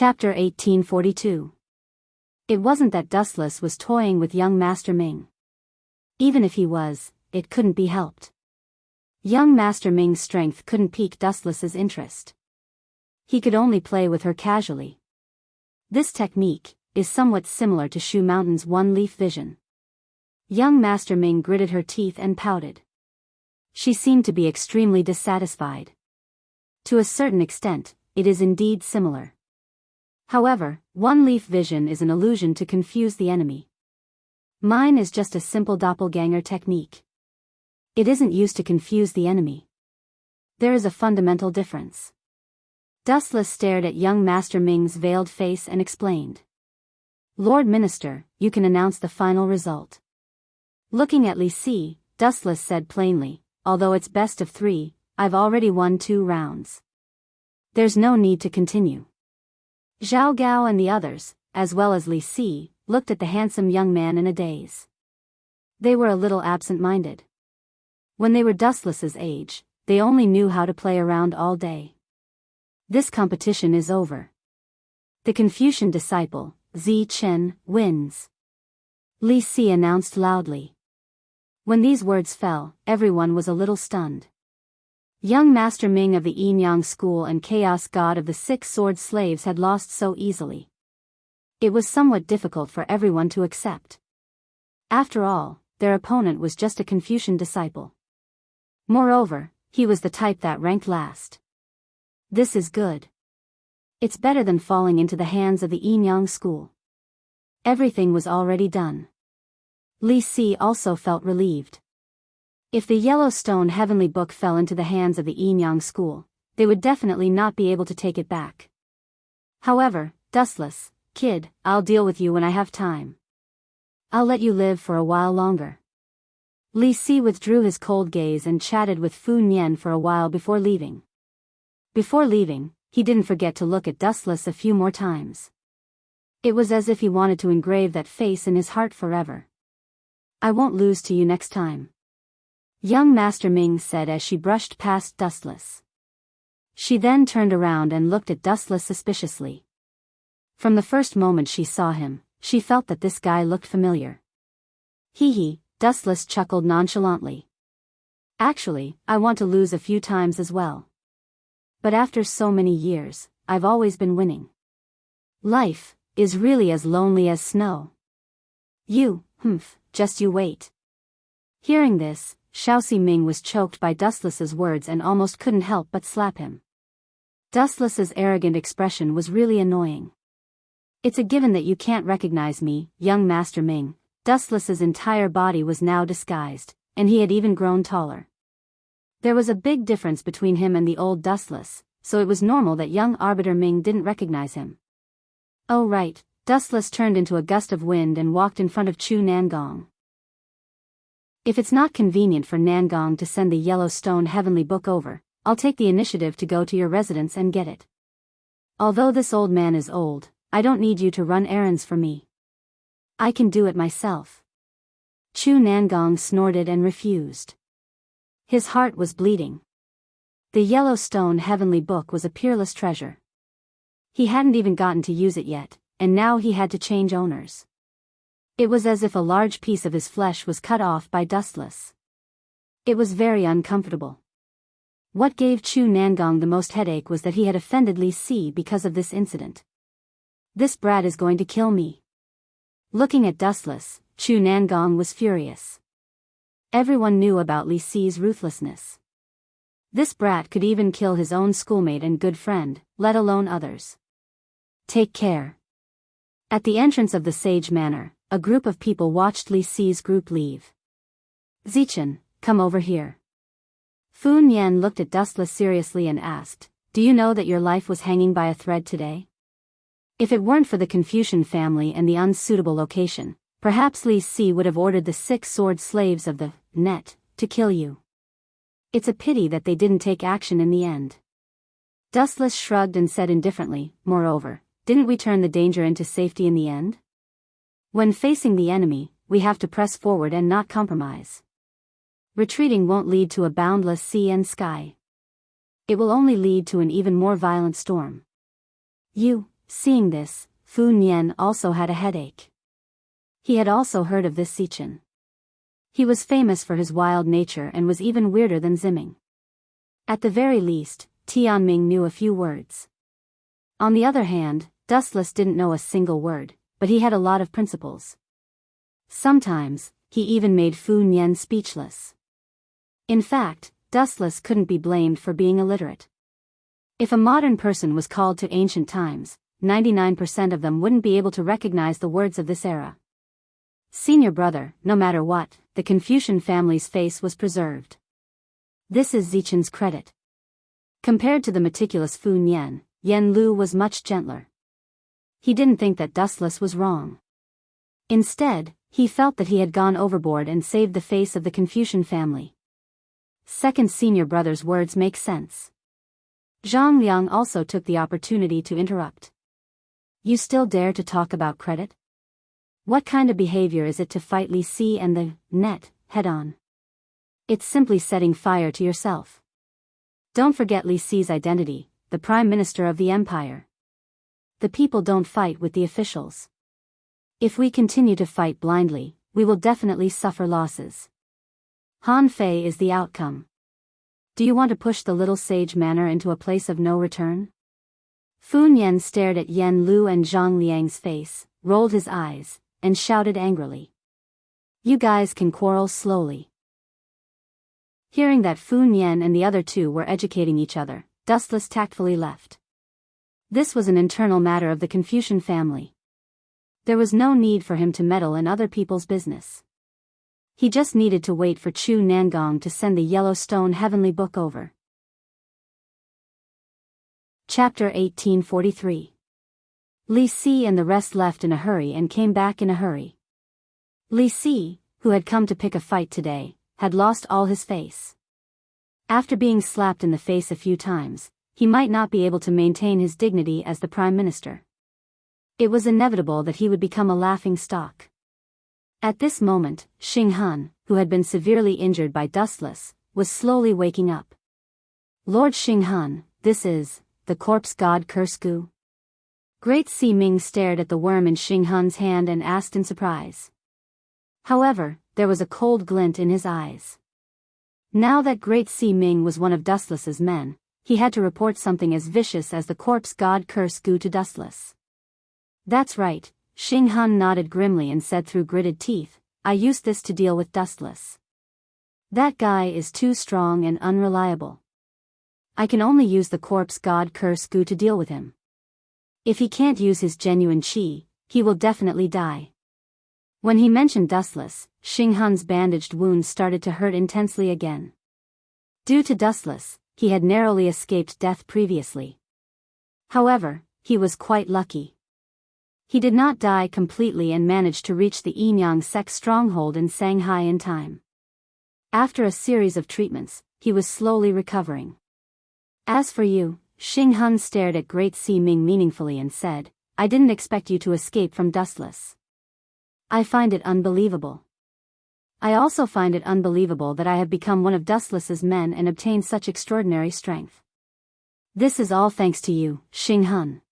Chapter 1842. It wasn't that Dustless was toying with young Master Ming. Even if he was, it couldn't be helped. Young Master Ming's strength couldn't pique Dustless's interest. He could only play with her casually. This technique is somewhat similar to Shu Mountain's one-leaf vision. Young Master Ming gritted her teeth and pouted. She seemed to be extremely dissatisfied. To a certain extent, it is indeed similar. However, one-leaf vision is an illusion to confuse the enemy. Mine is just a simple doppelganger technique. It isn't used to confuse the enemy. There is a fundamental difference. Dustless stared at young Master Ming's veiled face and explained. Lord Minister, you can announce the final result. Looking at Li Si, Dustless said plainly, although it's best of 3, I've already won 2 rounds. There's no need to continue. Zhao Gao and the others, as well as Li Si, looked at the handsome young man in a daze. They were a little absent-minded. When they were Dustless's age, they only knew how to play around all day. This competition is over. The Confucian disciple, Zi Chen, wins. Li Si announced loudly. When these words fell, everyone was a little stunned. Young Master Ming of the Yin-Yang School and Chaos God of the 6 Sword Slaves had lost so easily. It was somewhat difficult for everyone to accept. After all, their opponent was just a Confucian disciple. Moreover, he was the type that ranked last. This is good. It's better than falling into the hands of the Yin-Yang School. Everything was already done. Li Si also felt relieved. If the Yellowstone Heavenly Book fell into the hands of the Yin-Yang School, they would definitely not be able to take it back. However, Dustless, kid, I'll deal with you when I have time. I'll let you live for a while longer. Li Si withdrew his cold gaze and chatted with Fu Nian for a while before leaving. Before leaving, he didn't forget to look at Dustless a few more times. It was as if he wanted to engrave that face in his heart forever. I won't lose to you next time. Young Master Ming said as she brushed past Dustless. She then turned around and looked at Dustless suspiciously. From the first moment she saw him, she felt that this guy looked familiar. Hee, Dustless chuckled nonchalantly. Actually, I want to lose a few times as well. But after so many years, I've always been winning. Life is really as lonely as snow. Just you wait. Hearing this, Xiaoxi Ming was choked by Dustless's words and almost couldn't help but slap him. Dustless's arrogant expression was really annoying. It's a given that you can't recognize me, young Master Ming. Dustless's entire body was now disguised, and he had even grown taller. There was a big difference between him and the old Dustless, so it was normal that young Arbiter Ming didn't recognize him. Oh right, Dustless turned into a gust of wind and walked in front of Chu Nangong. If it's not convenient for Nangong to send the Yellowstone Heavenly Book over, I'll take the initiative to go to your residence and get it. Although this old man is old, I don't need you to run errands for me. I can do it myself. Chu Nangong snorted and refused. His heart was bleeding. The Yellowstone Heavenly Book was a peerless treasure. He hadn't even gotten to use it yet, and now he had to change owners. It was as if a large piece of his flesh was cut off by Dustless. It was very uncomfortable. What gave Chu Nangong the most headache was that he had offended Li Si because of this incident. This brat is going to kill me. Looking at Dustless, Chu Nangong was furious. Everyone knew about Li Si's ruthlessness. This brat could even kill his own schoolmate and good friend, let alone others. Take care. At the entrance of the Sage Manor, a group of people watched Li Si's group leave. Zichen, come over here. Fu Nian looked at Dustless seriously and asked, do you know that your life was hanging by a thread today? If it weren't for the Confucian family and the unsuitable location, perhaps Li Si would have ordered the 6 sword slaves of the net to kill you. It's a pity that they didn't take action in the end. Dustless shrugged and said indifferently, moreover, didn't we turn the danger into safety in the end? When facing the enemy, we have to press forward and not compromise. Retreating won't lead to a boundless sea and sky. It will only lead to an even more violent storm. You Seeing this, Fu Nian also had a headache. He had also heard of this Sichin. He was famous for his wild nature and was even weirder than Ziming. At the very least, Tianming knew a few words. On the other hand, Dustless didn't know a single word, but he had a lot of principles. Sometimes, he even made Fu Nian speechless. In fact, Dustless couldn't be blamed for being illiterate. If a modern person was called to ancient times, 99% of them wouldn't be able to recognize the words of this era. Senior brother, no matter what, the Confucian family's face was preserved. This is Zichen's credit. Compared to the meticulous Fu Nian, Yen Lu was much gentler. He didn't think that Dustless was wrong. Instead, he felt that he had gone overboard and saved the face of the Confucian family. Second senior brother's words make sense. Zhang Liang also took the opportunity to interrupt. You still dare to talk about credit? What kind of behavior is it to fight Li Si and the net head-on? It's simply setting fire to yourself. Don't forget Li Si's identity, the Prime Minister of the Empire. The people don't fight with the officials. If we continue to fight blindly, we will definitely suffer losses. Han Fei is the outcome. Do you want to push the little sage manor into a place of no return? Fu Nian stared at Yen Lu and Zhang Liang's face, rolled his eyes, and shouted angrily. You guys can quarrel slowly. Hearing that Fu Nian and the other two were educating each other, Dustless tactfully left. This was an internal matter of the Confucian family. There was no need for him to meddle in other people's business. He just needed to wait for Chu Nangong to send the Yellowstone Heavenly Book over. Chapter 1843. Li Si and the rest left in a hurry and came back in a hurry. Li Si, who had come to pick a fight today, had lost all his face. After being slapped in the face a few times, he might not be able to maintain his dignity as the Prime Minister. It was inevitable that he would become a laughing stock. At this moment, Xing Han, who had been severely injured by Dustless, was slowly waking up. Lord Xing Han, this is the corpse god Kursku. Great Si Ming stared at the worm in Xing Han's hand and asked in surprise. However, there was a cold glint in his eyes. Now that Great Si Ming was one of Dustless's men, he had to report something as vicious as the corpse god Kursku to Dustless. That's right, Xing Han nodded grimly and said through gritted teeth, I used this to deal with Dustless. That guy is too strong and unreliable. I can only use the corpse god Kursku to deal with him. If he can't use his genuine chi, he will definitely die. When he mentioned Dustless, Xing Han's bandaged wounds started to hurt intensely again. Due to Dustless, he had narrowly escaped death previously. However, he was quite lucky. He did not die completely and managed to reach the Yinyang sect stronghold in Shanghai in time. After a series of treatments, he was slowly recovering. As for you, Xing Han stared at Great Si Ming meaningfully and said, I didn't expect you to escape from Dustless. I find it unbelievable. I also find it unbelievable that I have become one of Dustless's men and obtained such extraordinary strength. This is all thanks to you, Xing Han.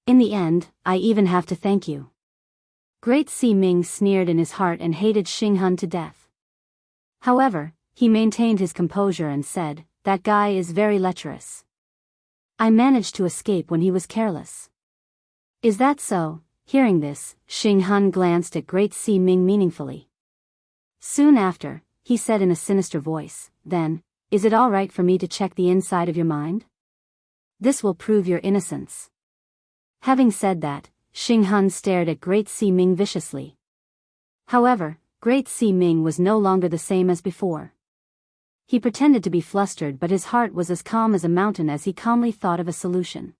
In the end, I even have to thank you. Great Si Ming sneered in his heart and hated Xing Han to death. However, he maintained his composure and said, that guy is very lecherous. I managed to escape when he was careless. Is that so? Hearing this, Xing Han glanced at Great Si Ming meaningfully. Soon after, he said in a sinister voice, then, is it all right for me to check the inside of your mind? This will prove your innocence. Having said that, Xing Han stared at Great Si Ming viciously. However, Great Si Ming was no longer the same as before. He pretended to be flustered, but his heart was as calm as a mountain as he calmly thought of a solution.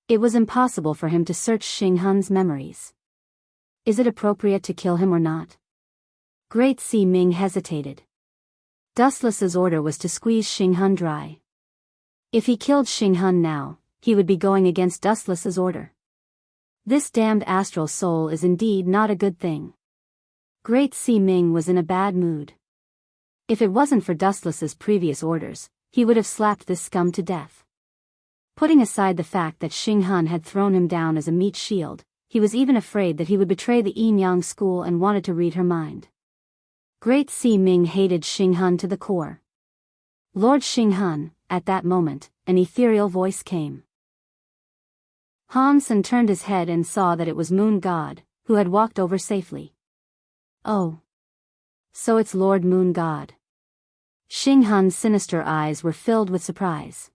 It was impossible for him to search Xing Han's memories. Is it appropriate to kill him or not? Great Si Ming hesitated. Dustless's order was to squeeze Xing Han dry. If he killed Xing Han now, he would be going against Dustless's order. This damned astral soul is indeed not a good thing. Great Si Ming was in a bad mood. If it wasn't for Dustless's previous orders, he would have slapped this scum to death. Putting aside the fact that Xing Han had thrown him down as a meat shield, he was even afraid that he would betray the Yin-Yang school and wanted to read her mind. Great Si Ming hated Xing Han to the core. Lord Xing Han, at that moment, an ethereal voice came. Han Sen turned his head and saw that it was Moon God, who had walked over safely. Oh. So it's Lord Moon God. Xing Han's sinister eyes were filled with surprise.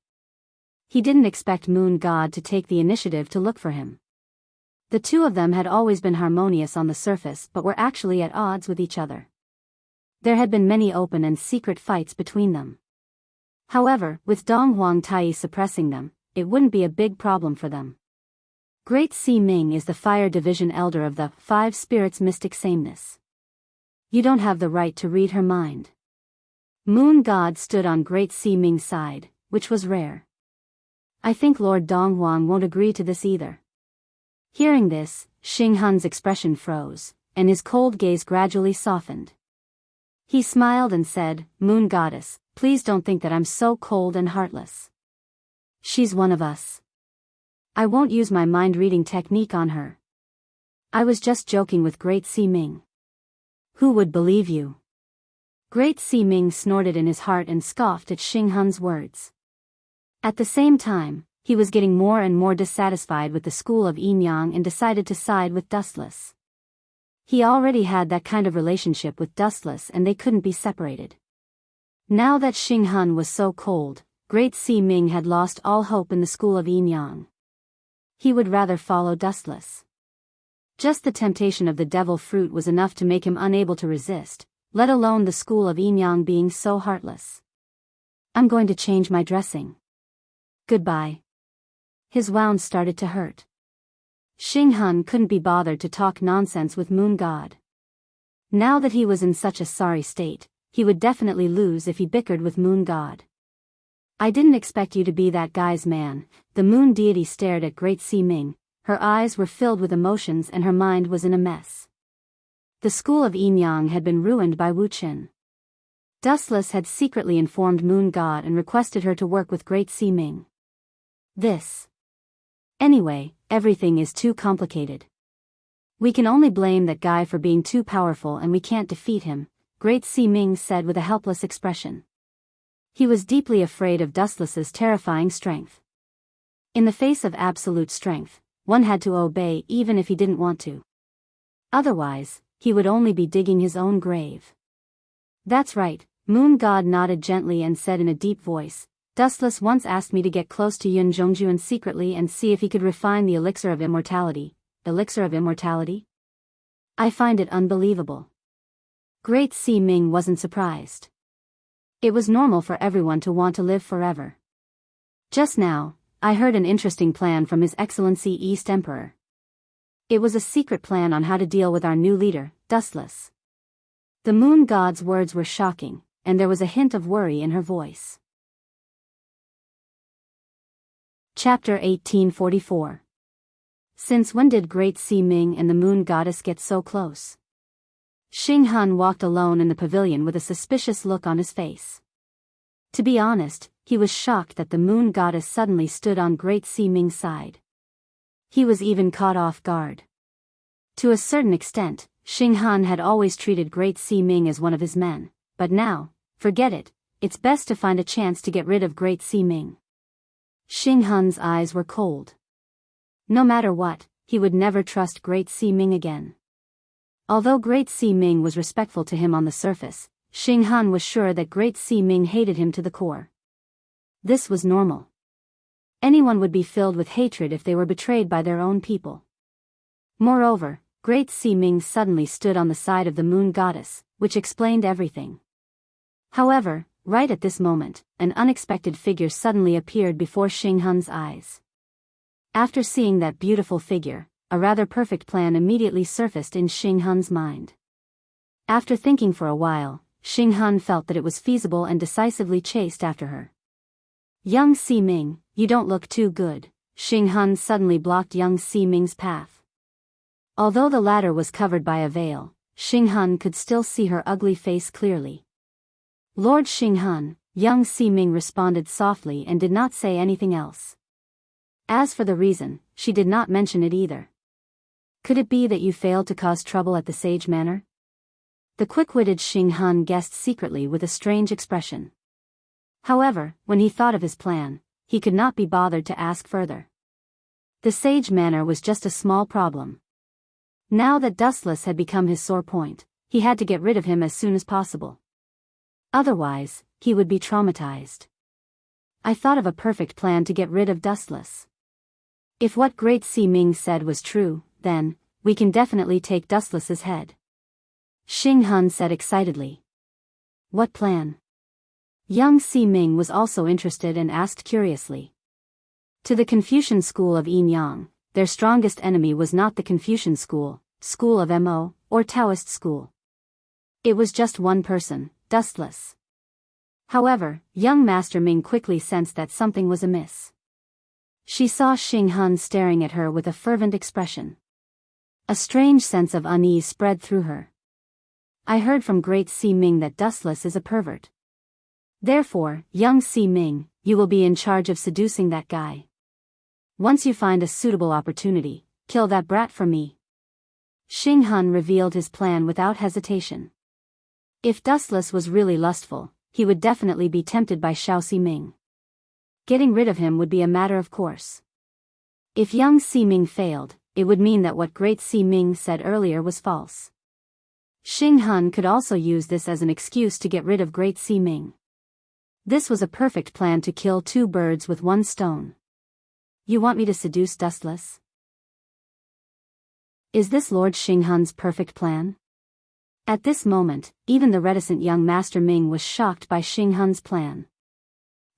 He didn't expect Moon God to take the initiative to look for him. The two of them had always been harmonious on the surface but were actually at odds with each other. There had been many open and secret fights between them. However, with Dong Huang Tai suppressing them, it wouldn't be a big problem for them. Great Si Ming is the Fire Division Elder of the Five Spirits Mystic Sameness. You don't have the right to read her mind. Moon God stood on Great Si Ming's side, which was rare. I think Lord Dong Huang won't agree to this either. Hearing this, Xing Han's expression froze, and his cold gaze gradually softened. He smiled and said, Moon Goddess, please don't think that I'm so cold and heartless. She's one of us. I won't use my mind-reading technique on her. I was just joking with Great Si Ming. Who would believe you? Great Si Ming snorted in his heart and scoffed at Xing Han's words. At the same time, he was getting more and more dissatisfied with the school of Yin-Yang and decided to side with Dustless. He already had that kind of relationship with Dustless and they couldn't be separated. Now that Xing Han was so cold, Great Si Ming had lost all hope in the school of Yin-Yang. He would rather follow Dustless. Just the temptation of the devil fruit was enough to make him unable to resist, let alone the school of Yin-Yang being so heartless. I'm going to change my dressing. Goodbye. His wounds started to hurt. Xing Han couldn't be bothered to talk nonsense with Moon God. Now that he was in such a sorry state, he would definitely lose if he bickered with Moon God. I didn't expect you to be that guy's man. The moon deity stared at Great Si Ming. Her eyes were filled with emotions and her mind was in a mess. The school of Yin-Yang had been ruined by Wu Qin. Dustless had secretly informed Moon God and requested her to work with Great Si Ming. Anyway, everything is too complicated. We can only blame that guy for being too powerful and we can't defeat him, Great Si Ming said with a helpless expression. He was deeply afraid of Dustless's terrifying strength. In the face of absolute strength, one had to obey even if he didn't want to. Otherwise, he would only be digging his own grave. That's right, Moon God nodded gently and said in a deep voice, Dustless once asked me to get close to Yun Zhongjuan secretly and see if he could refine the elixir of immortality. Elixir of immortality? I find it unbelievable. Great Si Ming wasn't surprised. It was normal for everyone to want to live forever. Just now, I heard an interesting plan from His Excellency East Emperor. It was a secret plan on how to deal with our new leader, Dustless. The Moon God's words were shocking, and there was a hint of worry in her voice. Chapter 1844. Since when did Great Si Ming and the Moon Goddess get so close? Xing Han walked alone in the pavilion with a suspicious look on his face. To be honest, he was shocked that the Moon Goddess suddenly stood on Great Si Ming's side. He was even caught off guard. To a certain extent, Xing Han had always treated Great Si Ming as one of his men, but now, forget it, it's best to find a chance to get rid of Great Si Ming. Xing Han's eyes were cold. No matter what, he would never trust Great Si Ming again. Although Great Si Ming was respectful to him on the surface, Xing Han was sure that Great Si Ming hated him to the core. This was normal. Anyone would be filled with hatred if they were betrayed by their own people. Moreover, Great Si Ming suddenly stood on the side of the Moon Goddess, which explained everything. However, right at this moment, an unexpected figure suddenly appeared before Xing Han's eyes. After seeing that beautiful figure, a rather perfect plan immediately surfaced in Xing Han's mind. After thinking for a while, Xing Han felt that it was feasible and decisively chased after her. Young Si Ming, you don't look too good, Xing Han suddenly blocked young Si Ming's path. Although the latter was covered by a veil, Xing Han could still see her ugly face clearly. Lord Xing Han, young Si Ming responded softly and did not say anything else. As for the reason, she did not mention it either. Could it be that you failed to cause trouble at the Sage Manor? The quick-witted Xing Han guessed secretly with a strange expression. However, when he thought of his plan, he could not be bothered to ask further. The Sage Manor was just a small problem. Now that Dustless had become his sore point, he had to get rid of him as soon as possible. Otherwise, he would be traumatized. I thought of a perfect plan to get rid of Dustless. If what Great Si Ming said was true, then, we can definitely take Dustless's head. Xing Han said excitedly. What plan? Young Si Ming was also interested and asked curiously. To the Confucian school of Yin Yang, their strongest enemy was not the Confucian school of Mo, or Taoist school. It was just one person, Dustless. However, young Master Ming quickly sensed that something was amiss. She saw Xing Han staring at her with a fervent expression. A strange sense of unease spread through her. I heard from Great Si Ming that Dustless is a pervert. Therefore, young Si Ming, you will be in charge of seducing that guy. Once you find a suitable opportunity, kill that brat for me. Xing Han revealed his plan without hesitation. If Dustless was really lustful, he would definitely be tempted by Xiao Si Ming. Getting rid of him would be a matter of course. If young Si Ming failed, it would mean that what Great Si Ming said earlier was false. Xing Han could also use this as an excuse to get rid of Great Si Ming. This was a perfect plan to kill two birds with one stone. You want me to seduce Dustless? Is this Lord Xing Han's perfect plan? At this moment, even the reticent young Master Ming was shocked by Xing Han's plan.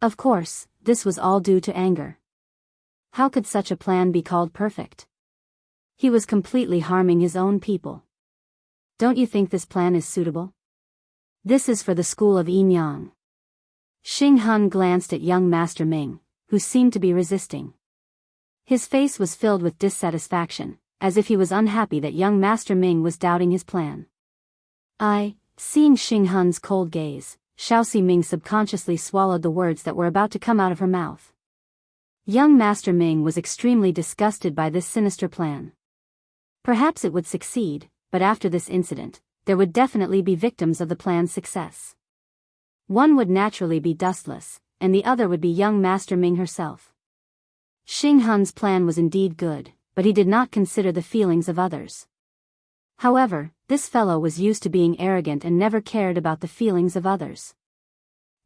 Of course, this was all due to anger. How could such a plan be called perfect? He was completely harming his own people. Don't you think this plan is suitable? This is for the school of Yin Yang. Xing Han glanced at young Master Ming, who seemed to be resisting. His face was filled with dissatisfaction, as if he was unhappy that young Master Ming was doubting his plan. Seeing Xing Han's cold gaze, Xiao Si Ming subconsciously swallowed the words that were about to come out of her mouth. Young Master Ming was extremely disgusted by this sinister plan. Perhaps it would succeed, but after this incident, there would definitely be victims of the plan's success. One would naturally be Dustless, and the other would be young Master Ming herself. Xing Han's plan was indeed good, but he did not consider the feelings of others. However, this fellow was used to being arrogant and never cared about the feelings of others.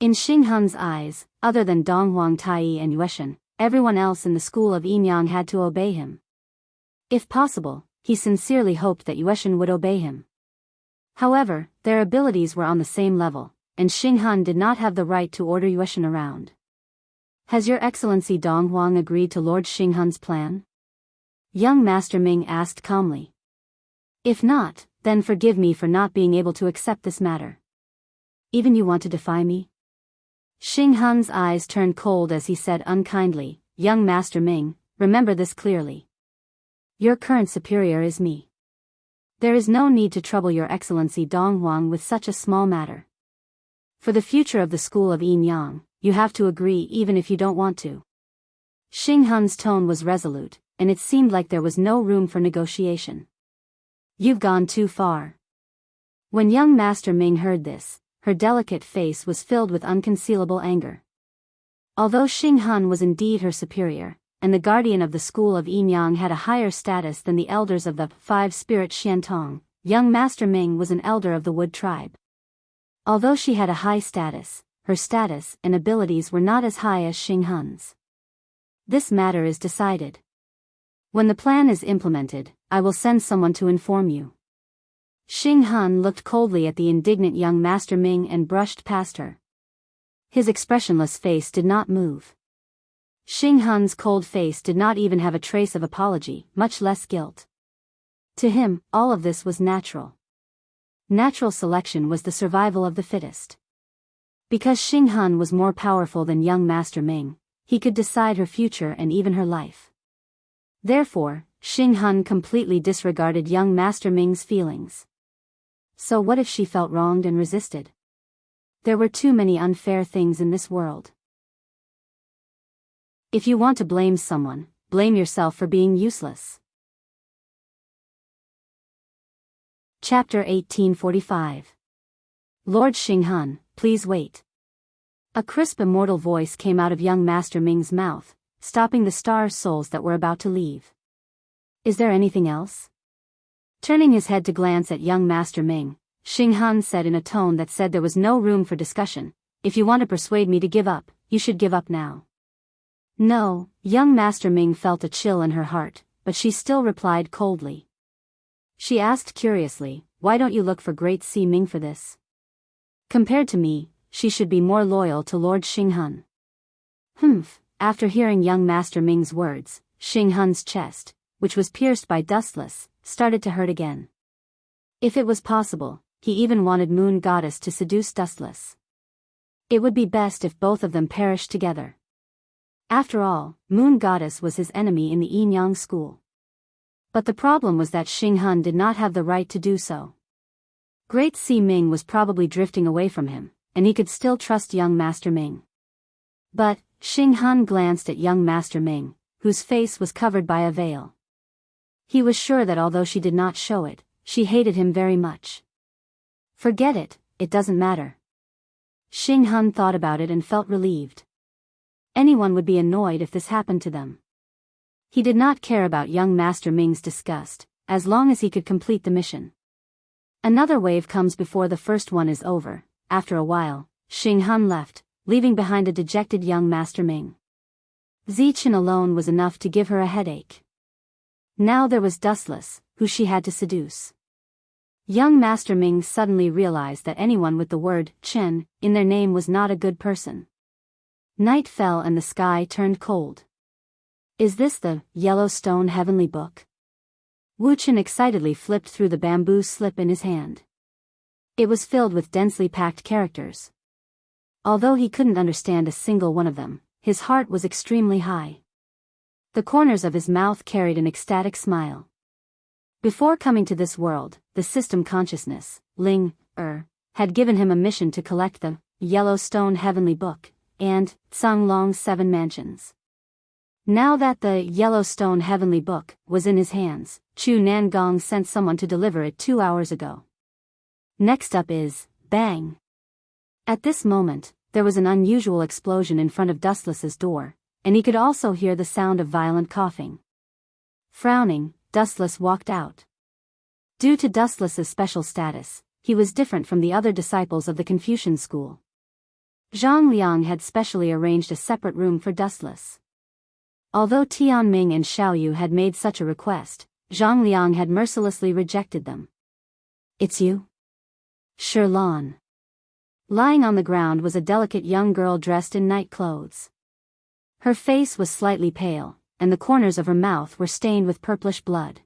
In Xing Han's eyes, other than Dong Huang Tai and Yueshan, everyone else in the school of Yin Yang had to obey him. If possible, he sincerely hoped that Yueshan would obey him. However, their abilities were on the same level, and Xing Han did not have the right to order Yueshan around. Has Your Excellency Dong Huang agreed to Lord Xing Han's plan? Young Master Ming asked calmly. If not, then forgive me for not being able to accept this matter. Even you want to defy me? Xing Han's eyes turned cold as he said unkindly, Young Master Ming, remember this clearly. Your current superior is me. There is no need to trouble Your Excellency Dong Huang with such a small matter. For the future of the school of Yin Yang, you have to agree even if you don't want to. Xing Han's tone was resolute, and it seemed like there was no room for negotiation. You've gone too far. When young Master Ming heard this, her delicate face was filled with unconcealable anger. Although Xing Han was indeed her superior, and the guardian of the school of Yin Yang had a higher status than the elders of the five-spirit Xiantong, young Master Ming was an elder of the Wood tribe. Although she had a high status, her status and abilities were not as high as Xing Han's. This matter is decided. When the plan is implemented, I will send someone to inform you. Xing Han looked coldly at the indignant young Master Ming and brushed past her. His expressionless face did not move. Xing Han's cold face did not even have a trace of apology, much less guilt. To him, all of this was natural. Natural selection was the survival of the fittest. Because Xing Han was more powerful than young Master Ming, he could decide her future and even her life. Therefore, Xing Han completely disregarded young Master Ming's feelings. So what if she felt wronged and resisted? There were too many unfair things in this world. If you want to blame someone, blame yourself for being useless. Chapter 1845. Lord Xinghun, please wait. A crisp immortal voice came out of young Master Ming's mouth, stopping the star souls that were about to leave. Is there anything else? Turning his head to glance at young Master Ming, Xinghun said in a tone that said there was no room for discussion, if you want to persuade me to give up, you should give up now. No, young Master Ming felt a chill in her heart, but she still replied coldly. She asked curiously, why don't you look for Great Sea Ming for this? Compared to me, she should be more loyal to Lord Xinghun. Humph, after hearing young Master Ming's words, Xinghun's chest, which was pierced by dustless, started to hurt again. If it was possible, he even wanted Moon Goddess to seduce dustless. It would be best if both of them perished together. After all, Moon Goddess was his enemy in the Yinyang school. But the problem was that Xinghun did not have the right to do so. Great Sea Ming was probably drifting away from him, and he could still trust young Master Ming. But, Xinghun glanced at young Master Ming, whose face was covered by a veil. He was sure that although she did not show it, she hated him very much. Forget it, it doesn't matter. Xinghun thought about it and felt relieved. Anyone would be annoyed if this happened to them. He did not care about young Master Ming's disgust, as long as he could complete the mission. Another wave comes before the first one is over. After a while, Xinghun left, leaving behind a dejected young Master Ming. Zichen alone was enough to give her a headache. Now there was Dustless, who she had to seduce. Young Master Ming suddenly realized that anyone with the word Chen in their name was not a good person. Night fell and the sky turned cold. Is this the Yellowstone Heavenly Book? Wu Chen excitedly flipped through the bamboo slip in his hand. It was filled with densely packed characters. Although he couldn't understand a single one of them, his heart was extremely high. The corners of his mouth carried an ecstatic smile. Before coming to this world, the system consciousness, Ling, had given him a mission to collect the Yellowstone Heavenly Book and Canglong's 7 mansions. Now that the Yellowstone Heavenly Book was in his hands, Chu Nangong sent someone to deliver it 2 hours ago. Next up is, bang! At this moment, there was an unusual explosion in front of Dustless's door, and he could also hear the sound of violent coughing. Frowning, Dustless walked out. Due to Dustless's special status, he was different from the other disciples of the Confucian school. Zhang Liang had specially arranged a separate room for Dustless. Although Tianming and Xiaoyu had made such a request, Zhang Liang had mercilessly rejected them. It's you? Sherlan. Lying on the ground was a delicate young girl dressed in night clothes. Her face was slightly pale, and the corners of her mouth were stained with purplish blood.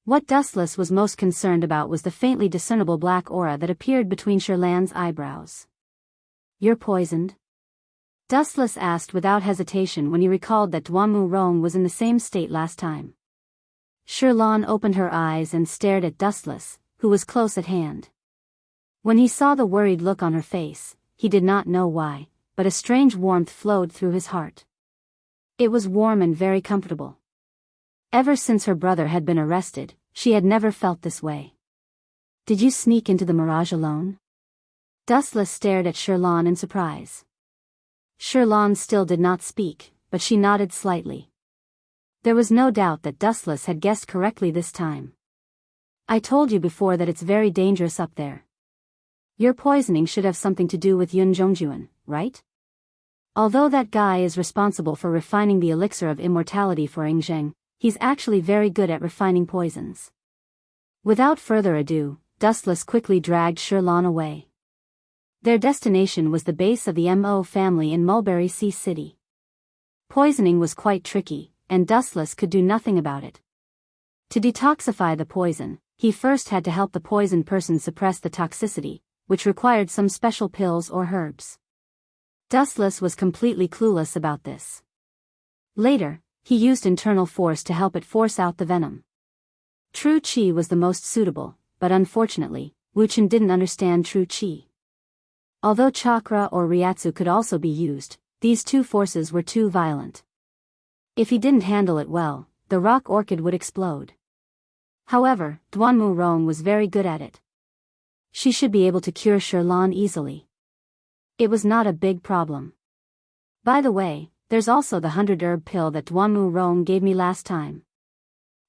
What Dustless was most concerned about was the faintly discernible black aura that appeared between Sherlan's eyebrows. You're poisoned? Dustless asked without hesitation when he recalled that Duanmu Rong was in the same state last time. Sherlan opened her eyes and stared at Dustless, who was close at hand. When he saw the worried look on her face, he did not know why, but a strange warmth flowed through his heart. It was warm and very comfortable. Ever since her brother had been arrested, she had never felt this way. Did you sneak into the mirage alone? Dustless stared at Sherlan in surprise. Sherlan still did not speak, but she nodded slightly. There was no doubt that Dustless had guessed correctly this time. I told you before that it's very dangerous up there. Your poisoning should have something to do with Yun Zhongjuan, right? Although that guy is responsible for refining the elixir of immortality for Yingzheng, he's actually very good at refining poisons. Without further ado, Dustless quickly dragged Sherlan away. Their destination was the base of the Mo family in Mulberry Sea City. Poisoning was quite tricky, and Dustless could do nothing about it. To detoxify the poison, he first had to help the poisoned person suppress the toxicity, which required some special pills or herbs. Dustless was completely clueless about this. Later, he used internal force to help it force out the venom. True Qi was the most suitable, but unfortunately, Wu Chen didn't understand True Qi. Although chakra or ryatsu could also be used, these two forces were too violent. If he didn't handle it well, the rock orchid would explode. However, Duanmu Rong was very good at it. She should be able to cure Sherlan easily. It was not a big problem. By the way, there's also the 100-herb pill that Duanmu Rong gave me last time.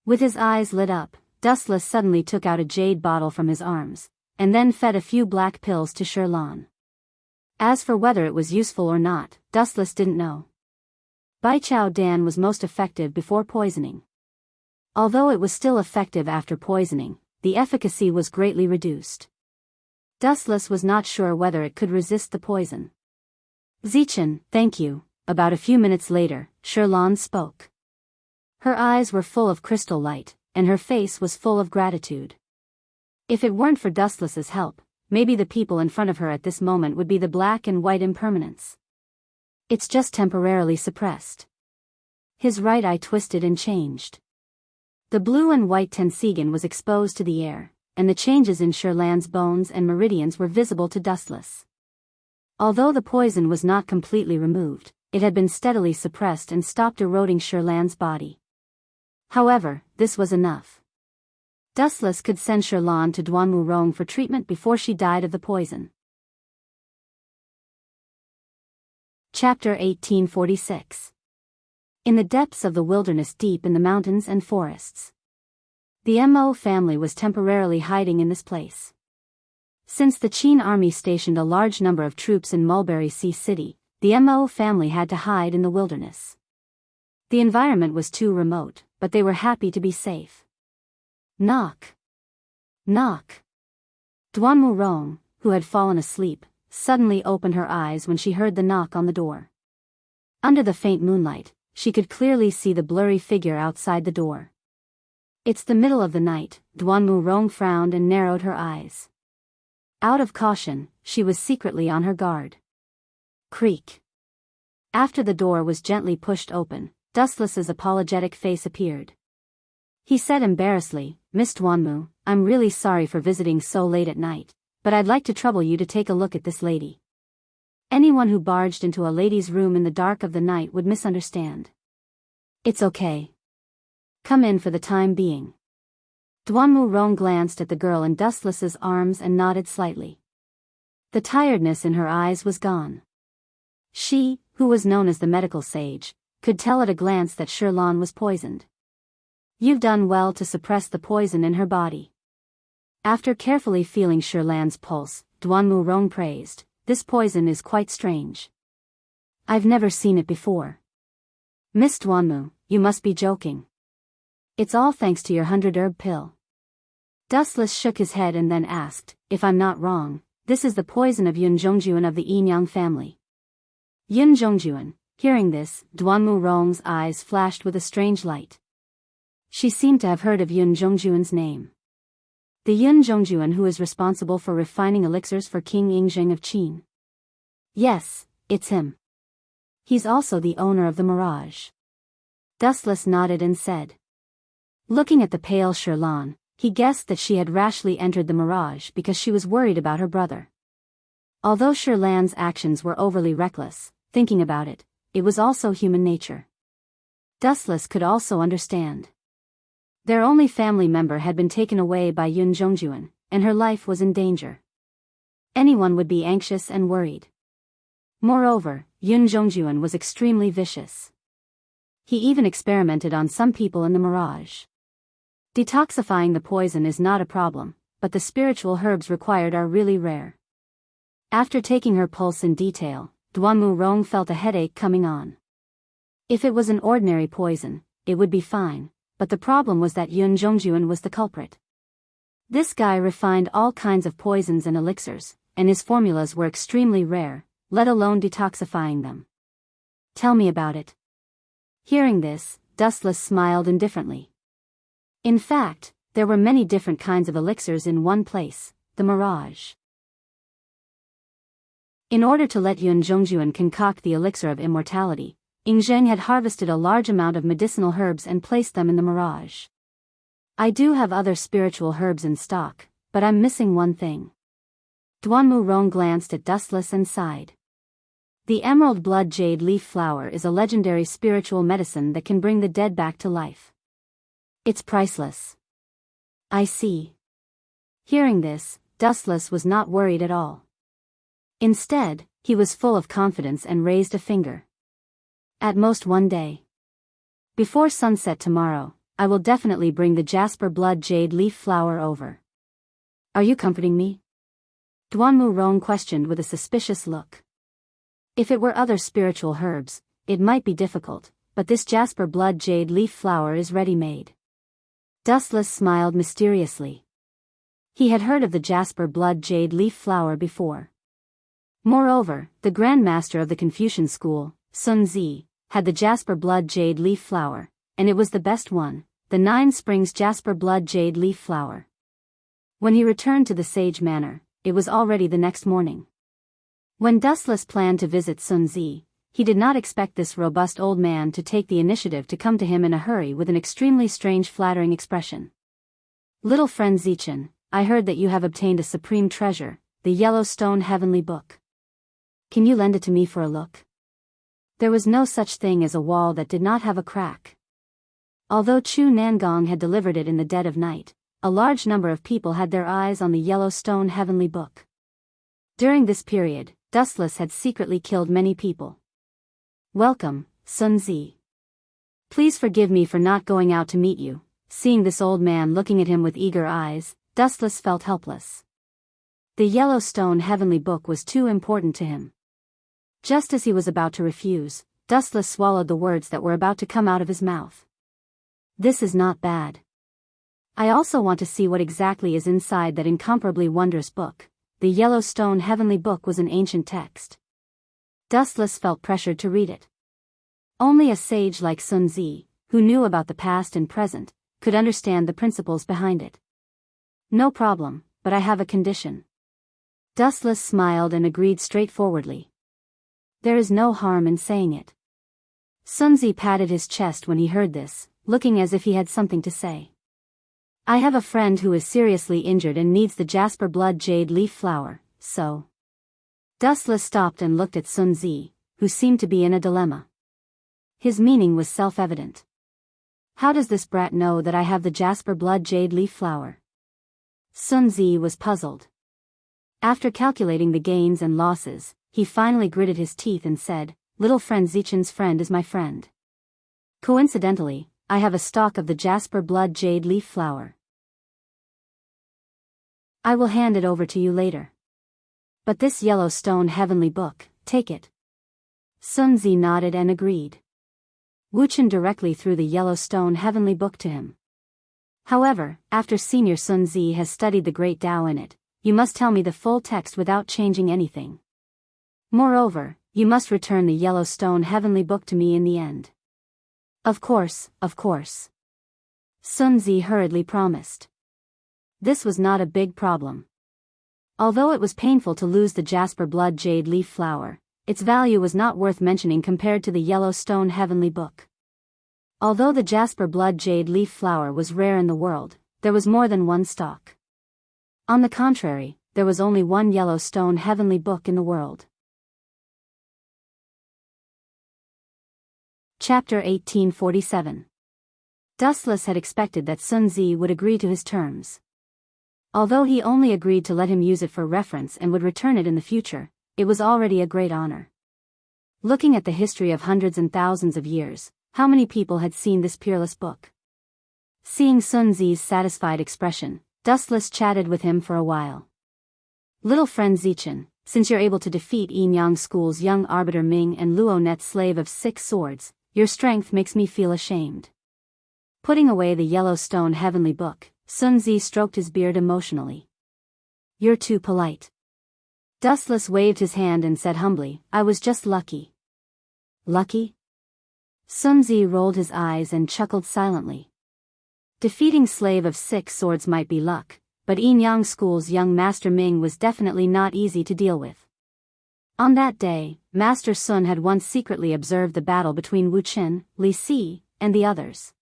With his eyes lit up, Dustless suddenly took out a jade bottle from his arms, and then fed a few black pills to Sherlan. As for whether it was useful or not, Dustless didn't know. Bai Chao Dan was most effective before poisoning. Although it was still effective after poisoning, the efficacy was greatly reduced. Dustless was not sure whether it could resist the poison. Zichen, thank you. About a few minutes later, Sherlan spoke. Her eyes were full of crystal light, and her face was full of gratitude. If it weren't for Dustless's help, maybe the people in front of her at this moment would be the black and white impermanence. It's just temporarily suppressed. His right eye twisted and changed. The blue and white Tensigan was exposed to the air, and the changes in Sherlan's bones and meridians were visible to Dustless. Although the poison was not completely removed, it had been steadily suppressed and stopped eroding Sherlan's body. However, this was enough. Dustless could send Sherlan to Duanmu Rong for treatment before she died of the poison. Chapter 1846. In the depths of the wilderness deep in the mountains and forests. The Mo family was temporarily hiding in this place. Since the Qin army stationed a large number of troops in Mulberry Sea City, the Mo family had to hide in the wilderness. The environment was too remote, but they were happy to be safe. Knock. Knock. Duanmu Rong, who had fallen asleep, suddenly opened her eyes when she heard the knock on the door. Under the faint moonlight, she could clearly see the blurry figure outside the door. It's the middle of the night, Duanmu Rong frowned and narrowed her eyes. Out of caution, she was secretly on her guard. Creak. After the door was gently pushed open, Dustless's apologetic face appeared. He said embarrassedly, Miss Duanmu, I'm really sorry for visiting so late at night, but I'd like to trouble you to take a look at this lady. Anyone who barged into a lady's room in the dark of the night would misunderstand. It's okay. Come in for the time being. Duanmu Rong glanced at the girl in Dustless's arms and nodded slightly. The tiredness in her eyes was gone. She, who was known as the medical sage, could tell at a glance that Sherlan was poisoned. You've done well to suppress the poison in her body. After carefully feeling Sherlan's pulse, Duanmu Rong praised, this poison is quite strange. I've never seen it before. Miss Duanmu, you must be joking. It's all thanks to your 100-herb pill. Dustless shook his head and then asked, if I'm not wrong, this is the poison of Yun Zhongjuan of the Yinyang family. Yun Zhongjuan. Hearing this, Duanmu Rong's eyes flashed with a strange light. She seemed to have heard of Yun Zhongjuan's name. The Yun Zhongjuan who is responsible for refining elixirs for King Yingzheng of Qin. Yes, it's him. He's also the owner of the Mirage. Dustless nodded and said. Looking at the pale Sherlan, he guessed that she had rashly entered the Mirage because she was worried about her brother. Although Sherlan's actions were overly reckless, thinking about it, it was also human nature. Dustless could also understand. Their only family member had been taken away by Yun Zhongjuan, and her life was in danger. Anyone would be anxious and worried. Moreover, Yun Zhongjuan was extremely vicious. He even experimented on some people in the Mirage. Detoxifying the poison is not a problem, but the spiritual herbs required are really rare. After taking her pulse in detail, Duanmu Rong felt a headache coming on. If it was an ordinary poison, it would be fine, but the problem was that Yun Zhongjuan was the culprit. This guy refined all kinds of poisons and elixirs, and his formulas were extremely rare, let alone detoxifying them. Tell me about it. Hearing this, Dustless smiled indifferently. In fact, there were many different kinds of elixirs in one place, the Mirage. In order to let Yun Zhongjuan concoct the elixir of immortality, Yingzheng had harvested a large amount of medicinal herbs and placed them in the Mirage. I do have other spiritual herbs in stock, but I'm missing one thing. Duanmu Rong glanced at Dustless and sighed. The emerald blood jade leaf flower is a legendary spiritual medicine that can bring the dead back to life. It's priceless. I see. Hearing this, Dustless was not worried at all. Instead, he was full of confidence and raised a finger. At most one day. Before sunset tomorrow, I will definitely bring the jasper blood jade leaf flower over. Are you comforting me? Duanmu Rong questioned with a suspicious look. If it were other spiritual herbs, it might be difficult, but this jasper blood jade leaf flower is ready-made. Dustless smiled mysteriously. He had heard of the jasper blood jade leaf flower before. Moreover, the Grand Master of the Confucian school, Sun Zi, had the jasper blood jade leaf flower, and it was the best one, the 9 Springs jasper blood jade leaf flower. When he returned to the Sage Manor, it was already the next morning. When Dustless planned to visit Sun Zi, he did not expect this robust old man to take the initiative to come to him in a hurry with an extremely strange flattering expression. Little friend Zichen, I heard that you have obtained a supreme treasure, the Yellowstone Heavenly Book. Can you lend it to me for a look? There was no such thing as a wall that did not have a crack. Although Chu Nangong had delivered it in the dead of night, a large number of people had their eyes on the Yellowstone Heavenly Book. During this period, Dustless had secretly killed many people. Welcome, Sun Zi. Please forgive me for not going out to meet you. Seeing this old man looking at him with eager eyes, Dustless felt helpless. The Yellowstone Heavenly Book was too important to him. Just as he was about to refuse, Dustless swallowed the words that were about to come out of his mouth. This is not bad. I also want to see what exactly is inside that incomparably wondrous book. The Yellowstone Heavenly Book was an ancient text. Dustless felt pressured to read it. Only a sage like Sun Zi, who knew about the past and present, could understand the principles behind it. No problem, but I have a condition. Dustless smiled and agreed straightforwardly. There is no harm in saying it. Sun Zi patted his chest when he heard this, looking as if he had something to say. I have a friend who is seriously injured and needs the jasper blood jade leaf flower, so. Dustless stopped and looked at Sun Zi, who seemed to be in a dilemma. His meaning was self-evident. How does this brat know that I have the jasper blood jade leaf flower? Sun Zi was puzzled. After calculating the gains and losses, he finally gritted his teeth and said, Little friend Zichen's friend is my friend. Coincidentally, I have a stock of the jasper blood jade leaf flower. I will hand it over to you later. But this Yellowstone Heavenly Book, take it. Sun Zi nodded and agreed. Wuchen directly threw the Yellowstone Heavenly Book to him. However, after Senior Sun Zi has studied the Great Tao in it, you must tell me the full text without changing anything. Moreover, you must return the Yellowstone Heavenly Book to me in the end. Of course, of course. Sun Zi hurriedly promised. This was not a big problem. Although it was painful to lose the jasper blood jade leaf flower, its value was not worth mentioning compared to the Yellowstone Heavenly Book. Although the jasper blood jade leaf flower was rare in the world, there was more than one stock. On the contrary, there was only one Yellowstone Heavenly Book in the world. Chapter 1847. Dustless had expected that Sun Zi would agree to his terms. Although he only agreed to let him use it for reference and would return it in the future, it was already a great honor. Looking at the history of hundreds and thousands of years, how many people had seen this peerless book? Seeing Sun Zi's satisfied expression, Dustless chatted with him for a while. Little friend Zichen, since you're able to defeat Yin Yang School's young arbiter Ming and Luo Net's slave of 6 swords, your strength makes me feel ashamed. Putting away the Yellowstone Heavenly Book, Sun Zi stroked his beard emotionally. You're too polite. Dustless waved his hand and said humbly, I was just lucky. Lucky? Sun Zi rolled his eyes and chuckled silently. Defeating slave of 6 swords might be luck, but Yin Yang School's young Master Ming was definitely not easy to deal with. On that day, Master Sun had once secretly observed the battle between Wu Chen, Li Si, and the others.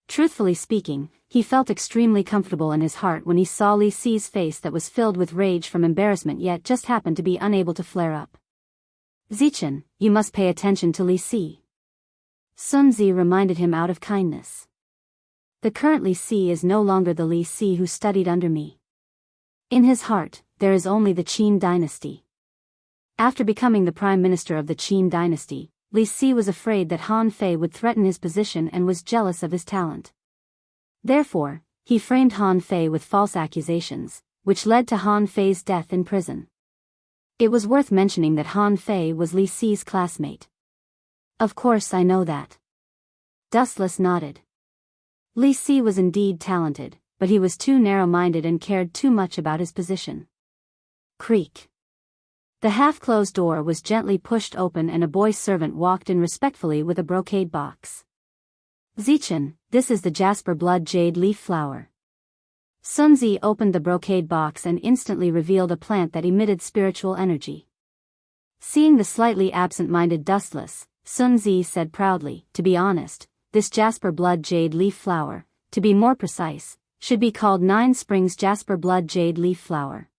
Truthfully speaking, he felt extremely comfortable in his heart when he saw Li Si's face that was filled with rage from embarrassment yet just happened to be unable to flare up. Zichen, you must pay attention to Li Si. Sun Zi reminded him out of kindness. The current Li Si is no longer the Li Si who studied under me. In his heart, there is only the Qin dynasty. After becoming the prime minister of the Qin dynasty, Li Si was afraid that Han Fei would threaten his position and was jealous of his talent. Therefore, he framed Han Fei with false accusations, which led to Han Fei's death in prison. It was worth mentioning that Han Fei was Li Si's classmate. Of course I know that. Dustless nodded. Li Si was indeed talented, but he was too narrow-minded and cared too much about his position. Creak. The half-closed door was gently pushed open and a boy servant walked in respectfully with a brocade box. Zichen, this is the jasper blood jade leaf flower. Sun Zi opened the brocade box and instantly revealed a plant that emitted spiritual energy. Seeing the slightly absent-minded Dustless, Sun Zi said proudly, to be honest, this jasper blood jade leaf flower, to be more precise, should be called 9 Springs jasper blood jade leaf flower.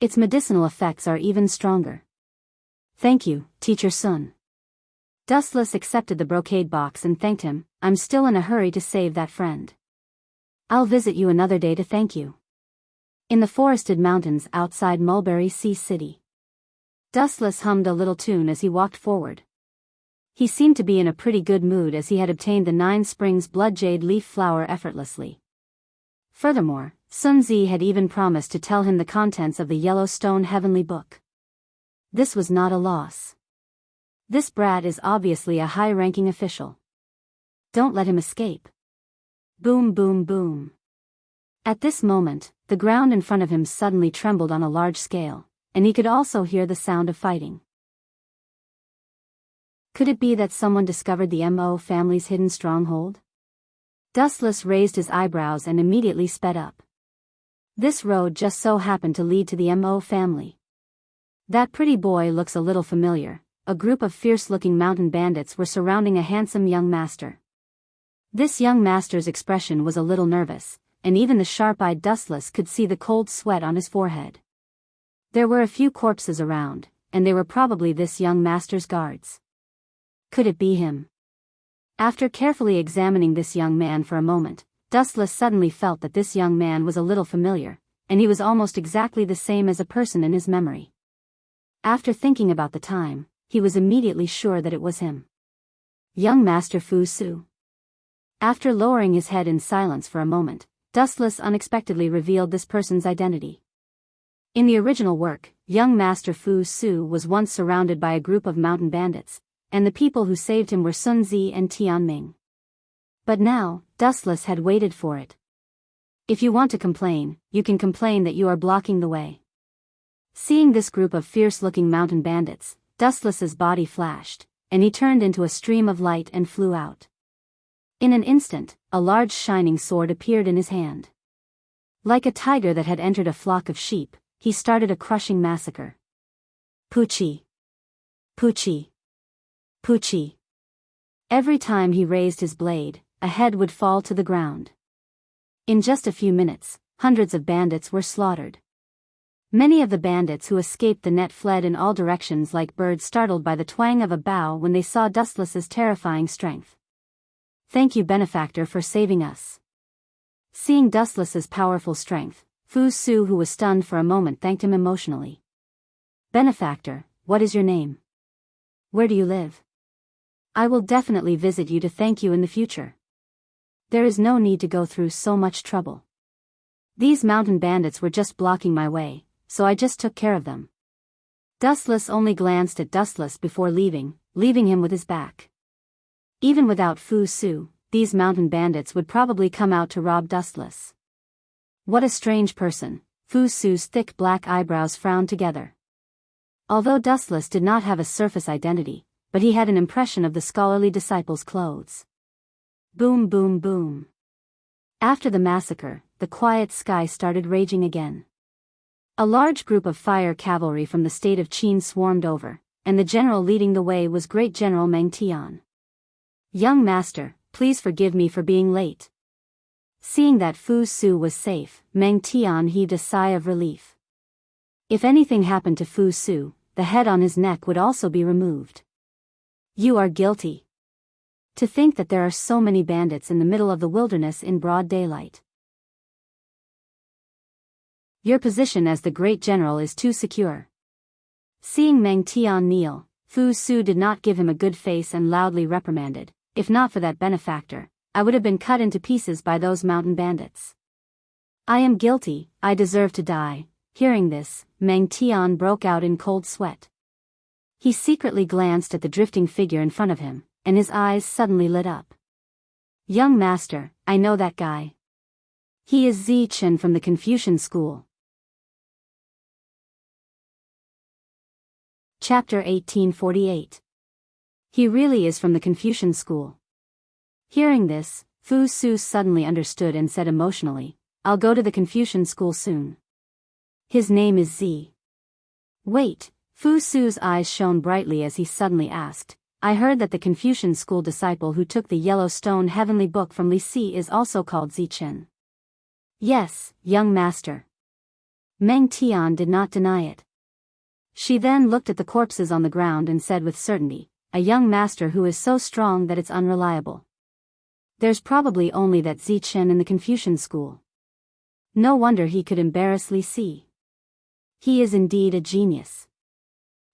Its medicinal effects are even stronger. Thank you, Teacher Sun. Dustless accepted the brocade box and thanked him. I'm still in a hurry to save that friend. I'll visit you another day to thank you. In the forested mountains outside Mulberry Sea City. Dustless hummed a little tune as he walked forward. He seemed to be in a pretty good mood as he had obtained the 9 Springs blood jade leaf flower effortlessly. Furthermore, Sun Zi had even promised to tell him the contents of the Yellowstone Heavenly Book. This was not a loss. This brat is obviously a high-ranking official. Don't let him escape. Boom boom boom. At this moment, the ground in front of him suddenly trembled on a large scale, and he could also hear the sound of fighting. Could it be that someone discovered the Mo family's hidden stronghold? Dustless raised his eyebrows and immediately sped up. This road just so happened to lead to the Mo family. That pretty boy looks a little familiar. A group of fierce-looking mountain bandits were surrounding a handsome young master. This young master's expression was a little nervous, and even the sharp-eyed Dustless could see the cold sweat on his forehead. There were a few corpses around, and they were probably this young master's guards. Could it be him? After carefully examining this young man for a moment, Dustless suddenly felt that this young man was a little familiar, and he was almost exactly the same as a person in his memory. After thinking about the time, he was immediately sure that it was him. Young Master Fu Su. After lowering his head in silence for a moment, Dustless unexpectedly revealed this person's identity. In the original work, young Master Fu Su was once surrounded by a group of mountain bandits, and the people who saved him were Sun Zi and Tianming. But now, Dustless had waited for it. If you want to complain, you can complain that you are blocking the way. Seeing this group of fierce-looking mountain bandits, Dustless's body flashed, and he turned into a stream of light and flew out. In an instant, a large shining sword appeared in his hand. Like a tiger that had entered a flock of sheep, he started a crushing massacre. Poochie! Poochie! Poochie! Every time he raised his blade, a head would fall to the ground. In just a few minutes, hundreds of bandits were slaughtered. Many of the bandits who escaped the net fled in all directions like birds startled by the twang of a bow when they saw Dustless's terrifying strength. Thank you, benefactor, for saving us. Seeing Dustless's powerful strength, Fu Su, who was stunned for a moment, thanked him emotionally. Benefactor, what is your name? Where do you live? I will definitely visit you to thank you in the future. There is no need to go through so much trouble. These mountain bandits were just blocking my way, so I just took care of them. Dustless only glanced at Dustless before leaving him with his back. Even without Fu Su, these mountain bandits would probably come out to rob Dustless. What a strange person. Fu Su's thick black eyebrows frowned together. Although Dustless did not have a surface identity, but he had an impression of the scholarly disciple's clothes. Boom boom boom. After the massacre, the quiet sky started raging again. A large group of fire cavalry from the state of Qin swarmed over, and the general leading the way was Great General Meng Tian. Young master, please forgive me for being late. Seeing that Fu Su was safe, Meng Tian heaved a sigh of relief. If anything happened to Fu Su, the head on his neck would also be removed. You are guilty. To think that there are so many bandits in the middle of the wilderness in broad daylight. Your position as the great general is too secure. Seeing Meng Tian kneel, Fu Su did not give him a good face and loudly reprimanded, "If not for that benefactor, I would have been cut into pieces by those mountain bandits. I am guilty, I deserve to die." Hearing this, Meng Tian broke out in cold sweat. He secretly glanced at the drifting figure in front of him, and his eyes suddenly lit up. "Young master, I know that guy. He is Zi Chen from the Confucian school." Chapter 1848. He really is from the Confucian school. Hearing this, Fu Su suddenly understood and said emotionally, "I'll go to the Confucian school soon. His name is Zi." Wait, Fu Su's eyes shone brightly as he suddenly asked, "I heard that the Confucian school disciple who took the Yellowstone Heavenly Book from Li Si is also called Zi Chen." "Yes, young master." Meng Tian did not deny it. She then looked at the corpses on the ground and said with certainty, "A young master who is so strong that it's unreliable. There's probably only that Zi Chen in the Confucian school. No wonder he could embarrass Li Si. He is indeed a genius.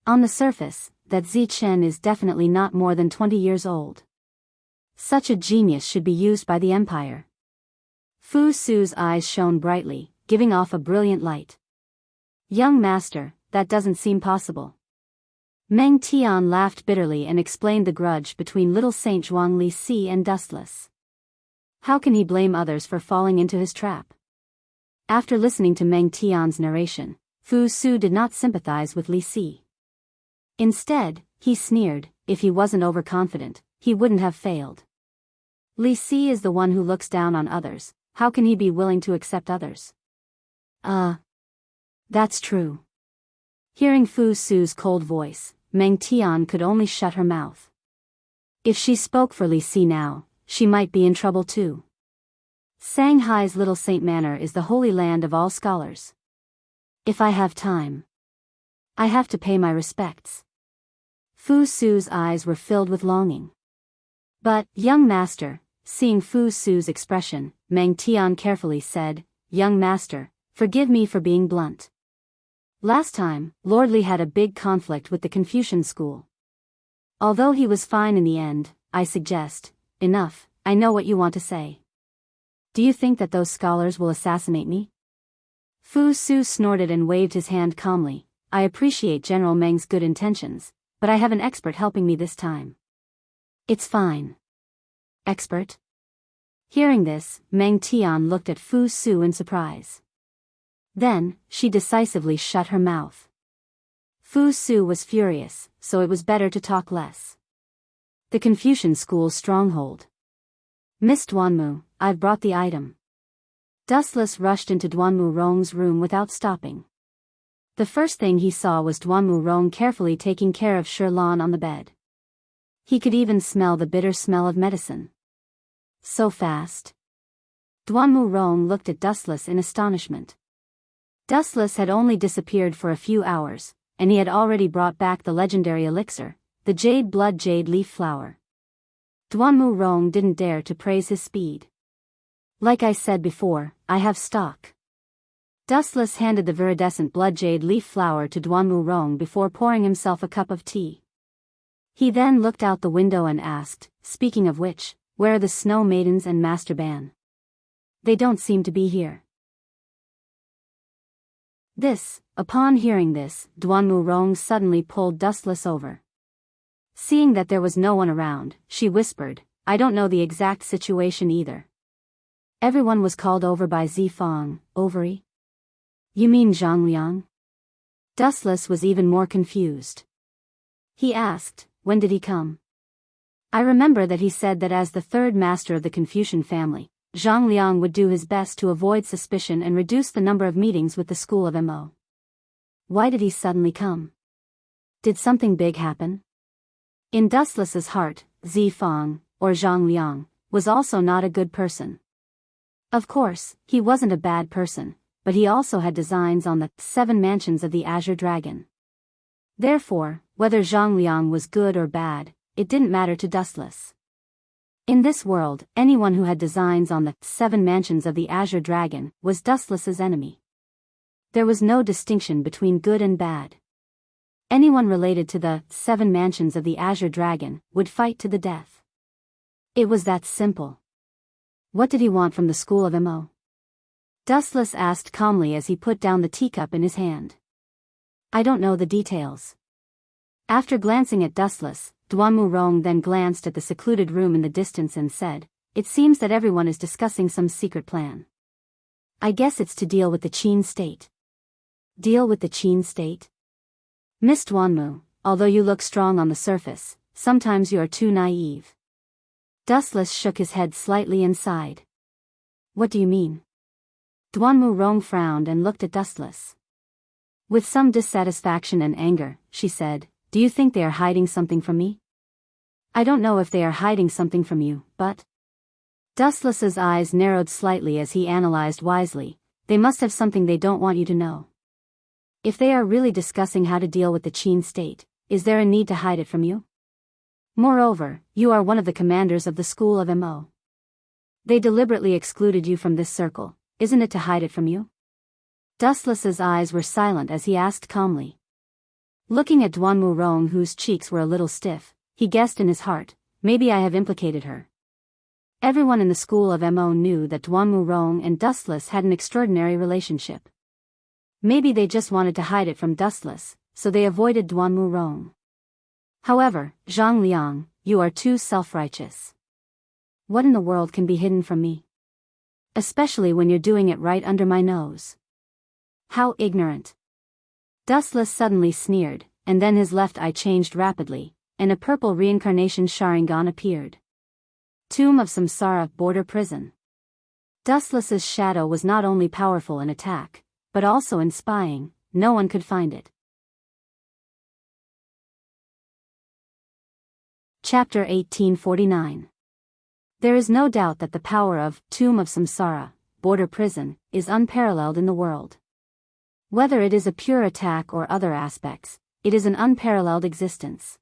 On the surface, that Zi Chen is definitely not more than 20 years old. Such a genius should be used by the empire." Fu Su's eyes shone brightly, giving off a brilliant light. "Young master, that doesn't seem possible." Meng Tian laughed bitterly and explained the grudge between little Saint Zhuang Li Si and Dustless. How can he blame others for falling into his trap? After listening to Meng Tian's narration, Fu Su did not sympathize with Li Si. Instead, he sneered, if he wasn't overconfident, he wouldn't have failed. Li Si is the one who looks down on others, how can he be willing to accept others? That's true. Hearing Fu Su's cold voice, Meng Tian could only shut her mouth. If she spoke for Li Si now, she might be in trouble too. Shanghai's Little Saint Manor is the holy land of all scholars. If I have time, I have to pay my respects. Fu Su's eyes were filled with longing. But, young master, seeing Fu Su's expression, Meng Tian carefully said, "Young master, forgive me for being blunt. Last time, Lord Li had a big conflict with the Confucian school. Although he was fine in the end, I suggest, enough, I know what you want to say. Do you think that those scholars will assassinate me?" Fu Su snorted and waved his hand calmly. "I appreciate General Meng's good intentions, but I have an expert helping me this time." "It's fine." "Expert?" Hearing this, Meng Tian looked at Fu Su in surprise. Then, she decisively shut her mouth. Fu Su was furious, so it was better to talk less. The Confucian school's stronghold. "Miss Duanmu, I've brought the item." Dustless rushed into Duanmu Rong's room without stopping. The first thing he saw was Duanmu Rong carefully taking care of Shirlan on the bed. He could even smell the bitter smell of medicine. So fast. Duanmu Rong looked at Dustless in astonishment. Dustless had only disappeared for a few hours, and he had already brought back the legendary elixir, the jade blood jade leaf flower. Duanmu Rong didn't dare to praise his speed. "Like I said before, I have stock." Dustless handed the viridescent blood jade leaf flower to Duanmu Rong before pouring himself a cup of tea. He then looked out the window and asked, "Speaking of which, where are the Snow Maidens and Master Ban? They don't seem to be here." Upon hearing this, Duanmu Rong suddenly pulled Dustless over. Seeing that there was no one around, she whispered, "I don't know the exact situation either. Everyone was called over by Zifang, Ovary." "You mean Zhang Liang?" Dustless was even more confused. He asked, "When did he come?" "I remember that he said that as the third master of the Confucian family, Zhang Liang would do his best to avoid suspicion and reduce the number of meetings with the school of Mo. Why did he suddenly come? Did something big happen?" In Dustless's heart, Zifang, or Zhang Liang, was also not a good person. Of course, he wasn't a bad person, but he also had designs on the 7 mansions of the Azure Dragon. Therefore, whether Zhang Liang was good or bad, it didn't matter to Dustless. In this world, anyone who had designs on the 7 mansions of the Azure Dragon was Dustless's enemy. There was no distinction between good and bad. Anyone related to the 7 mansions of the Azure Dragon would fight to the death. It was that simple. What did he want from the school of Mo? Dustless asked calmly as he put down the teacup in his hand. I don't know the details. After glancing at Dustless, Duanmu Rong then glanced at the secluded room in the distance and said, it seems that everyone is discussing some secret plan. I guess it's to deal with the Qin state. Deal with the Qin state? Miss Duanmu, although you look strong on the surface, sometimes you are too naive. Dustless shook his head slightly and sighed. What do you mean? Duanmu Rong frowned and looked at Dustless. With some dissatisfaction and anger, she said, do you think they are hiding something from me? I don't know if they are hiding something from you, but... Dustless's eyes narrowed slightly as he analyzed wisely. They must have something they don't want you to know. If they are really discussing how to deal with the Qin state, is there a need to hide it from you? Moreover, you are one of the commanders of the school of Mo. They deliberately excluded you from this circle, isn't it to hide it from you? Dustless's eyes were silent as he asked calmly. Looking at Duanmu Rong, whose cheeks were a little stiff, he guessed in his heart, maybe I have implicated her. Everyone in the school of Mo knew that Duanmu Rong and Dustless had an extraordinary relationship. Maybe they just wanted to hide it from Dustless, so they avoided Duanmu Rong. However, Zhang Liang, you are too self-righteous. What in the world can be hidden from me? Especially when you're doing it right under my nose. How ignorant. Dustless suddenly sneered, and then his left eye changed rapidly, and a purple reincarnation Sharingan appeared. Tomb of Samsara, border prison. Dustless's shadow was not only powerful in attack, but also in spying. No one could find it. Chapter 1849. There is no doubt that the power of Tomb of Samsara, border prison, is unparalleled in the world. Whether it is a pure attack or other aspects, it is an unparalleled existence.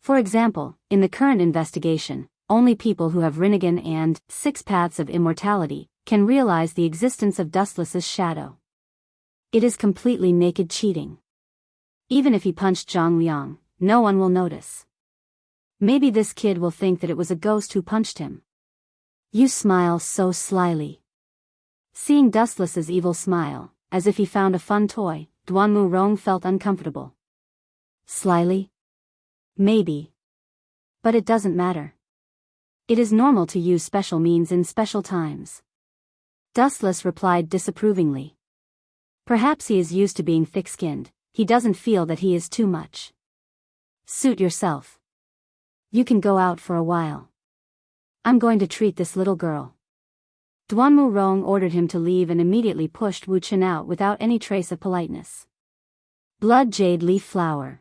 For example, in the current investigation, only people who have Rinnegan and 6 paths of immortality can realize the existence of Dustless's shadow. It is completely naked cheating. Even if he punched Zhang Liang, no one will notice. Maybe this kid will think that it was a ghost who punched him. You smile so slyly. Seeing Dustless's evil smile, as if he found a fun toy, Duanmu Rong felt uncomfortable. Slyly? Maybe. But it doesn't matter. It is normal to use special means in special times. Dustless replied disapprovingly. Perhaps he is used to being thick-skinned, he doesn't feel that he is too much. Suit yourself. You can go out for a while. I'm going to treat this little girl. Duanmu Rong ordered him to leave and immediately pushed Wu Chen out without any trace of politeness. Blood Jade Leaf Flower.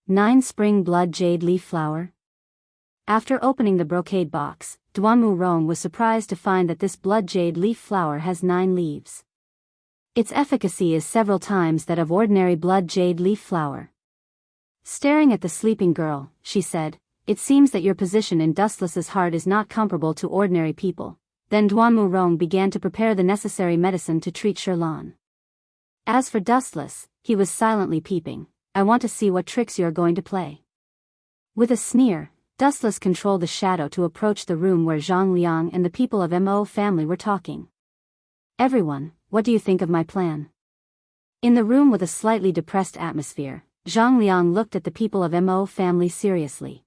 9 Spring Blood Jade Leaf Flower. After opening the brocade box, Duanmu Rong was surprised to find that this Blood Jade Leaf Flower has 9 leaves. Its efficacy is several times that of ordinary Blood Jade Leaf Flower. Staring at the sleeping girl, she said, it seems that your position in Dustless's heart is not comparable to ordinary people. Then Duanmu Rong began to prepare the necessary medicine to treat Sherlan. As for Dustless, he was silently peeping. I want to see what tricks you are going to play. With a sneer, Dustless controlled the shadow to approach the room where Zhang Liang and the people of Mo family were talking. Everyone, what do you think of my plan? In the room with a slightly depressed atmosphere, Zhang Liang looked at the people of Mo family seriously.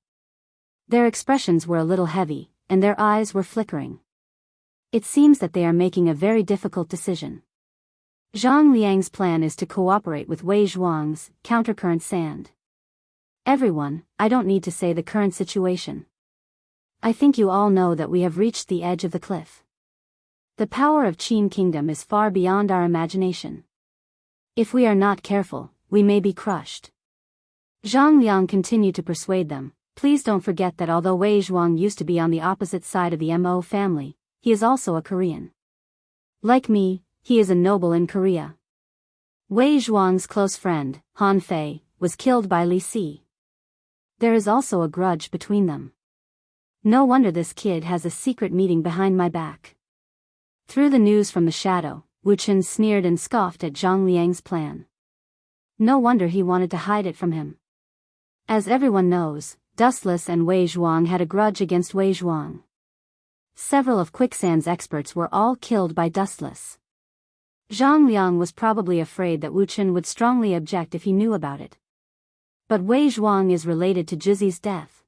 Their expressions were a little heavy, and their eyes were flickering. It seems that they are making a very difficult decision. Zhang Liang's plan is to cooperate with Wei Zhuang's countercurrent sand. Everyone, I don't need to say the current situation. I think you all know that we have reached the edge of the cliff. The power of Qin Kingdom is far beyond our imagination. If we are not careful, we may be crushed. Zhang Liang continued to persuade them, please don't forget that although Wei Zhuang used to be on the opposite side of the Mo family, he is also a Korean. Like me, he is a noble in Korea. Wei Zhuang's close friend, Han Fei, was killed by Li Si. There is also a grudge between them. No wonder this kid has a secret meeting behind my back. Through the news from the shadow, Wu Chen sneered and scoffed at Zhang Liang's plan. No wonder he wanted to hide it from him. As everyone knows, Dustless and Wei Zhuang had a grudge against Wei Zhuang. Several of Quicksand's experts were all killed by Dustless. Zhang Liang was probably afraid that Wu Chen would strongly object if he knew about it. But Wei Zhuang is related to Jizi's death.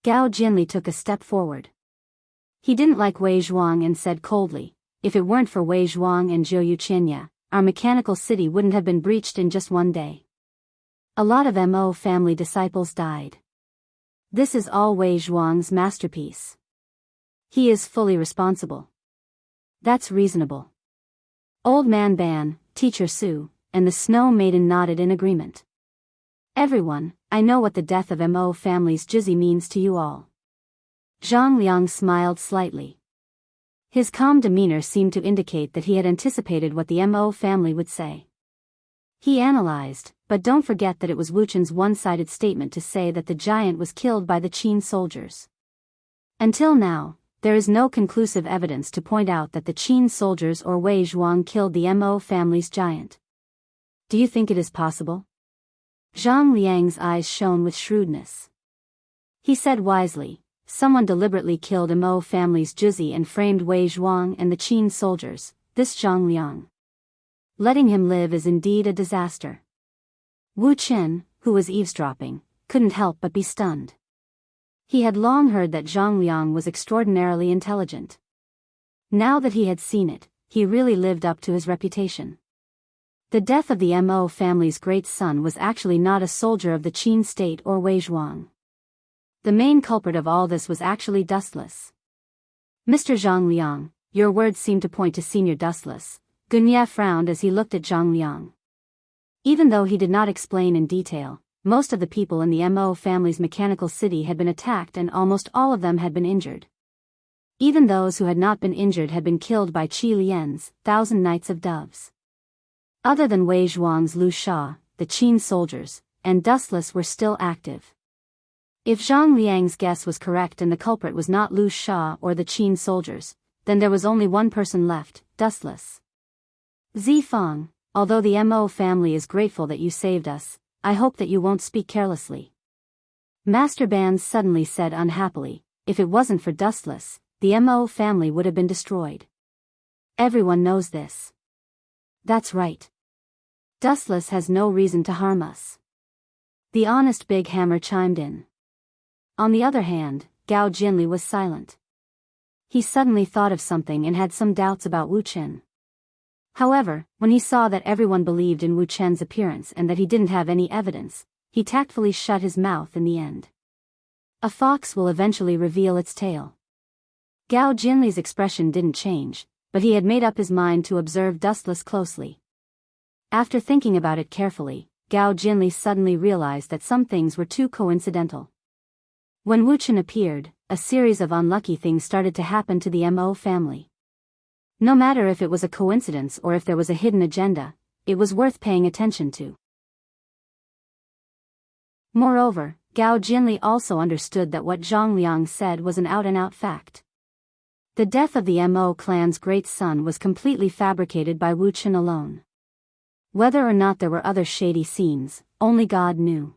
Gao Jinli took a step forward. He didn't like Wei Zhuang and said coldly, "If it weren't for Wei Zhuang and Zhou Yuqianya, our mechanical city wouldn't have been breached in just one day. A lot of Mo family disciples died. This is all Wei Zhuang's masterpiece. He is fully responsible." "That's reasonable." Old Man Ban, Teacher Su, and the Snow Maiden nodded in agreement. "Everyone, I know what the death of Mo family's Jizi means to you all." Zhang Liang smiled slightly. His calm demeanor seemed to indicate that he had anticipated what the Mo family would say. He analyzed, "But don't forget that it was Wu Chen's one-sided statement to say that the giant was killed by the Qin soldiers. Until now, there is no conclusive evidence to point out that the Qin soldiers or Wei Zhuang killed the Mo family's giant. Do you think it is possible?" Zhang Liang's eyes shone with shrewdness. He said wisely, "Someone deliberately killed Mo family's Jizi and framed Wei Zhuang and the Qin soldiers, this Zhang Liang. Letting him live is indeed a disaster." Wu Chen, who was eavesdropping, couldn't help but be stunned. He had long heard that Zhang Liang was extraordinarily intelligent. Now that he had seen it, he really lived up to his reputation. The death of the Mo family's great son was actually not a soldier of the Qin state or Wei Zhuang. The main culprit of all this was actually Dustless. "Mr. Zhang Liang, your words seem to point to Senior Dustless." Gunya frowned as he looked at Zhang Liang. Even though he did not explain in detail, most of the people in the Mo family's mechanical city had been attacked and almost all of them had been injured. Even those who had not been injured had been killed by Qi Lian's 1,000 Knights of Doves. Other than Wei Zhuang's Lu Sha, the Qin soldiers, and Dustless were still active. If Zhang Liang's guess was correct and the culprit was not Lu Sha or the Qin soldiers, then there was only one person left, Dustless. "Zifang, although the Mo family is grateful that you saved us, I hope that you won't speak carelessly." Master Ban suddenly said unhappily, "If it wasn't for Dustless, the Mo family would have been destroyed. Everyone knows this." "That's right. Dustless has no reason to harm us." The honest Big Hammer chimed in. On the other hand, Gao Jinli was silent. He suddenly thought of something and had some doubts about Wu Chen. However, when he saw that everyone believed in Wu Chen's appearance and that he didn't have any evidence, he tactfully shut his mouth in the end. A fox will eventually reveal its tail. Gao Jinli's expression didn't change, but he had made up his mind to observe Dustless closely. After thinking about it carefully, Gao Jinli suddenly realized that some things were too coincidental. When Wu Chen appeared, a series of unlucky things started to happen to the Mo family. No matter if it was a coincidence or if there was a hidden agenda, it was worth paying attention to. Moreover, Gao Jinli also understood that what Zhang Liang said was an out-and-out fact. The death of the Mo clan's great son was completely fabricated by Wu Chen alone. Whether or not there were other shady scenes, only God knew.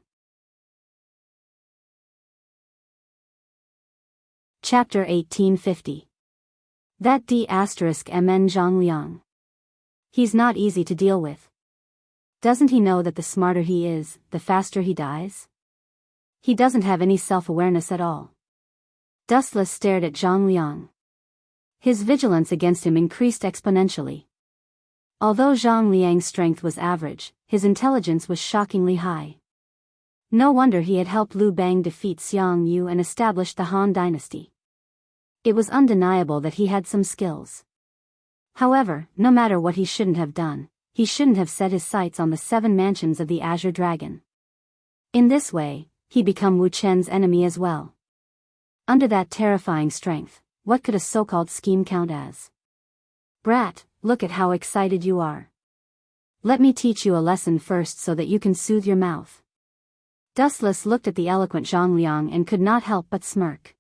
Chapter 1850. That D***MN Zhang Liang. He's not easy to deal with. Doesn't he know that the smarter he is, the faster he dies? He doesn't have any self-awareness at all. Dustless stared at Zhang Liang. His vigilance against him increased exponentially. Although Zhang Liang's strength was average, his intelligence was shockingly high. No wonder he had helped Liu Bang defeat Xiang Yu and establish the Han dynasty. It was undeniable that he had some skills. However, no matter what he shouldn't have done, he shouldn't have set his sights on the 7 mansions of the Azure Dragon. In this way, he became Wu Chen's enemy as well. Under that terrifying strength, what could a so-called scheme count as? "Brat, look at how excited you are. Let me teach you a lesson first so that you can soothe your mouth. Dustless looked at the eloquent Zhang Liang and could not help but smirk.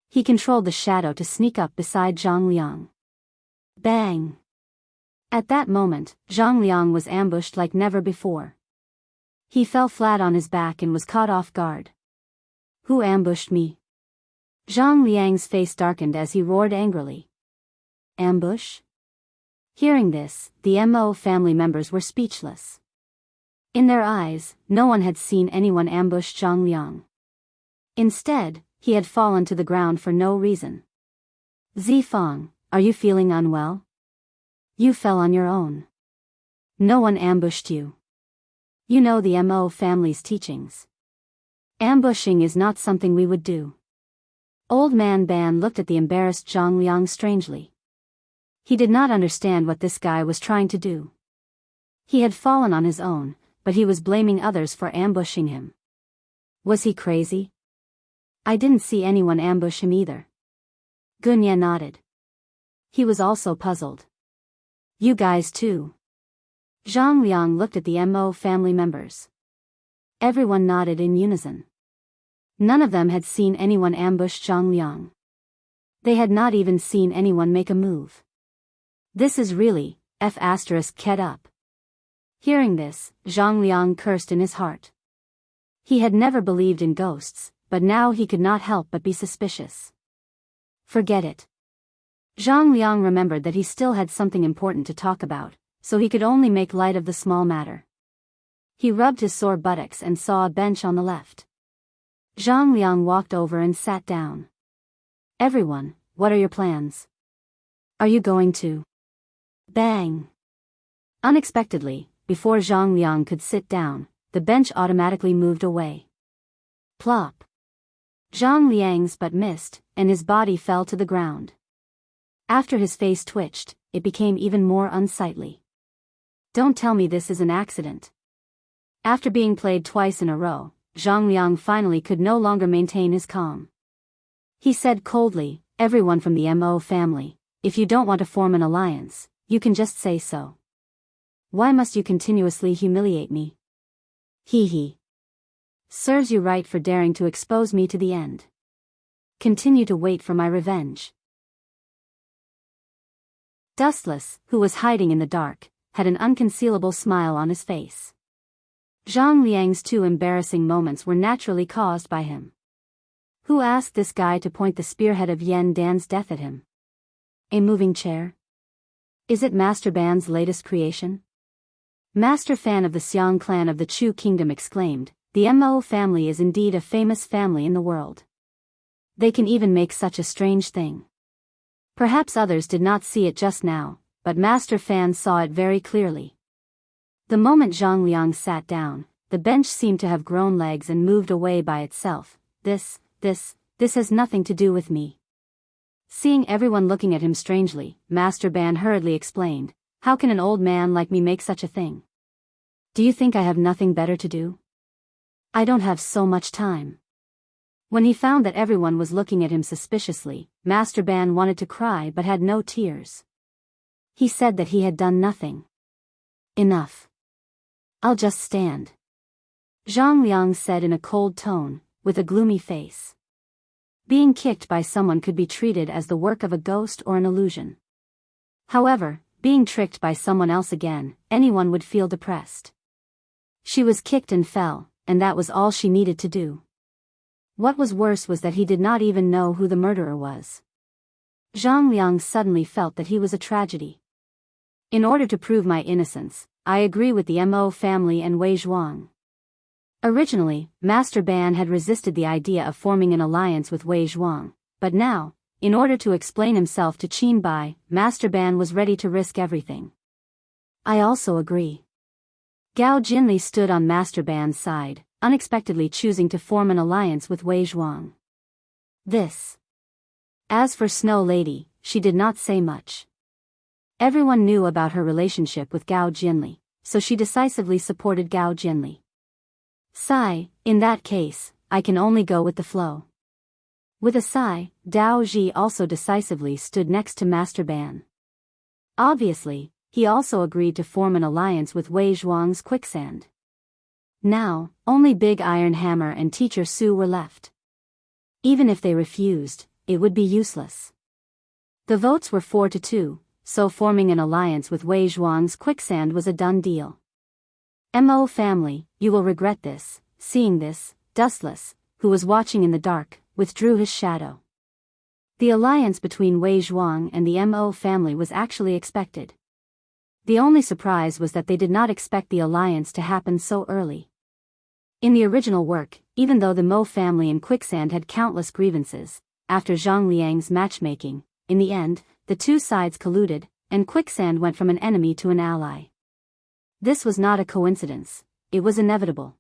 He controlled the shadow to sneak up beside Zhang Liang. Bang! At that moment, Zhang Liang was ambushed like never before. He fell flat on his back and was caught off guard. Who ambushed me? Zhang Liang's face darkened as he roared angrily. Ambush? Hearing this, the Mo family members were speechless. In their eyes, no one had seen anyone ambush Zhang Liang. Instead, he had fallen to the ground for no reason. Zifang, are you feeling unwell? You fell on your own. No one ambushed you. You know the Mo family's teachings. Ambushing is not something we would do. Old Man Ban looked at the embarrassed Zhang Liang strangely. He did not understand what this guy was trying to do. He had fallen on his own, but he was blaming others for ambushing him. Was he crazy? I didn't see anyone ambush him either. Gunya nodded. He was also puzzled. You guys too. Zhang Liang looked at the Mo family members. Everyone nodded in unison. None of them had seen anyone ambush Zhang Liang. They had not even seen anyone make a move. This is really, *ket up. Hearing this, Zhang Liang cursed in his heart. He had never believed in ghosts, but now he could not help but be suspicious. Forget it. Zhang Liang remembered that he still had something important to talk about, so he could only make light of the small matter. He rubbed his sore buttocks and saw a bench on the left. Zhang Liang walked over and sat down. Everyone, what are your plans? Are you going to? Bang! Unexpectedly, before Zhang Liang could sit down, the bench automatically moved away. Plop! Zhang Liang's but missed, and his body fell to the ground. After his face twitched, it became even more unsightly. Don't tell me this is an accident. After being played twice in a row, Zhang Liang finally could no longer maintain his calm. He said coldly, everyone from the Mo family, if you don't want to form an alliance, you can just say so. Why must you continuously humiliate me? Hee hee. Serves you right for daring to expose me to the end. Continue to wait for my revenge. Dustless, who was hiding in the dark, had an unconcealable smile on his face. Zhang Liang's two embarrassing moments were naturally caused by him. Who asked this guy to point the spearhead of Yen Dan's death at him? A moving chair? Is it Master Ban's latest creation? Master Fan of the Xiang clan of the Chu Kingdom exclaimed, the Mo family is indeed a famous family in the world. They can even make such a strange thing. Perhaps others did not see it just now, but Master Fan saw it very clearly. The moment Zhang Liang sat down, the bench seemed to have grown legs and moved away by itself. This has nothing to do with me. Seeing everyone looking at him strangely, Master Ban hurriedly explained, how can an old man like me make such a thing? Do you think I have nothing better to do? I don't have so much time. When he found that everyone was looking at him suspiciously, Master Ban wanted to cry but had no tears. He said that he had done nothing. Enough. I'll just stand. Zhang Liang said in a cold tone, with a gloomy face. Being kicked by someone could be treated as the work of a ghost or an illusion. However, being tricked by someone else again, anyone would feel depressed. She was kicked and fell, and that was all she needed to do. What was worse was that he did not even know who the murderer was. Zhang Liang suddenly felt that he was a tragedy. In order to prove my innocence, I agree with the Mo family and Wei Zhuang. Originally, Master Ban had resisted the idea of forming an alliance with Wei Zhuang, but now, in order to explain himself to Qin Bai, Master Ban was ready to risk everything. I also agree. Gao Jinli stood on Master Ban's side, unexpectedly choosing to form an alliance with Wei Zhuang. As for Snow Lady, she did not say much. Everyone knew about her relationship with Gao Jinli, so she decisively supported Gao Jinli. Sigh, in that case, I can only go with the flow. With a sigh, Dao Ji also decisively stood next to Master Ban. Obviously, he also agreed to form an alliance with Wei Zhuang's quicksand. Now, only Big Iron Hammer and Teacher Su were left. Even if they refused, it would be useless. The votes were 4-2, so forming an alliance with Wei Zhuang's quicksand was a done deal. Mo family, you will regret this. Seeing this, Dustless, who was watching in the dark, withdrew his shadow. The alliance between Wei Zhuang and the Mo family was actually expected. The only surprise was that they did not expect the alliance to happen so early. In the original work, even though the Mo family and Quicksand had countless grievances, after Zhang Liang's matchmaking, in the end, the two sides colluded, and Quicksand went from an enemy to an ally. This was not a coincidence, it was inevitable.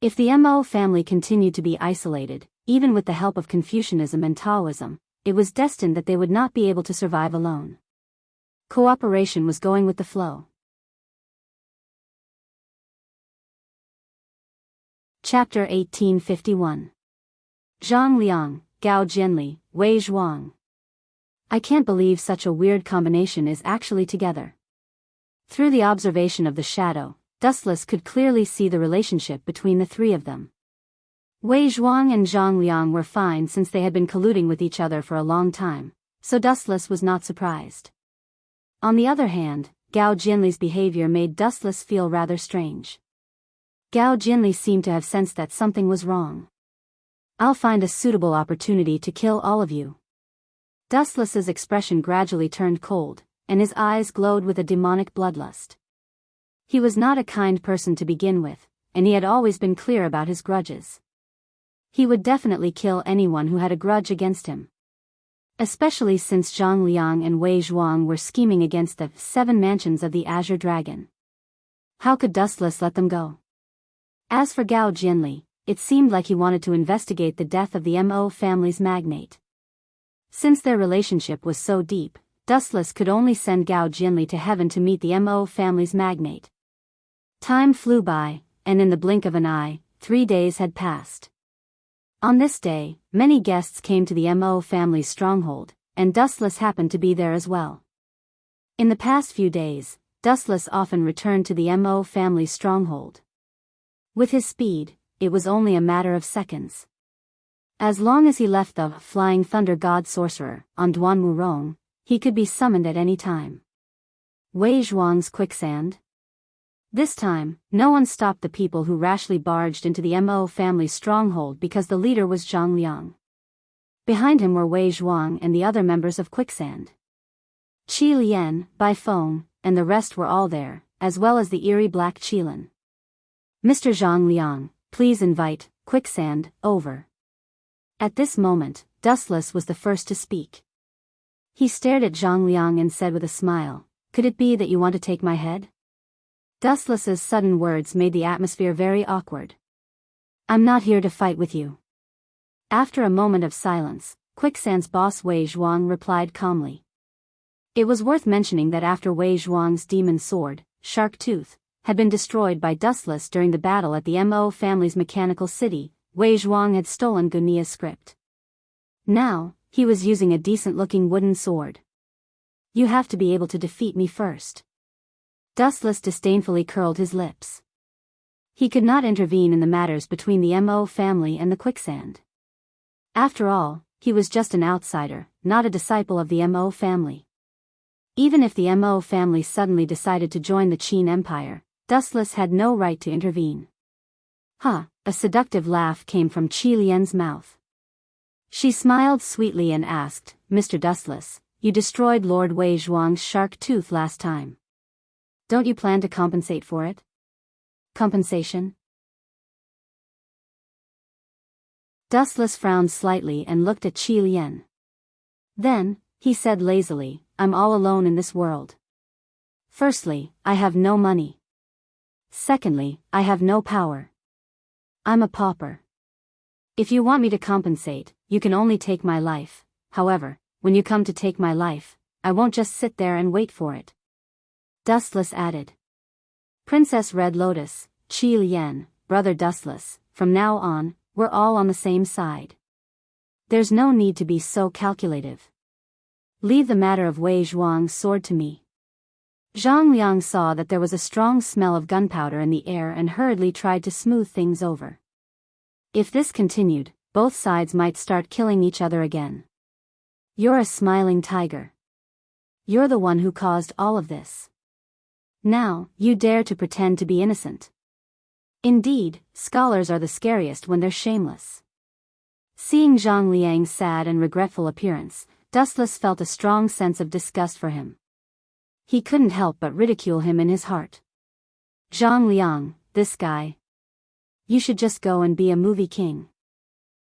If the Mo family continued to be isolated, even with the help of Confucianism and Taoism, it was destined that they would not be able to survive alone. Cooperation was going with the flow. Chapter 1851. Zhang Liang, Gao Jianli, Wei Zhuang. I can't believe such a weird combination is actually together. Through the observation of the shadow, Dustless could clearly see the relationship between the three of them. Wei Zhuang and Zhang Liang were fine since they had been colluding with each other for a long time, so Dustless was not surprised. On the other hand, Gao Jianli's behavior made Dustless feel rather strange. Gao Jianli seemed to have sensed that something was wrong. I'll find a suitable opportunity to kill all of you. Dustless's expression gradually turned cold, and his eyes glowed with a demonic bloodlust. He was not a kind person to begin with, and he had always been clear about his grudges. He would definitely kill anyone who had a grudge against him. Especially since Zhang Liang and Wei Zhuang were scheming against the 7 mansions of the Azure Dragon. How could Dustless let them go? As for Gao Jianli, it seemed like he wanted to investigate the death of the Mo family's magnate. Since their relationship was so deep, Dustless could only send Gao Jianli to heaven to meet the Mo family's magnate. Time flew by, and in the blink of an eye, 3 days had passed. On this day, many guests came to the Mo family's stronghold, and Dustless happened to be there as well. In the past few days, Dustless often returned to the Mo family's stronghold. With his speed, it was only a matter of seconds. As long as he left the Flying Thunder God Sorcerer on Duanmurong, he could be summoned at any time. Wei Zhuang's quicksand? This time, no one stopped the people who rashly barged into the Mo family's stronghold because the leader was Zhang Liang. Behind him were Wei Zhuang and the other members of Quicksand. Qi Lian, Bai Feng, and the rest were all there, as well as the eerie black Qilin. Mr. Zhang Liang, please invite Quicksand over. At this moment, Dustless was the first to speak. He stared at Zhang Liang and said with a smile, "Could it be that you want to take my head?" Dustless's sudden words made the atmosphere very awkward. "I'm not here to fight with you." After a moment of silence, Quicksand's boss Wei Zhuang replied calmly. It was worth mentioning that after Wei Zhuang's demon sword, Shark Tooth, had been destroyed by Dustless during the battle at the Mo family's mechanical city, Wei Zhuang had stolen Gunia's script. Now, he was using a decent-looking wooden sword. "You have to be able to defeat me first." Dustless disdainfully curled his lips. He could not intervene in the matters between the Mo family and the Quicksand. After all, he was just an outsider, not a disciple of the Mo family. Even if the Mo family suddenly decided to join the Qin Empire, Dustless had no right to intervene. "Huh," a seductive laugh came from Qi Lian's mouth. She smiled sweetly and asked, "Mr. Dustless, you destroyed Lord Wei Zhuang's shark tooth last time. Don't you plan to compensate for it?" "Compensation?" Dustless frowned slightly and looked at Qi Lian. Then, he said lazily, "I'm all alone in this world. Firstly, I have no money. Secondly, I have no power. I'm a pauper. If you want me to compensate, you can only take my life. However, when you come to take my life, I won't just sit there and wait for it." Dustless added. "Princess Red Lotus, Qi Lian, Brother Dustless, from now on, we're all on the same side. There's no need to be so calculative. Leave the matter of Wei Zhuang's sword to me." Zhang Liang saw that there was a strong smell of gunpowder in the air and hurriedly tried to smooth things over. If this continued, both sides might start killing each other again. You're a smiling tiger. You're the one who caused all of this. Now, you dare to pretend to be innocent. Indeed, scholars are the scariest when they're shameless. Seeing Zhang Liang's sad and regretful appearance, Dustless felt a strong sense of disgust for him. He couldn't help but ridicule him in his heart. Zhang Liang, this guy. You should just go and be a movie king.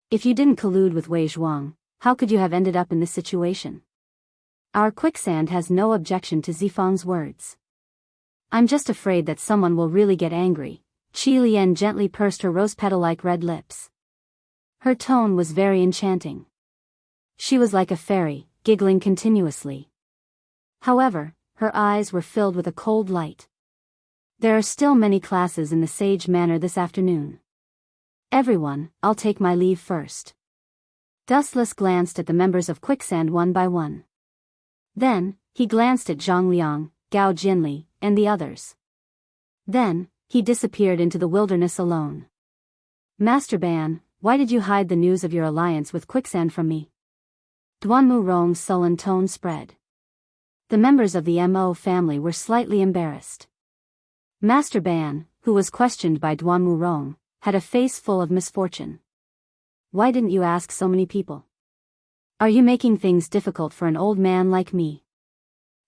If you didn't collude with Wei Zhuang, how could you have ended up in this situation? Our quicksand has no objection to Zifang's words. I'm just afraid that someone will really get angry. Qi Lian gently pursed her rose petal-like red lips. Her tone was very enchanting. She was like a fairy, giggling continuously. However, her eyes were filled with a cold light. There are still many classes in the Sage Manor this afternoon. Everyone, I'll take my leave first. Dustless glanced at the members of Quicksand one by one. Then, he glanced at Zhang Liang, Gao Jinli, and the others. Then, he disappeared into the wilderness alone. Master Ban, why did you hide the news of your alliance with Quicksand from me? Duanmu Rong's sullen tone spread. The members of the Mo family were slightly embarrassed. Master Ban, who was questioned by Duanmu Rong, had a face full of misfortune. Why didn't you ask so many people? Are you making things difficult for an old man like me?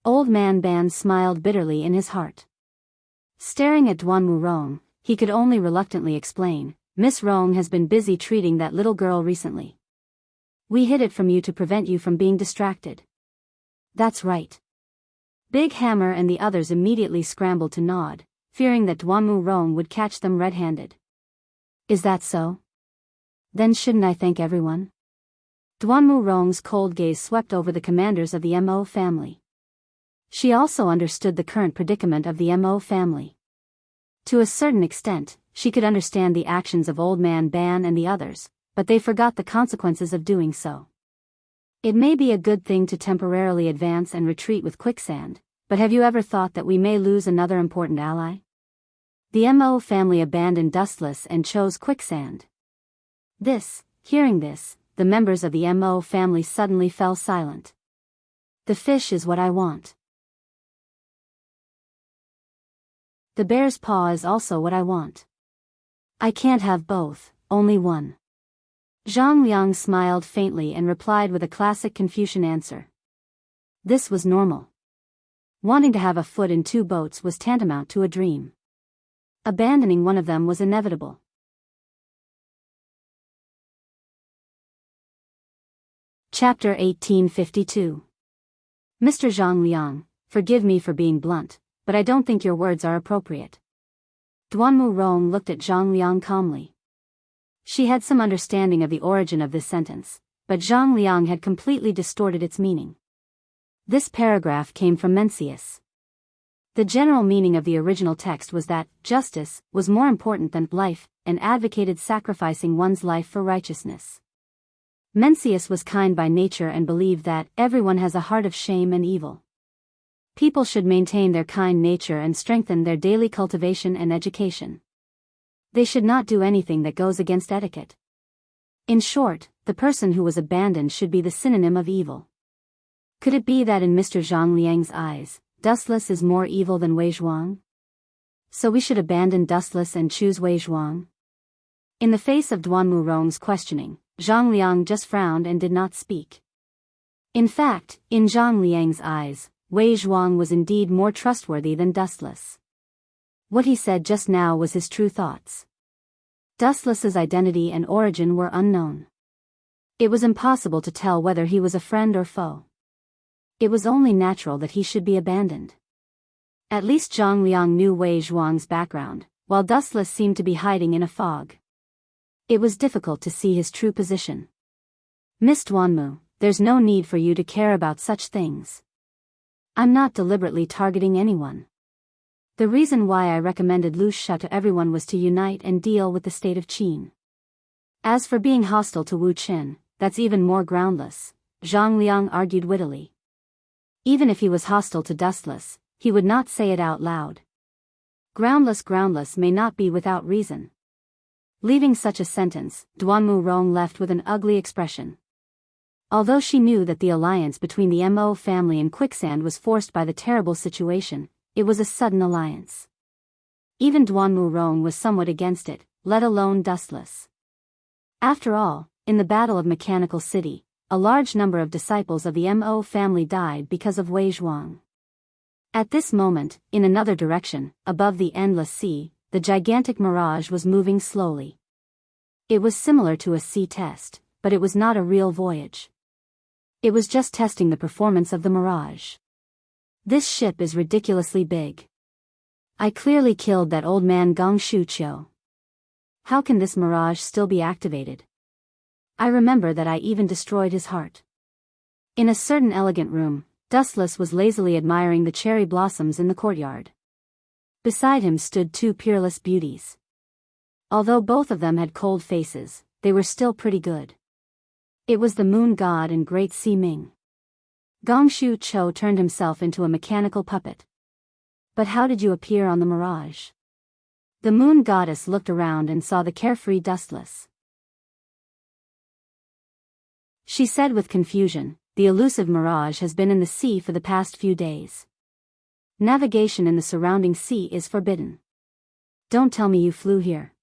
Old man Ban smiled bitterly in his heart. Staring at Duanmu Rong, he could only reluctantly explain, Miss Rong has been busy treating that little girl recently. We hid it from you to prevent you from being distracted. That's right. Big Hammer and the others immediately scrambled to nod, fearing that Duanmu Rong would catch them red-handed. Is that so? Then shouldn't I thank everyone? Duanmu Rong's cold gaze swept over the commanders of the Mo family. She also understood the current predicament of the Mo family. To a certain extent, she could understand the actions of Old Man Ban and the others, but they forgot the consequences of doing so. It may be a good thing to temporarily advance and retreat with Quicksand, but have you ever thought that we may lose another important ally? The Mo family abandoned Dustless and chose Quicksand. Hearing this, the members of the Mo family suddenly fell silent. The fish is what I want. The bear's paw is also what I want. I can't have both, only one. Zhang Liang smiled faintly and replied with a classic Confucian answer. This was normal. Wanting to have a foot in two boats was tantamount to a dream. Abandoning one of them was inevitable. Chapter 1852. Mr. Zhang Liang, forgive me for being blunt, but I don't think your words are appropriate. Duanmu Rong looked at Zhang Liang calmly. She had some understanding of the origin of this sentence, but Zhang Liang had completely distorted its meaning. This paragraph came from Mencius. The general meaning of the original text was that justice was more important than life, and advocated sacrificing one's life for righteousness. Mencius was kind by nature and believed that everyone has a heart of shame and evil. People should maintain their kind nature and strengthen their daily cultivation and education. They should not do anything that goes against etiquette. In short, the person who was abandoned should be the synonym of evil. Could it be that in Mr. Zhang Liang's eyes, Dustless is more evil than Wei Zhuang? So we should abandon Dustless and choose Wei Zhuang? In the face of Duanmu Rong's questioning, Zhang Liang just frowned and did not speak. In fact, in Zhang Liang's eyes, Wei Zhuang was indeed more trustworthy than Dustless. What he said just now was his true thoughts. Dustless's identity and origin were unknown. It was impossible to tell whether he was a friend or foe. It was only natural that he should be abandoned. At least Zhang Liang knew Wei Zhuang's background, while Dustless seemed to be hiding in a fog. It was difficult to see his true position. Miss Duanmu, there's no need for you to care about such things. I'm not deliberately targeting anyone. The reason why I recommended Lu Sha to everyone was to unite and deal with the state of Qin. As for being hostile to Wu Qin, that's even more groundless, Zhang Liang argued wittily. Even if he was hostile to Dustless, he would not say it out loud. Groundless may not be without reason. Leaving such a sentence, Duanmu Rong left with an ugly expression. Although she knew that the alliance between the Mo family and Quicksand was forced by the terrible situation, it was a sudden alliance. Even Duanmu Rong was somewhat against it, let alone Dustless. After all, in the Battle of Mechanical City, a large number of disciples of the Mo family died because of Wei Zhuang. At this moment, in another direction, above the endless sea, the gigantic mirage was moving slowly. It was similar to a sea test, but it was not a real voyage. It was just testing the performance of the mirage. This ship is ridiculously big. I clearly killed that old man Gong Shuqiu. How can this mirage still be activated? I remember that I even destroyed his heart. In a certain elegant room, Dustless was lazily admiring the cherry blossoms in the courtyard. Beside him stood two peerless beauties. Although both of them had cold faces, they were still pretty good. It was the moon god and great Sea Ming. Gong Shuqiu turned himself into a mechanical puppet. But how did you appear on the mirage? The moon goddess looked around and saw the carefree Dustless. She said with confusion, "The elusive mirage has been in the sea for the past few days. Navigation in the surrounding sea is forbidden. Don't tell me you flew here.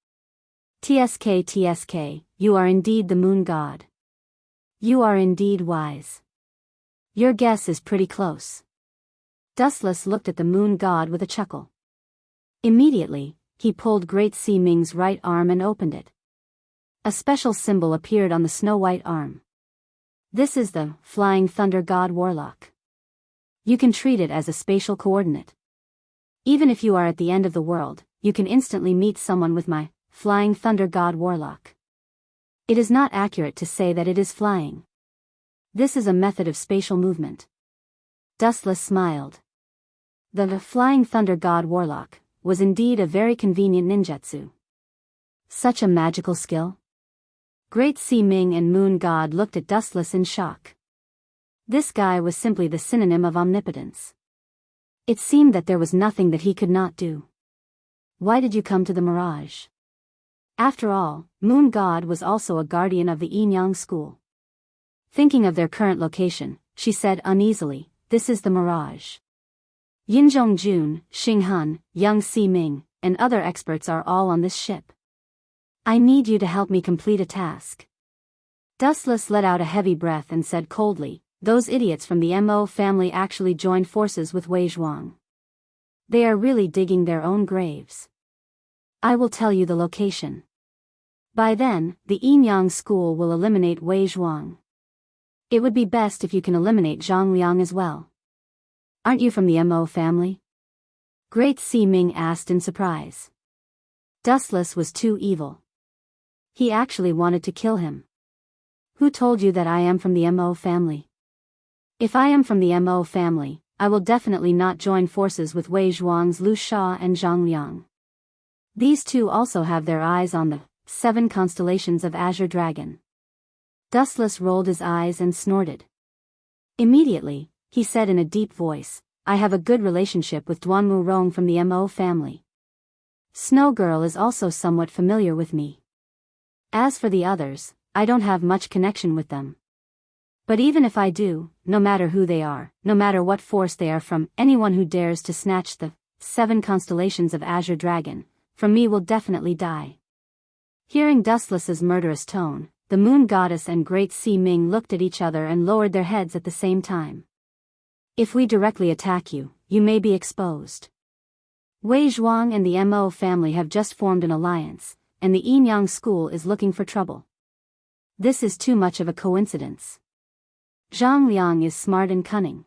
TSK, you are indeed the moon god. You are indeed wise. Your guess is pretty close." Dustless looked at the moon god with a chuckle. Immediately, he pulled Great Sea Ming's right arm and opened it. A special symbol appeared on the snow-white arm. This is the Flying Thunder God Warlock. You can treat it as a spatial coordinate. Even if you are at the end of the world, you can instantly meet someone with my Flying Thunder God Warlock. It is not accurate to say that it is flying. This is a method of spatial movement. Dustless smiled. The Flying Thunder God Warlock was indeed a very convenient ninjutsu. Such a magical skill? Great Sea Ming and Moon God looked at Dustless in shock. This guy was simply the synonym of omnipotence. It seemed that there was nothing that he could not do. Why did you come to the mirage? After all, Moon God was also a guardian of the Yinyang school. Thinking of their current location, she said uneasily, "This is the mirage. Yinzhong Jun, Xing Hun, Young Sea Ming, and other experts are all on this ship. I need you to help me complete a task." Dustless let out a heavy breath and said coldly, "Those idiots from the Mo family actually joined forces with Wei Zhuang. They are really digging their own graves. I will tell you the location. By then, the Yinyang school will eliminate Wei Zhuang. It would be best if you can eliminate Zhang Liang as well." "Aren't you from the Mo family?" Great Sea Ming asked in surprise. Dustless was too evil. He actually wanted to kill him. "Who told you that I am from the Mo family? If I am from the Mo family, I will definitely not join forces with Wei Zhuang's Lu Sha and Zhang Liang. These two also have their eyes on the 7 constellations of Azure Dragon." Dustless rolled his eyes and snorted. Immediately, he said in a deep voice, "I have a good relationship with Duanmu Rong from the Mo family. Snow Girl is also somewhat familiar with me. As for the others, I don't have much connection with them. But even if I do, no matter who they are, no matter what force they are from, anyone who dares to snatch the 7 constellations of Azure Dragon from me will definitely die." Hearing Dustless's murderous tone, the Moon Goddess and Great Sea Ming looked at each other and lowered their heads at the same time. "If we directly attack you, you may be exposed. Wei Zhuang and the Mo family have just formed an alliance, and the Yinyang school is looking for trouble. This is too much of a coincidence. Zhang Liang is smart and cunning.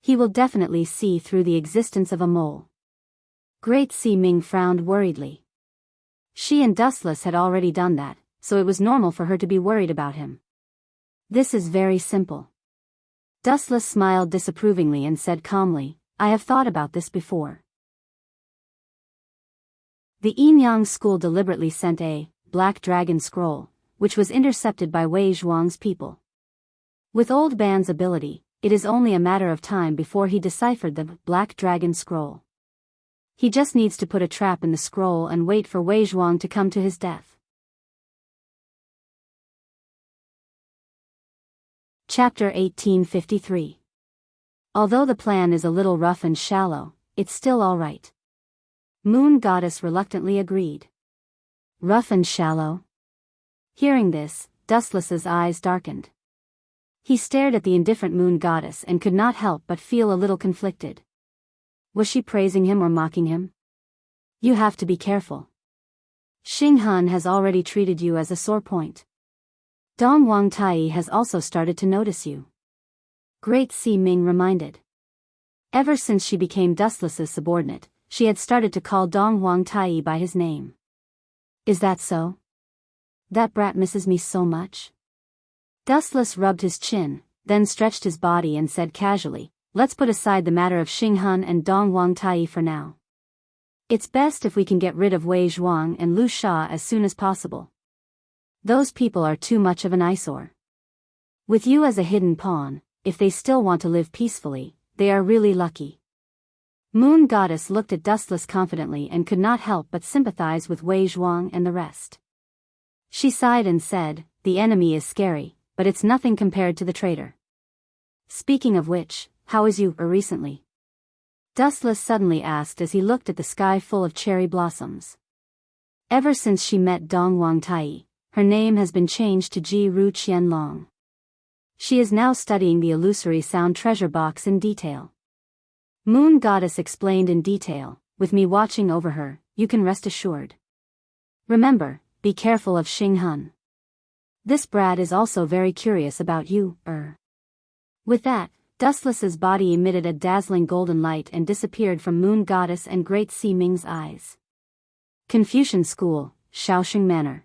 He will definitely see through the existence of a mole." Great Sea Ming frowned worriedly. She and Dustless had already done that, so it was normal for her to be worried about him. "This is very simple." Dustless smiled disapprovingly and said calmly, "I have thought about this before." The Yinyang school deliberately sent a Black Dragon scroll, which was intercepted by Wei Zhuang's people. With Old Ban's ability, it is only a matter of time before he deciphered the Black Dragon Scroll. He just needs to put a trap in the scroll and wait for Wei Zhuang to come to his death. Chapter 1853. Although the plan is a little rough and shallow, it's still all right. Moon Goddess reluctantly agreed. Rough and shallow? Hearing this, Dustless's eyes darkened. He stared at the indifferent Moon Goddess and could not help but feel a little conflicted. Was she praising him or mocking him? You have to be careful. Xing Han has already treated you as a sore point. Dong Wang Tai has also started to notice you. Great Si Ming reminded. Ever since she became Dustless's subordinate, she had started to call Dong Wang Tai by his name. Is that so? That brat misses me so much? Dustless rubbed his chin, then stretched his body and said casually, let's put aside the matter of Xing Han and Dong Wang Tai for now. It's best if we can get rid of Wei Zhuang and Lu Sha as soon as possible. Those people are too much of an eyesore. With you as a hidden pawn, if they still want to live peacefully, they are really lucky. Moon Goddess looked at Dustless confidently and could not help but sympathize with Wei Zhuang and the rest. She sighed and said, the enemy is scary, but it's nothing compared to the traitor. Speaking of which, how is you recently? Dustless suddenly asked as he looked at the sky full of cherry blossoms. Ever since she met Dong Wang Tai, her name has been changed to Ji Ru Qianlong. She is now studying the illusory sound treasure box in detail. Moon Goddess explained in detail, with me watching over her, you can rest assured. Remember, be careful of Xing Han. This brat is also very curious about you, With that, Dustless's body emitted a dazzling golden light and disappeared from Moon Goddess and Great Si Ming's eyes. Confucian School, Shaoxing Manor.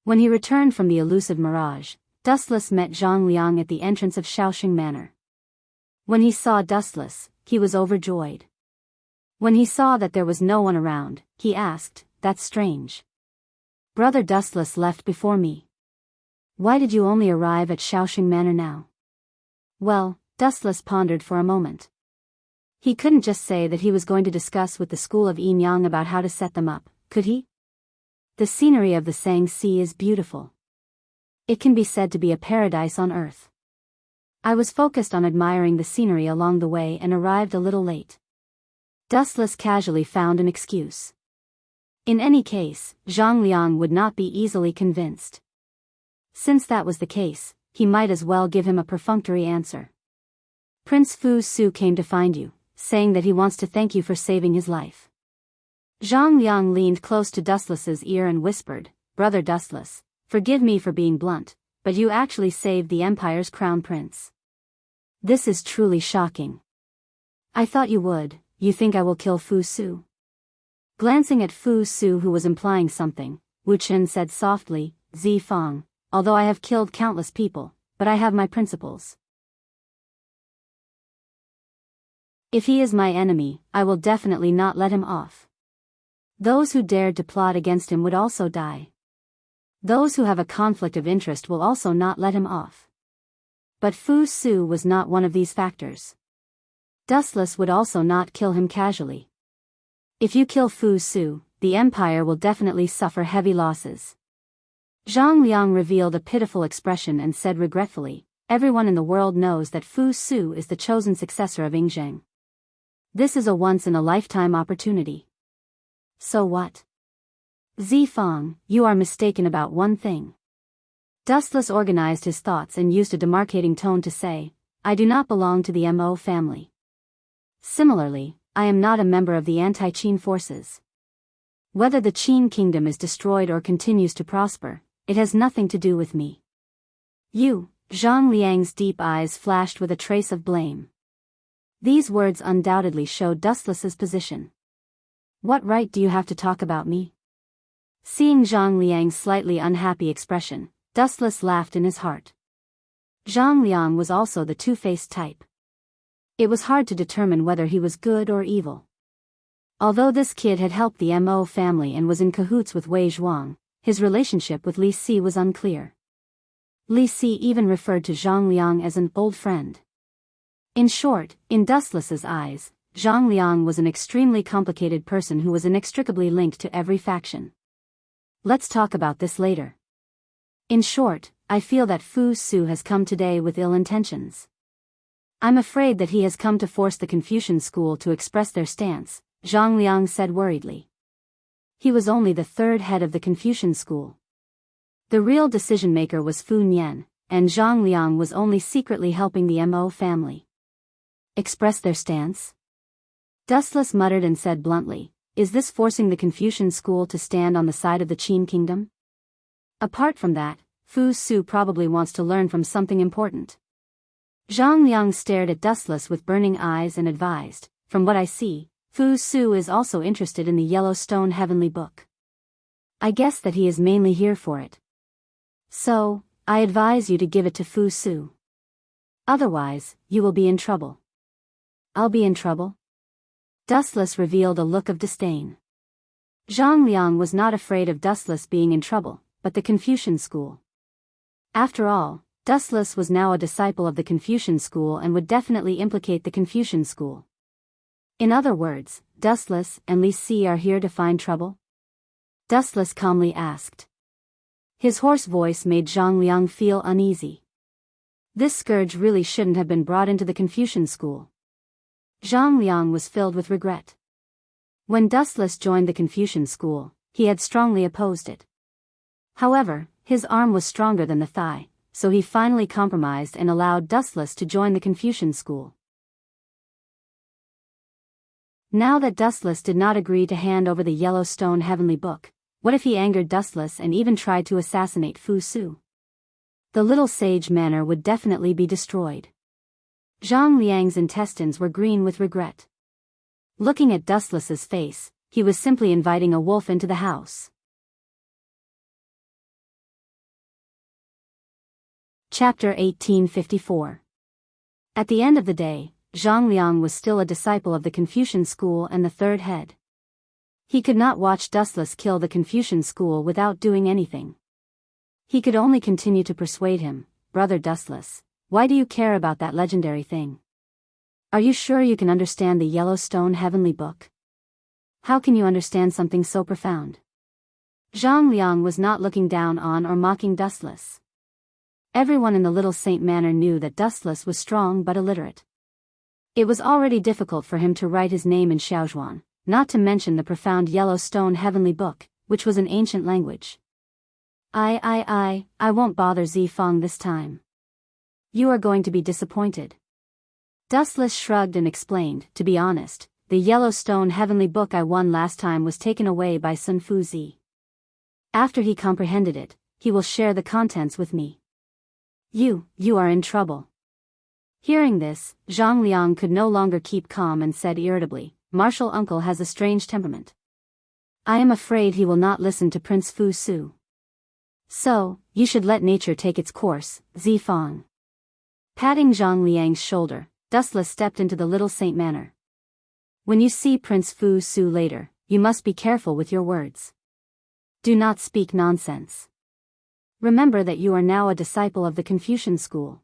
When he returned from the elusive mirage, Dustless met Zhang Liang at the entrance of Shaoxing Manor. When he saw Dustless, he was overjoyed. When he saw that there was no one around, he asked, that's strange. Brother Dustless left before me. Why did you only arrive at Shaoxing Manor now? Well, Dustless pondered for a moment. He couldn't just say that he was going to discuss with the school of Yin Yang about how to set them up, could he? The scenery of the Sang Sea is beautiful. It can be said to be a paradise on earth. I was focused on admiring the scenery along the way and arrived a little late. Dustless casually found an excuse. In any case, Zhang Liang would not be easily convinced. Since that was the case, he might as well give him a perfunctory answer. Prince Fu Su came to find you, saying that he wants to thank you for saving his life. Zhang Liang leaned close to Dustless's ear and whispered, Brother Dustless, forgive me for being blunt, but you actually saved the Empire's crown prince. This is truly shocking. I thought you would. You think I will kill Fu Su? Glancing at Fu Su, who was implying something, Wu Chen said softly, Zi Fang, although I have killed countless people, but I have my principles. If he is my enemy, I will definitely not let him off. Those who dared to plot against him would also die. Those who have a conflict of interest will also not let him off. But Fu Su was not one of these factors. Dustless would also not kill him casually. If you kill Fu Su, the Empire will definitely suffer heavy losses. Zhang Liang revealed a pitiful expression and said regretfully, everyone in the world knows that Fu Su is the chosen successor of Yingzheng. This is a once-in-a-lifetime opportunity. So what? Zi Fang, you are mistaken about one thing. Dustless organized his thoughts and used a demarcating tone to say, I do not belong to the Mo family. Similarly, I am not a member of the anti-Qin forces. Whether the Qin kingdom is destroyed or continues to prosper, it has nothing to do with me. You, Zhang Liang's deep eyes flashed with a trace of blame. These words undoubtedly showed Dustless's position. What right do you have to talk about me? Seeing Zhang Liang's slightly unhappy expression, Dustless laughed in his heart. Zhang Liang was also the two-faced type. It was hard to determine whether he was good or evil. Although this kid had helped the Mo family and was in cahoots with Wei Zhuang, his relationship with Li Si was unclear. Li Si even referred to Zhang Liang as an old friend. In short, in Dustless's eyes, Zhang Liang was an extremely complicated person who was inextricably linked to every faction. Let's talk about this later. In short, I feel that Fu Su has come today with ill intentions. I'm afraid that he has come to force the Confucian school to express their stance, Zhang Liang said worriedly. He was only the third head of the Confucian school. The real decision-maker was Fu Nian, and Zhang Liang was only secretly helping the Mo family. Express their stance? Dustless muttered and said bluntly, is this forcing the Confucian school to stand on the side of the Qin kingdom? Apart from that, Fu Su probably wants to learn from something important. Zhang Liang stared at Dustless with burning eyes and advised, from what I see, Fu Su is also interested in the Yellowstone Heavenly Book. I guess that he is mainly here for it. So, I advise you to give it to Fu Su. Otherwise, you will be in trouble. I'll be in trouble? Dustless revealed a look of disdain. Zhang Liang was not afraid of Dustless being in trouble, but the Confucian school. After all, Dustless was now a disciple of the Confucian school and would definitely implicate the Confucian school. In other words, Dustless and Li Si are here to find trouble? Dustless calmly asked. His hoarse voice made Zhang Liang feel uneasy. This scourge really shouldn't have been brought into the Confucian school. Zhang Liang was filled with regret. When Dustless joined the Confucian school, he had strongly opposed it. However, his arm was stronger than the thigh, so he finally compromised and allowed Dustless to join the Confucian school. Now that Dustless did not agree to hand over the Yellowstone Heavenly Book, what if he angered Dustless and even tried to assassinate Fu Su? The little sage manor would definitely be destroyed. Zhang Liang's intestines were green with regret. Looking at Dustless's face, he was simply inviting a wolf into the house. Chapter 1854. At the end of the day, Zhang Liang was still a disciple of the Confucian school and the third head. He could not watch Dustless kill the Confucian school without doing anything. He could only continue to persuade him, Brother Dustless, why do you care about that legendary thing? Are you sure you can understand the Yellowstone Heavenly Book? How can you understand something so profound? Zhang Liang was not looking down on or mocking Dustless. Everyone in the Little Saint Manor knew that Dustless was strong but illiterate. It was already difficult for him to write his name in Xiaozhuan, not to mention the profound Yellowstone Heavenly Book, which was an ancient language. I won't bother Zifeng this time. You are going to be disappointed. Dustless shrugged and explained, to be honest, the Yellowstone Heavenly Book I won last time was taken away by Sun Fuzi. After he comprehended it, he will share the contents with me. You are in trouble. Hearing this, Zhang Liang could no longer keep calm and said irritably, Martial Uncle has a strange temperament. I am afraid he will not listen to Prince Fu Su. So, you should let nature take its course, Zifeng. Patting Zhang Liang's shoulder, Dustless stepped into the Little Saint Manor. When you see Prince Fu Su later, you must be careful with your words. Do not speak nonsense. Remember that you are now a disciple of the Confucian school.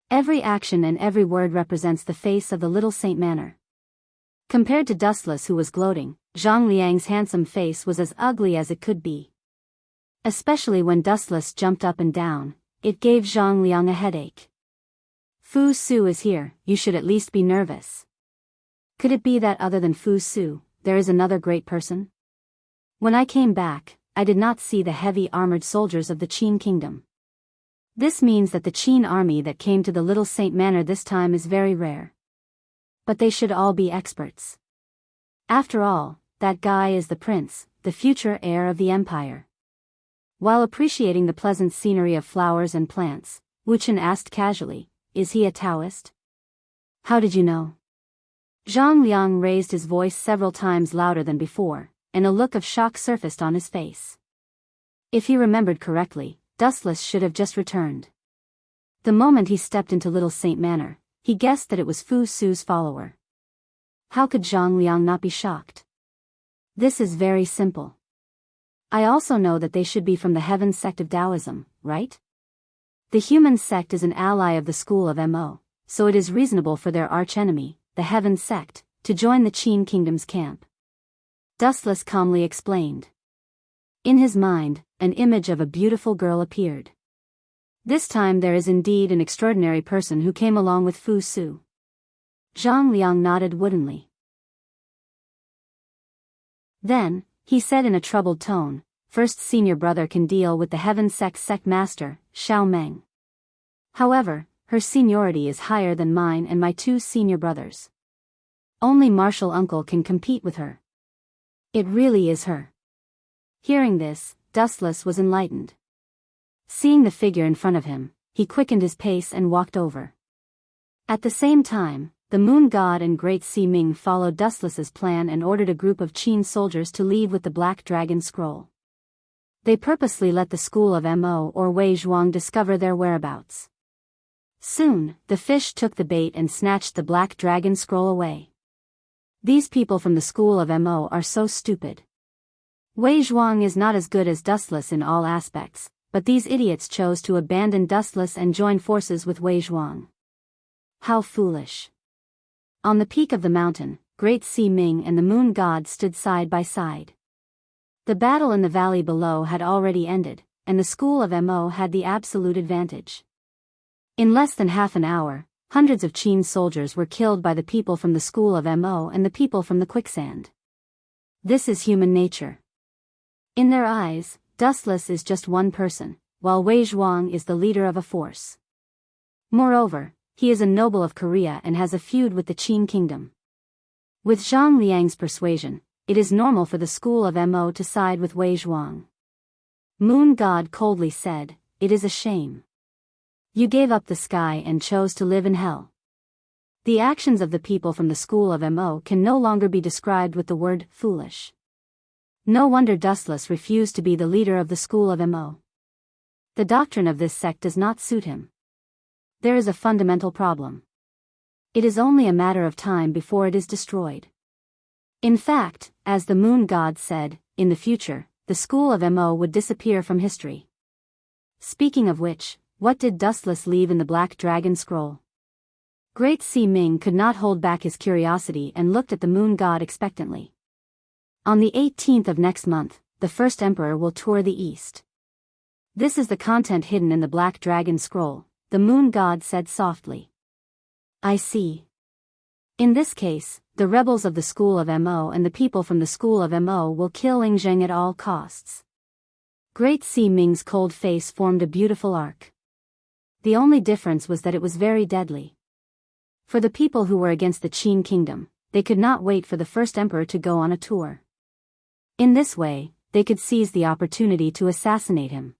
Every action and every word represents the face of the Little Saint Manor. Compared to Dustless, who was gloating, Zhang Liang's handsome face was as ugly as it could be. Especially when Dustless jumped up and down, it gave Zhang Liang a headache. Fu Su is here, you should at least be nervous. Could it be that other than Fu Su, there is another great person? When I came back, I did not see the heavy armored soldiers of the Qin kingdom. This means that the Qin army that came to the Little Saint Manor this time is very rare. But they should all be experts. After all, that guy is the prince, the future heir of the empire. While appreciating the pleasant scenery of flowers and plants, Wu Chen asked casually, is he a Taoist? How did you know? Zhang Liang raised his voice several times louder than before, and a look of shock surfaced on his face. If he remembered correctly, Dustless should have just returned. The moment he stepped into Little Saint Manor, he guessed that it was Fu Su's follower. How could Zhang Liang not be shocked? This is very simple. I also know that they should be from the Heaven sect of Taoism, right? The human sect is an ally of the school of Mo, so it is reasonable for their archenemy, the Heaven sect, to join the Qin Kingdom's camp. Dustless calmly explained. In his mind, an image of a beautiful girl appeared. This time there is indeed an extraordinary person who came along with Fu Su. Zhang Liang nodded woodenly. Then, he said in a troubled tone, first senior brother can deal with the Heaven sect master, Xiao Meng. However, her seniority is higher than mine and my two senior brothers. Only martial uncle can compete with her. It really is her. Hearing this, Dustless was enlightened. Seeing the figure in front of him, he quickened his pace and walked over. At the same time, the Moon God and Great Sea Ming followed Dustless's plan and ordered a group of Qin soldiers to leave with the Black Dragon Scroll. They purposely let the school of Mo or Wei Zhuang discover their whereabouts. Soon, the fish took the bait and snatched the Black Dragon Scroll away. These people from the school of Mo are so stupid. Wei Zhuang is not as good as Dustless in all aspects, but these idiots chose to abandon Dustless and join forces with Wei Zhuang. How foolish. On the peak of the mountain, Great Sea Ming and the Moon God stood side by side. The battle in the valley below had already ended, and the school of Mo had the absolute advantage. In less than half an hour, hundreds of Qin soldiers were killed by the people from the school of Mo and the people from the quicksand. This is human nature. In their eyes, Dustless is just one person, while Wei Zhuang is the leader of a force. Moreover, he is a noble of Korea and has a feud with the Qin kingdom. With Zhang Liang's persuasion, it is normal for the school of Mo to side with Wei Zhuang. Moon God coldly said, "It is a shame. You gave up the sky and chose to live in hell." The actions of the people from the school of Mo can no longer be described with the word foolish. No wonder Dustless refused to be the leader of the school of Mo. The doctrine of this sect does not suit him. There is a fundamental problem. It is only a matter of time before it is destroyed. In fact, as the Moon God said, in the future, the school of Mo would disappear from history. Speaking of which, what did Dustless leave in the Black Dragon Scroll? Great Sea Ming could not hold back his curiosity and looked at the Moon God expectantly. On the 18th of next month, the first emperor will tour the east. This is the content hidden in the Black Dragon Scroll, the Moon God said softly. I see. In this case, the rebels of the school of Mo and the people from the school of Mo will kill Yingzheng at all costs. Great Sea Ming's cold face formed a beautiful arc. The only difference was that it was very deadly. For the people who were against the Qin kingdom, they could not wait for the first emperor to go on a tour. In this way, they could seize the opportunity to assassinate him.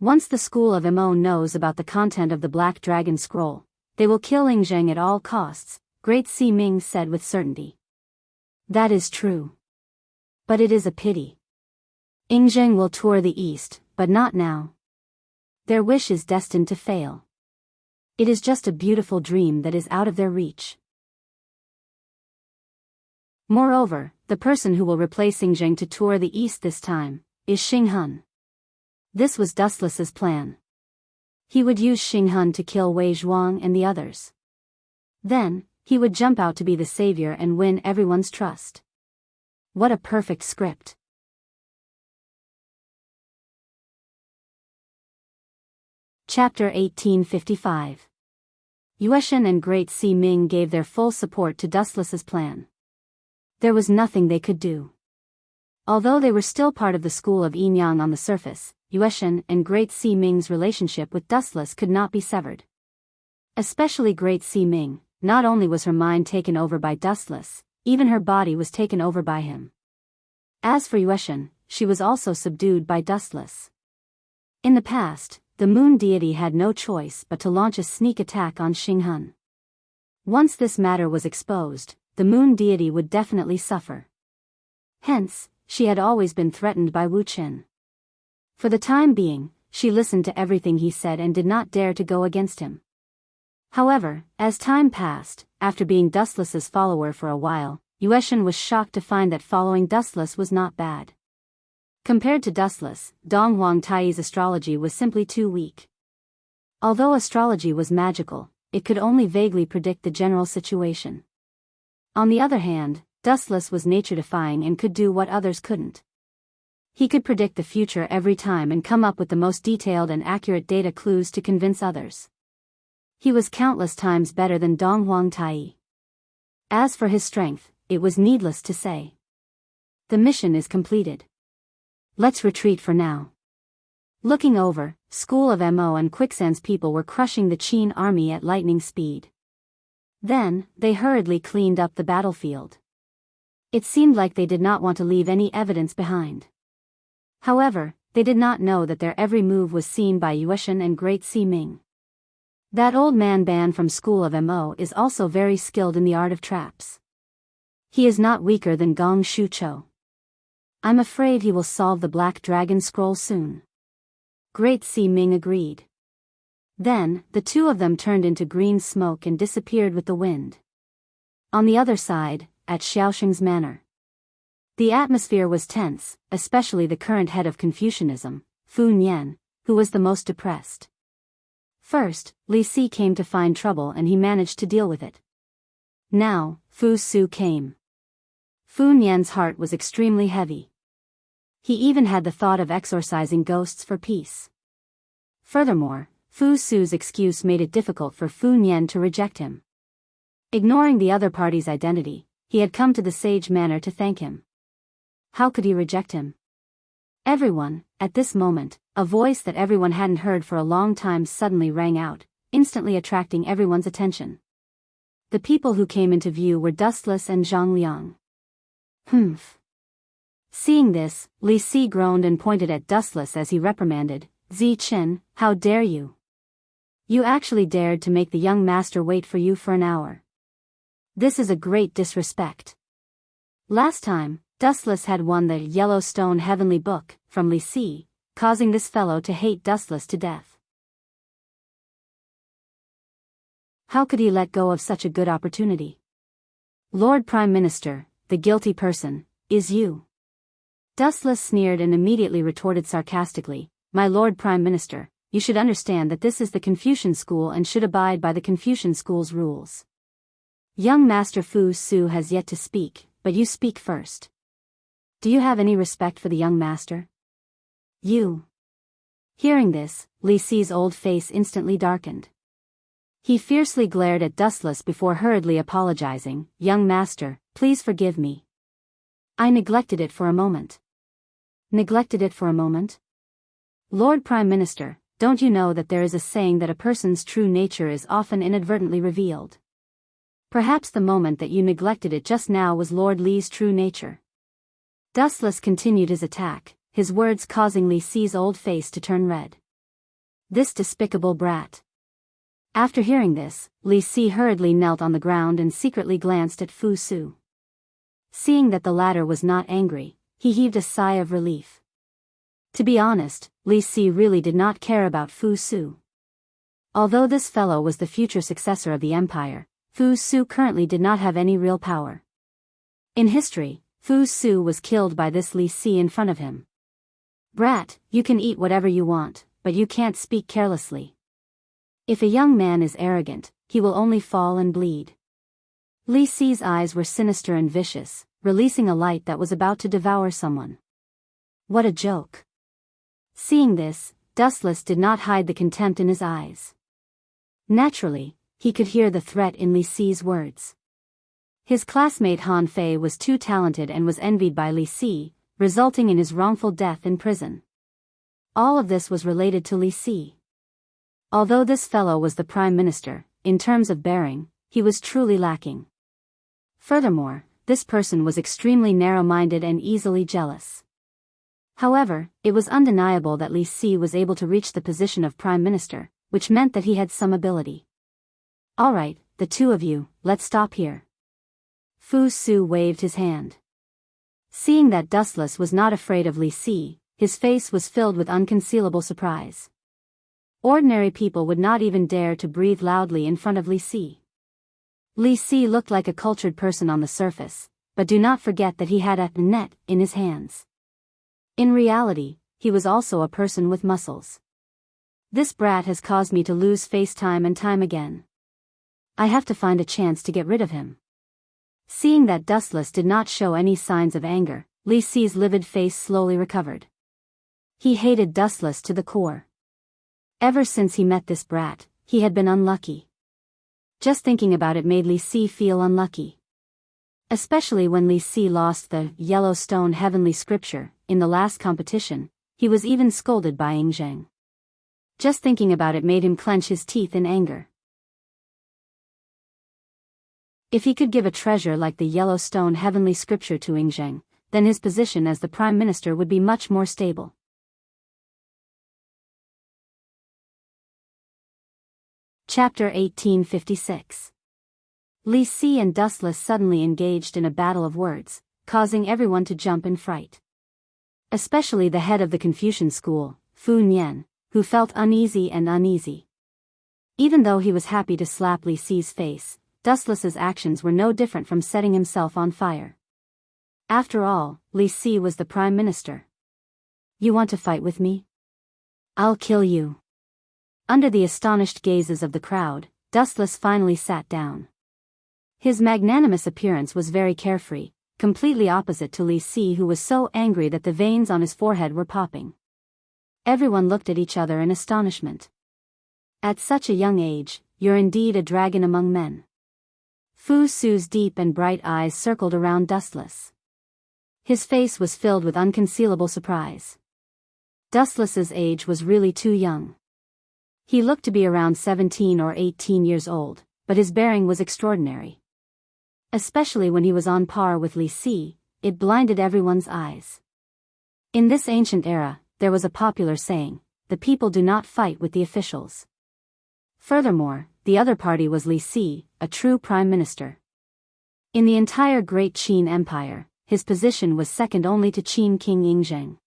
Once the school of Mo knows about the content of the Black Dragon Scroll, they will kill Yingzheng at all costs, Great Sea Ming said with certainty. That is true. But it is a pity. Yingzheng will tour the east, but not now. Their wish is destined to fail. It is just a beautiful dream that is out of their reach. Moreover, the person who will replace Yingzheng to tour the east this time is Xing Hun. This was Dustless's plan. He would use Xing Hun to kill Wei Zhuang and the others. Then, he would jump out to be the savior and win everyone's trust. What a perfect script. Chapter 1855. Yueshan and Great Sea Ming gave their full support to Dustless's plan. There was nothing they could do. Although they were still part of the school of Yinyang on the surface, Yueshan and Great Sea Ming's relationship with Dustless could not be severed. Especially Great Sea Ming, not only was her mind taken over by Dustless, even her body was taken over by him. As for Yueshan, she was also subdued by Dustless. In the past, the moon deity had no choice but to launch a sneak attack on Xing Hun. Once this matter was exposed, the moon deity would definitely suffer. Hence, she had always been threatened by Wu Qin. For the time being, she listened to everything he said and did not dare to go against him. However, as time passed, after being Dustless's follower for a while, Yueshan was shocked to find that following Dustless was not bad. Compared to Dustless, Dong Huang Tai's astrology was simply too weak. Although astrology was magical, it could only vaguely predict the general situation. On the other hand, Dustless was nature-defying and could do what others couldn't. He could predict the future every time and come up with the most detailed and accurate data clues to convince others. He was countless times better than Dong Huang Tai. As for his strength, it was needless to say. The mission is completed. Let's retreat for now. Looking over, School of Mo and Quicksand's people were crushing the Qin army at lightning speed. Then, they hurriedly cleaned up the battlefield. It seemed like they did not want to leave any evidence behind. However, they did not know that their every move was seen by Yueshan and Great Si Ming. That old man Ban from School of Mo is also very skilled in the art of traps. He is not weaker than Gong Shu Cho. I'm afraid he will solve the Black Dragon Scroll soon. Great Si Ming agreed. Then, the two of them turned into green smoke and disappeared with the wind. On the other side, at Xiaoxing's manor, the atmosphere was tense, especially the current head of Confucianism, Fu Nian, who was the most depressed. First, Li Si came to find trouble and he managed to deal with it. Now, Fu Su came. Fu Nian's heart was extremely heavy. He even had the thought of exorcising ghosts for peace. Furthermore, Fu Su's excuse made it difficult for Fu Nian to reject him. Ignoring the other party's identity, he had come to the Sage Manor to thank him. How could he reject him? Everyone, at this moment, a voice that everyone hadn't heard for a long time suddenly rang out, instantly attracting everyone's attention. The people who came into view were Dustless and Zhang Liang. Humph. Seeing this, Li Si groaned and pointed at Dustless as he reprimanded, Zi Qin, how dare you? You actually dared to make the young master wait for you for an hour. This is a great disrespect. Last time, Dustless had won the Yellowstone Heavenly Book from Li Si, causing this fellow to hate Dustless to death. How could he let go of such a good opportunity? Lord Prime Minister, the guilty person, is you. Dustless sneered and immediately retorted sarcastically, My Lord Prime Minister, you should understand that this is the Confucian school and should abide by the Confucian school's rules. Young Master Fu Su has yet to speak, but you speak first. Do you have any respect for the young master? You. Hearing this, Li Si's old face instantly darkened. He fiercely glared at Dustless before hurriedly apologizing, Young master, please forgive me. I neglected it for a moment. Neglected it for a moment? Lord Prime Minister, don't you know that there is a saying that a person's true nature is often inadvertently revealed? Perhaps the moment that you neglected it just now was Lord Li's true nature. Dustless continued his attack, his words causing Li Si's old face to turn red. This despicable brat. After hearing this, Li Si hurriedly knelt on the ground and secretly glanced at Fu Su. Seeing that the latter was not angry, he heaved a sigh of relief. To be honest, Li Si really did not care about Fu Su. Although this fellow was the future successor of the empire, Fu Su currently did not have any real power. In history, Fu Su was killed by this Li Si in front of him. Brat, you can eat whatever you want, but you can't speak carelessly. If a young man is arrogant, he will only fall and bleed. Li Si's eyes were sinister and vicious, releasing a light that was about to devour someone. What a joke. Seeing this, Dustless did not hide the contempt in his eyes. Naturally, he could hear the threat in Li Si's words. His classmate Han Fei was too talented and was envied by Li Si, resulting in his wrongful death in prison. All of this was related to Li Si. Although this fellow was the prime minister, in terms of bearing, he was truly lacking. Furthermore, this person was extremely narrow-minded and easily jealous. However, it was undeniable that Li Si was able to reach the position of prime minister, which meant that he had some ability. All right, the two of you, let's stop here. Fu Su waved his hand. Seeing that Dustless was not afraid of Li Si, his face was filled with unconcealable surprise. Ordinary people would not even dare to breathe loudly in front of Li Si. Li Si looked like a cultured person on the surface, but do not forget that he had a net in his hands. In reality, he was also a person with muscles. This brat has caused me to lose face time and time again. I have to find a chance to get rid of him. Seeing that Dustless did not show any signs of anger, Li Si's livid face slowly recovered. He hated Dustless to the core. Ever since he met this brat, he had been unlucky. Just thinking about it made Li Si feel unlucky. Especially when Li Si lost the Yellowstone Heavenly Scripture in the last competition, he was even scolded by Ying Zheng. Just thinking about it made him clench his teeth in anger. If he could give a treasure like the Yellowstone Heavenly Scripture to Ying Zheng, then his position as the Prime Minister would be much more stable. Chapter 1856. Li Si and Dustless suddenly engaged in a battle of words, causing everyone to jump in fright. Especially the head of the Confucian school, Fu Nian, who felt uneasy. Even though he was happy to slap Li Si's face, Dustless's actions were no different from setting himself on fire. After all, Li Si was the Prime Minister. You want to fight with me? I'll kill you. Under the astonished gazes of the crowd, Dustless finally sat down. His magnanimous appearance was very carefree, completely opposite to Li Si, who was so angry that the veins on his forehead were popping. Everyone looked at each other in astonishment. At such a young age, you're indeed a dragon among men. Fu Su's deep and bright eyes circled around Dustless. His face was filled with unconcealable surprise. Dustless's age was really too young. He looked to be around 17 or 18 years old, but his bearing was extraordinary. Especially when he was on par with Li Si, it blinded everyone's eyes. In this ancient era, there was a popular saying, the people do not fight with the officials. Furthermore, the other party was Li Si, a true prime minister. In the entire Great Qin Empire, his position was second only to Qin King Ying Zheng.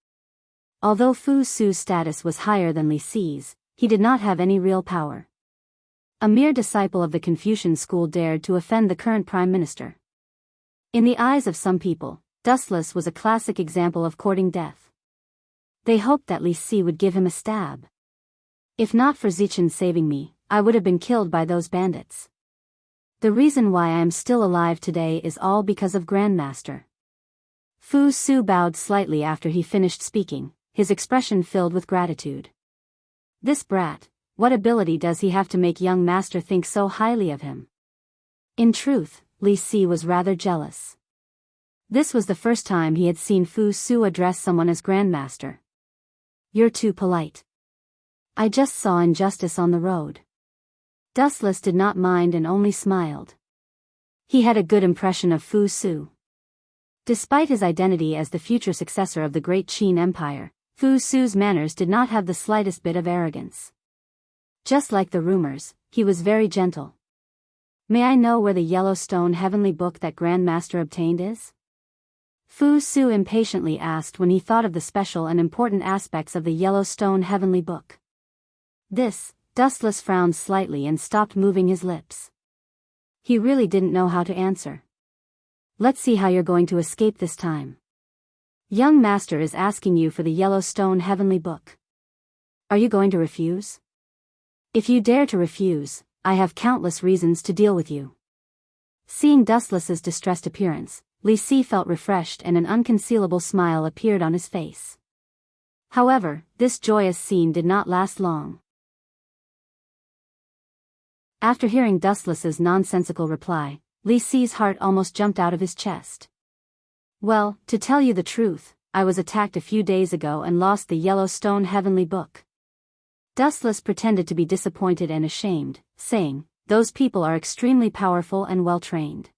Although Fu Su's status was higher than Li Si's, he did not have any real power. A mere disciple of the Confucian school dared to offend the current prime minister. In the eyes of some people, Dustless was a classic example of courting death. They hoped that Li Si would give him a stab. If not for Zichen saving me, I would have been killed by those bandits. The reason why I am still alive today is all because of Grandmaster. Fu Su bowed slightly after he finished speaking, his expression filled with gratitude. This brat, what ability does he have to make young master think so highly of him? In truth, Li Si was rather jealous. This was the first time he had seen Fu Su address someone as Grandmaster. You're too polite. I just saw injustice on the road. Dustless did not mind and only smiled. He had a good impression of Fu Su. Despite his identity as the future successor of the Great Qin Empire, Fu Su's manners did not have the slightest bit of arrogance. Just like the rumors, he was very gentle. May I know where the Yellowstone Heavenly Book that Grandmaster obtained is? Fu Su impatiently asked when he thought of the special and important aspects of the Yellowstone Heavenly Book. Dustless frowned slightly and stopped moving his lips. He really didn't know how to answer. Let's see how you're going to escape this time. Young Master is asking you for the Yellowstone Heavenly Book. Are you going to refuse? If you dare to refuse, I have countless reasons to deal with you. Seeing Dustless's distressed appearance, Li Si felt refreshed and an unconcealable smile appeared on his face. However, this joyous scene did not last long. After hearing Dustless's nonsensical reply, Li Si's heart almost jumped out of his chest. Well, to tell you the truth, I was attacked a few days ago and lost the Yellowstone Heavenly Book. Dustless pretended to be disappointed and ashamed, saying, those people are extremely powerful and well-trained.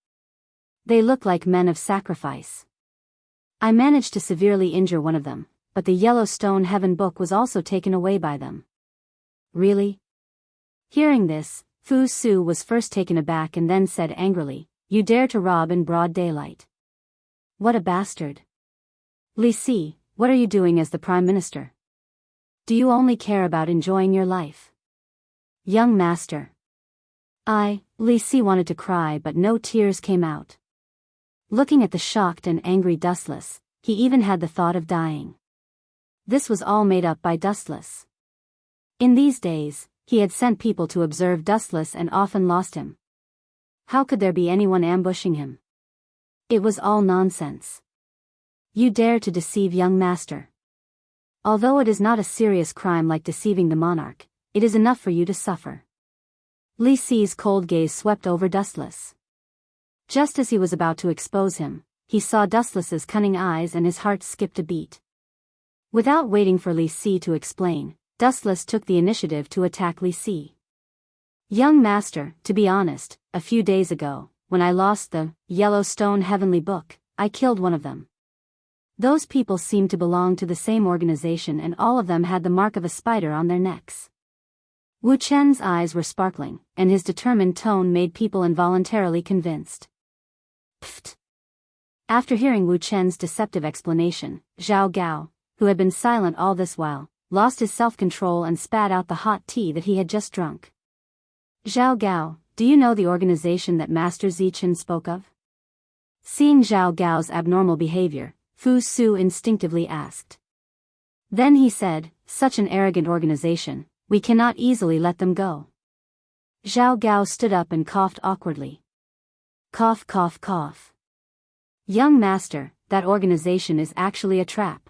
They look like men of sacrifice. I managed to severely injure one of them, but the Yellowstone Heaven Book was also taken away by them. Really? Hearing this, Fu Su was first taken aback and then said angrily, you dare to rob in broad daylight. What a bastard. Li Si, what are you doing as the Prime Minister? Do you only care about enjoying your life? Young Master. Li Si wanted to cry but no tears came out. Looking at the shocked and angry Dustless, he even had the thought of dying. This was all made up by Dustless. In these days, he had sent people to observe Dustless and often lost him. How could there be anyone ambushing him? It was all nonsense. You dare to deceive young master. Although it is not a serious crime like deceiving the monarch, it is enough for you to suffer. Li Si's cold gaze swept over Dustless. Just as he was about to expose him, he saw Dustless's cunning eyes and his heart skipped a beat. Without waiting for Li Si to explain, Dustless took the initiative to attack Li Si. Young master, to be honest, a few days ago, when I lost the Yellowstone Heavenly Book, I killed one of them. Those people seemed to belong to the same organization and all of them had the mark of a spider on their necks. Wu Chen's eyes were sparkling, and his determined tone made people involuntarily convinced. Pfft. After hearing Wu Chen's deceptive explanation, Zhao Gao, who had been silent all this while, lost his self-control and spat out the hot tea that he had just drunk. Zhao Gao, do you know the organization that Master Zichen spoke of? Seeing Zhao Gao's abnormal behavior, Fu Su instinctively asked. Then he said, such an arrogant organization, we cannot easily let them go. Zhao Gao stood up and coughed awkwardly. Cough cough cough. Young master, that organization is actually a trap.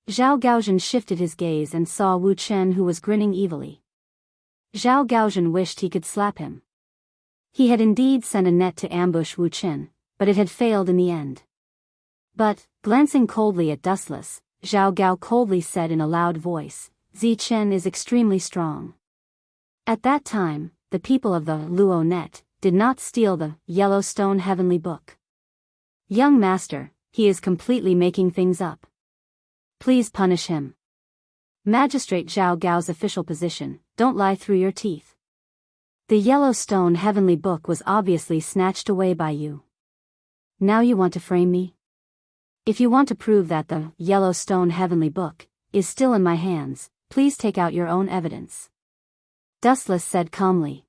Zhao Gaozhen shifted his gaze and saw Wu Chen who was grinning evilly. Zhao Gaozhen wished he could slap him. He had indeed sent a net to ambush Wu Chen, but it had failed in the end. But, glancing coldly at Dustless, Zhao Gao coldly said in a loud voice, Zichen is extremely strong. At that time, the people of the Luo Net did not steal the Yellowstone Heavenly Book. Young master, he is completely making things up. Please punish him. Magistrate Zhao Gao's official position, don't lie through your teeth. The Yellowstone Heavenly Book was obviously snatched away by you. Now you want to frame me? If you want to prove that the Yellowstone Heavenly Book is still in my hands, please take out your own evidence. Dustless said calmly.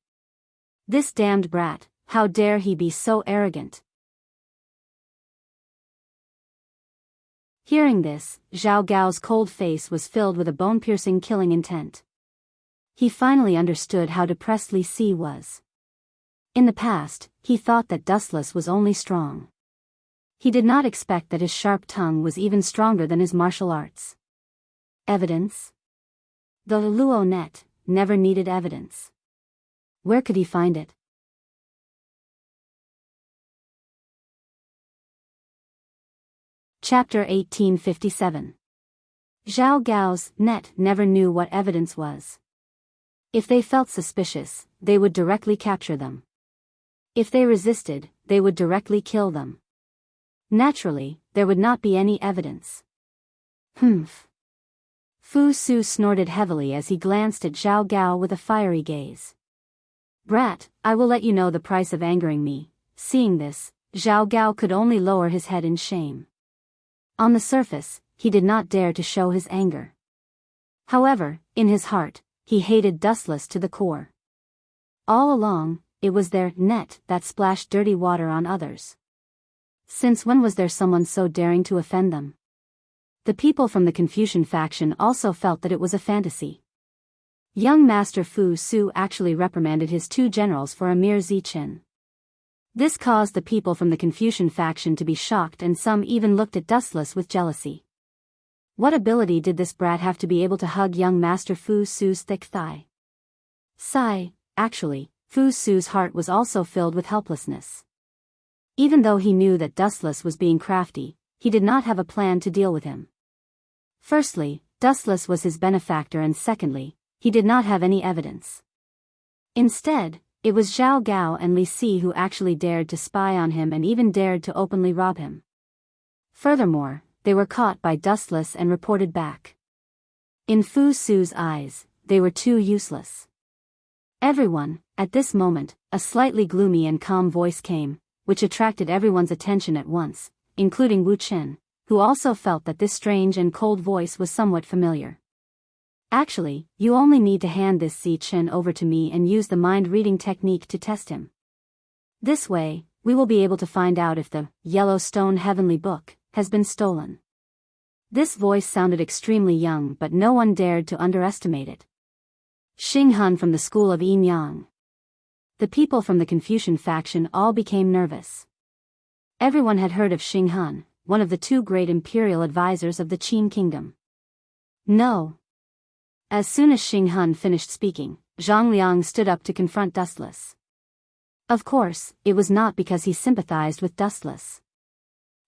This damned brat, how dare he be so arrogant? Hearing this, Zhao Gao's cold face was filled with a bone-piercing killing intent. He finally understood how depressed Li Si was. In the past, he thought that Dustless was only strong. He did not expect that his sharp tongue was even stronger than his martial arts. Evidence? The Luo Net never needed evidence. Where could he find it? Chapter 1857. Zhao Gao's net never knew what evidence was. If they felt suspicious, they would directly capture them. If they resisted, they would directly kill them. Naturally, there would not be any evidence. Humph. Fu Su snorted heavily as he glanced at Zhao Gao with a fiery gaze. Brat, I will let you know the price of angering me. Seeing this, Zhao Gao could only lower his head in shame. On the surface, he did not dare to show his anger. However, in his heart, he hated Dustless to the core. All along, it was their net that splashed dirty water on others. Since when was there someone so daring to offend them? The people from the Confucian faction also felt that it was a fantasy. Young Master Fu Su actually reprimanded his two generals for a mere Zichen. This caused the people from the Confucian faction to be shocked and some even looked at Dustless with jealousy. What ability did this brat have to be able to hug young Master Fu Su's thick thigh? Sigh, actually, Fu Su's heart was also filled with helplessness. Even though he knew that Dustless was being crafty, he did not have a plan to deal with him. Firstly, Dustless was his benefactor and secondly, he did not have any evidence. Instead, it was Zhao Gao and Li Si who actually dared to spy on him and even dared to openly rob him. Furthermore, they were caught by Dustless and reported back. In Fu Su's eyes, they were too useless. Everyone, at this moment, a slightly gloomy and calm voice came, which attracted everyone's attention at once, including Wu Chen, who also felt that this strange and cold voice was somewhat familiar. Actually, you only need to hand this Zichen over to me and use the mind-reading technique to test him. This way, we will be able to find out if the Yellowstone Heavenly Book has been stolen. This voice sounded extremely young but no one dared to underestimate it. Xing Han from the school of Yin Yang. The people from the Confucian faction all became nervous. Everyone had heard of Xing Han, one of the two great imperial advisors of the Qin kingdom. No. As soon as Xing Han finished speaking, Zhang Liang stood up to confront Dustless. Of course, it was not because he sympathized with Dustless.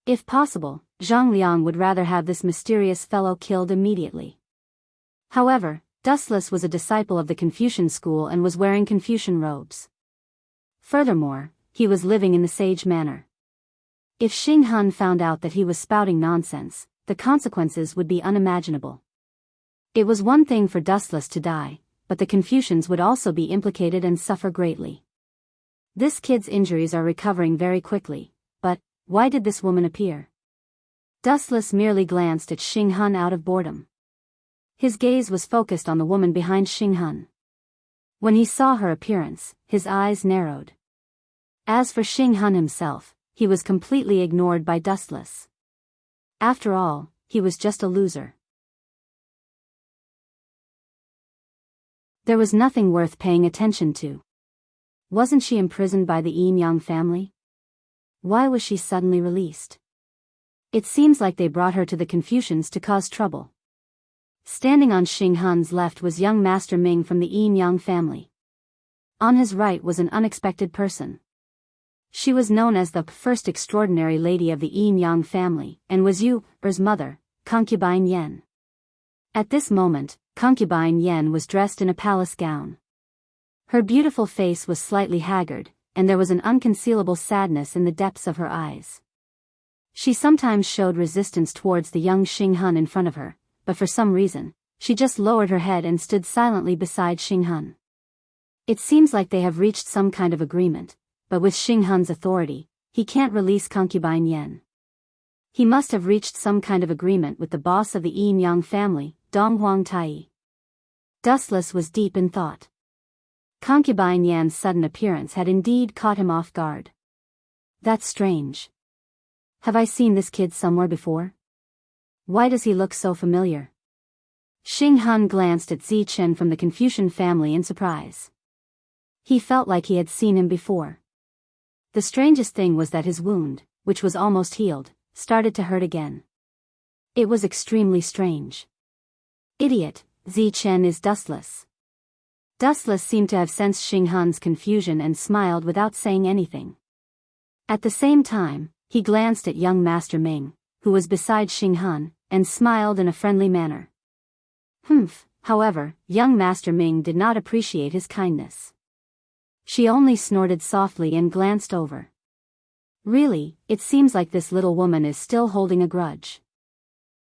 If possible, Zhang Liang would rather have this mysterious fellow killed immediately. However, Dustless was a disciple of the Confucian school and was wearing Confucian robes. Furthermore, he was living in the sage manner. If Xing Han found out that he was spouting nonsense, the consequences would be unimaginable. It was one thing for Dustless to die, but the Confucians would also be implicated and suffer greatly. This kid's injuries are recovering very quickly, but why did this woman appear? Dustless merely glanced at Xing Han out of boredom. His gaze was focused on the woman behind Xing Han. When he saw her appearance, his eyes narrowed. As for Xing Han himself, he was completely ignored by Dustless. After all, he was just a loser. There was nothing worth paying attention to. Wasn't she imprisoned by the Yin Yang family? Why was she suddenly released? It seems like they brought her to the Confucians to cause trouble. Standing on Xing Han's left was young Master Ming from the Yin Yang family. On his right was an unexpected person. She was known as the first extraordinary lady of the Yin Yang family, and was Er's mother, concubine Yan. At this moment, concubine Yan was dressed in a palace gown. Her beautiful face was slightly haggard, and there was an unconcealable sadness in the depths of her eyes. She sometimes showed resistance towards the young Xing Han in front of her, but for some reason, she just lowered her head and stood silently beside Xing Han. It seems like they have reached some kind of agreement, but with Xing Han's authority, he can't release concubine Yan. He must have reached some kind of agreement with the boss of the Yin Yang family, Dong Huang Tai. Dustless was deep in thought. Concubine Yan's sudden appearance had indeed caught him off guard. That's strange. Have I seen this kid somewhere before? Why does he look so familiar? Xing Han glanced at Zi Chen from the Confucian family in surprise. He felt like he had seen him before. The strangest thing was that his wound, which was almost healed, started to hurt again. It was extremely strange. Idiot, Zi Chen is Dustless. Dustless seemed to have sensed Xing Han's confusion and smiled without saying anything. At the same time, he glanced at young Master Ming, who was beside Xing Han, and smiled in a friendly manner. However, young Master Ming did not appreciate his kindness. She only snorted softly and glanced over. Really, it seems like this little woman is still holding a grudge.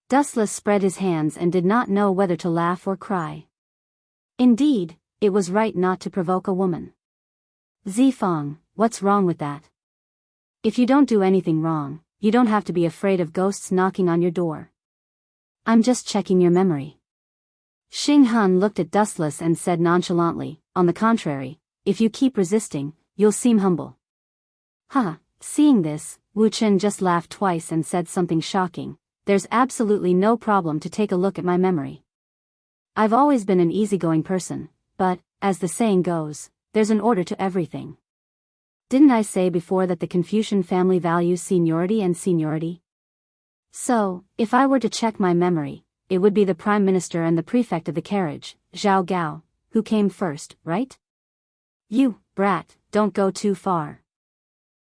Dustless spread his hands and did not know whether to laugh or cry. Indeed, it was right not to provoke a woman. Zifang, what's wrong with that? If you don't do anything wrong, you don't have to be afraid of ghosts knocking on your door. I'm just checking your memory. Xing Han looked at Dustless and said nonchalantly, on the contrary, if you keep resisting, you'll seem humble. Seeing this, Wu Chen just laughed twice and said something shocking. There's absolutely no problem to take a look at my memory. I've always been an easygoing person, but, as the saying goes, there's an order to everything. Didn't I say before that the Confucian family values seniority and seniority? So, if I were to check my memory, it would be the Prime Minister and the Prefect of the carriage, Zhao Gao, who came first, right? You, brat, don't go too far.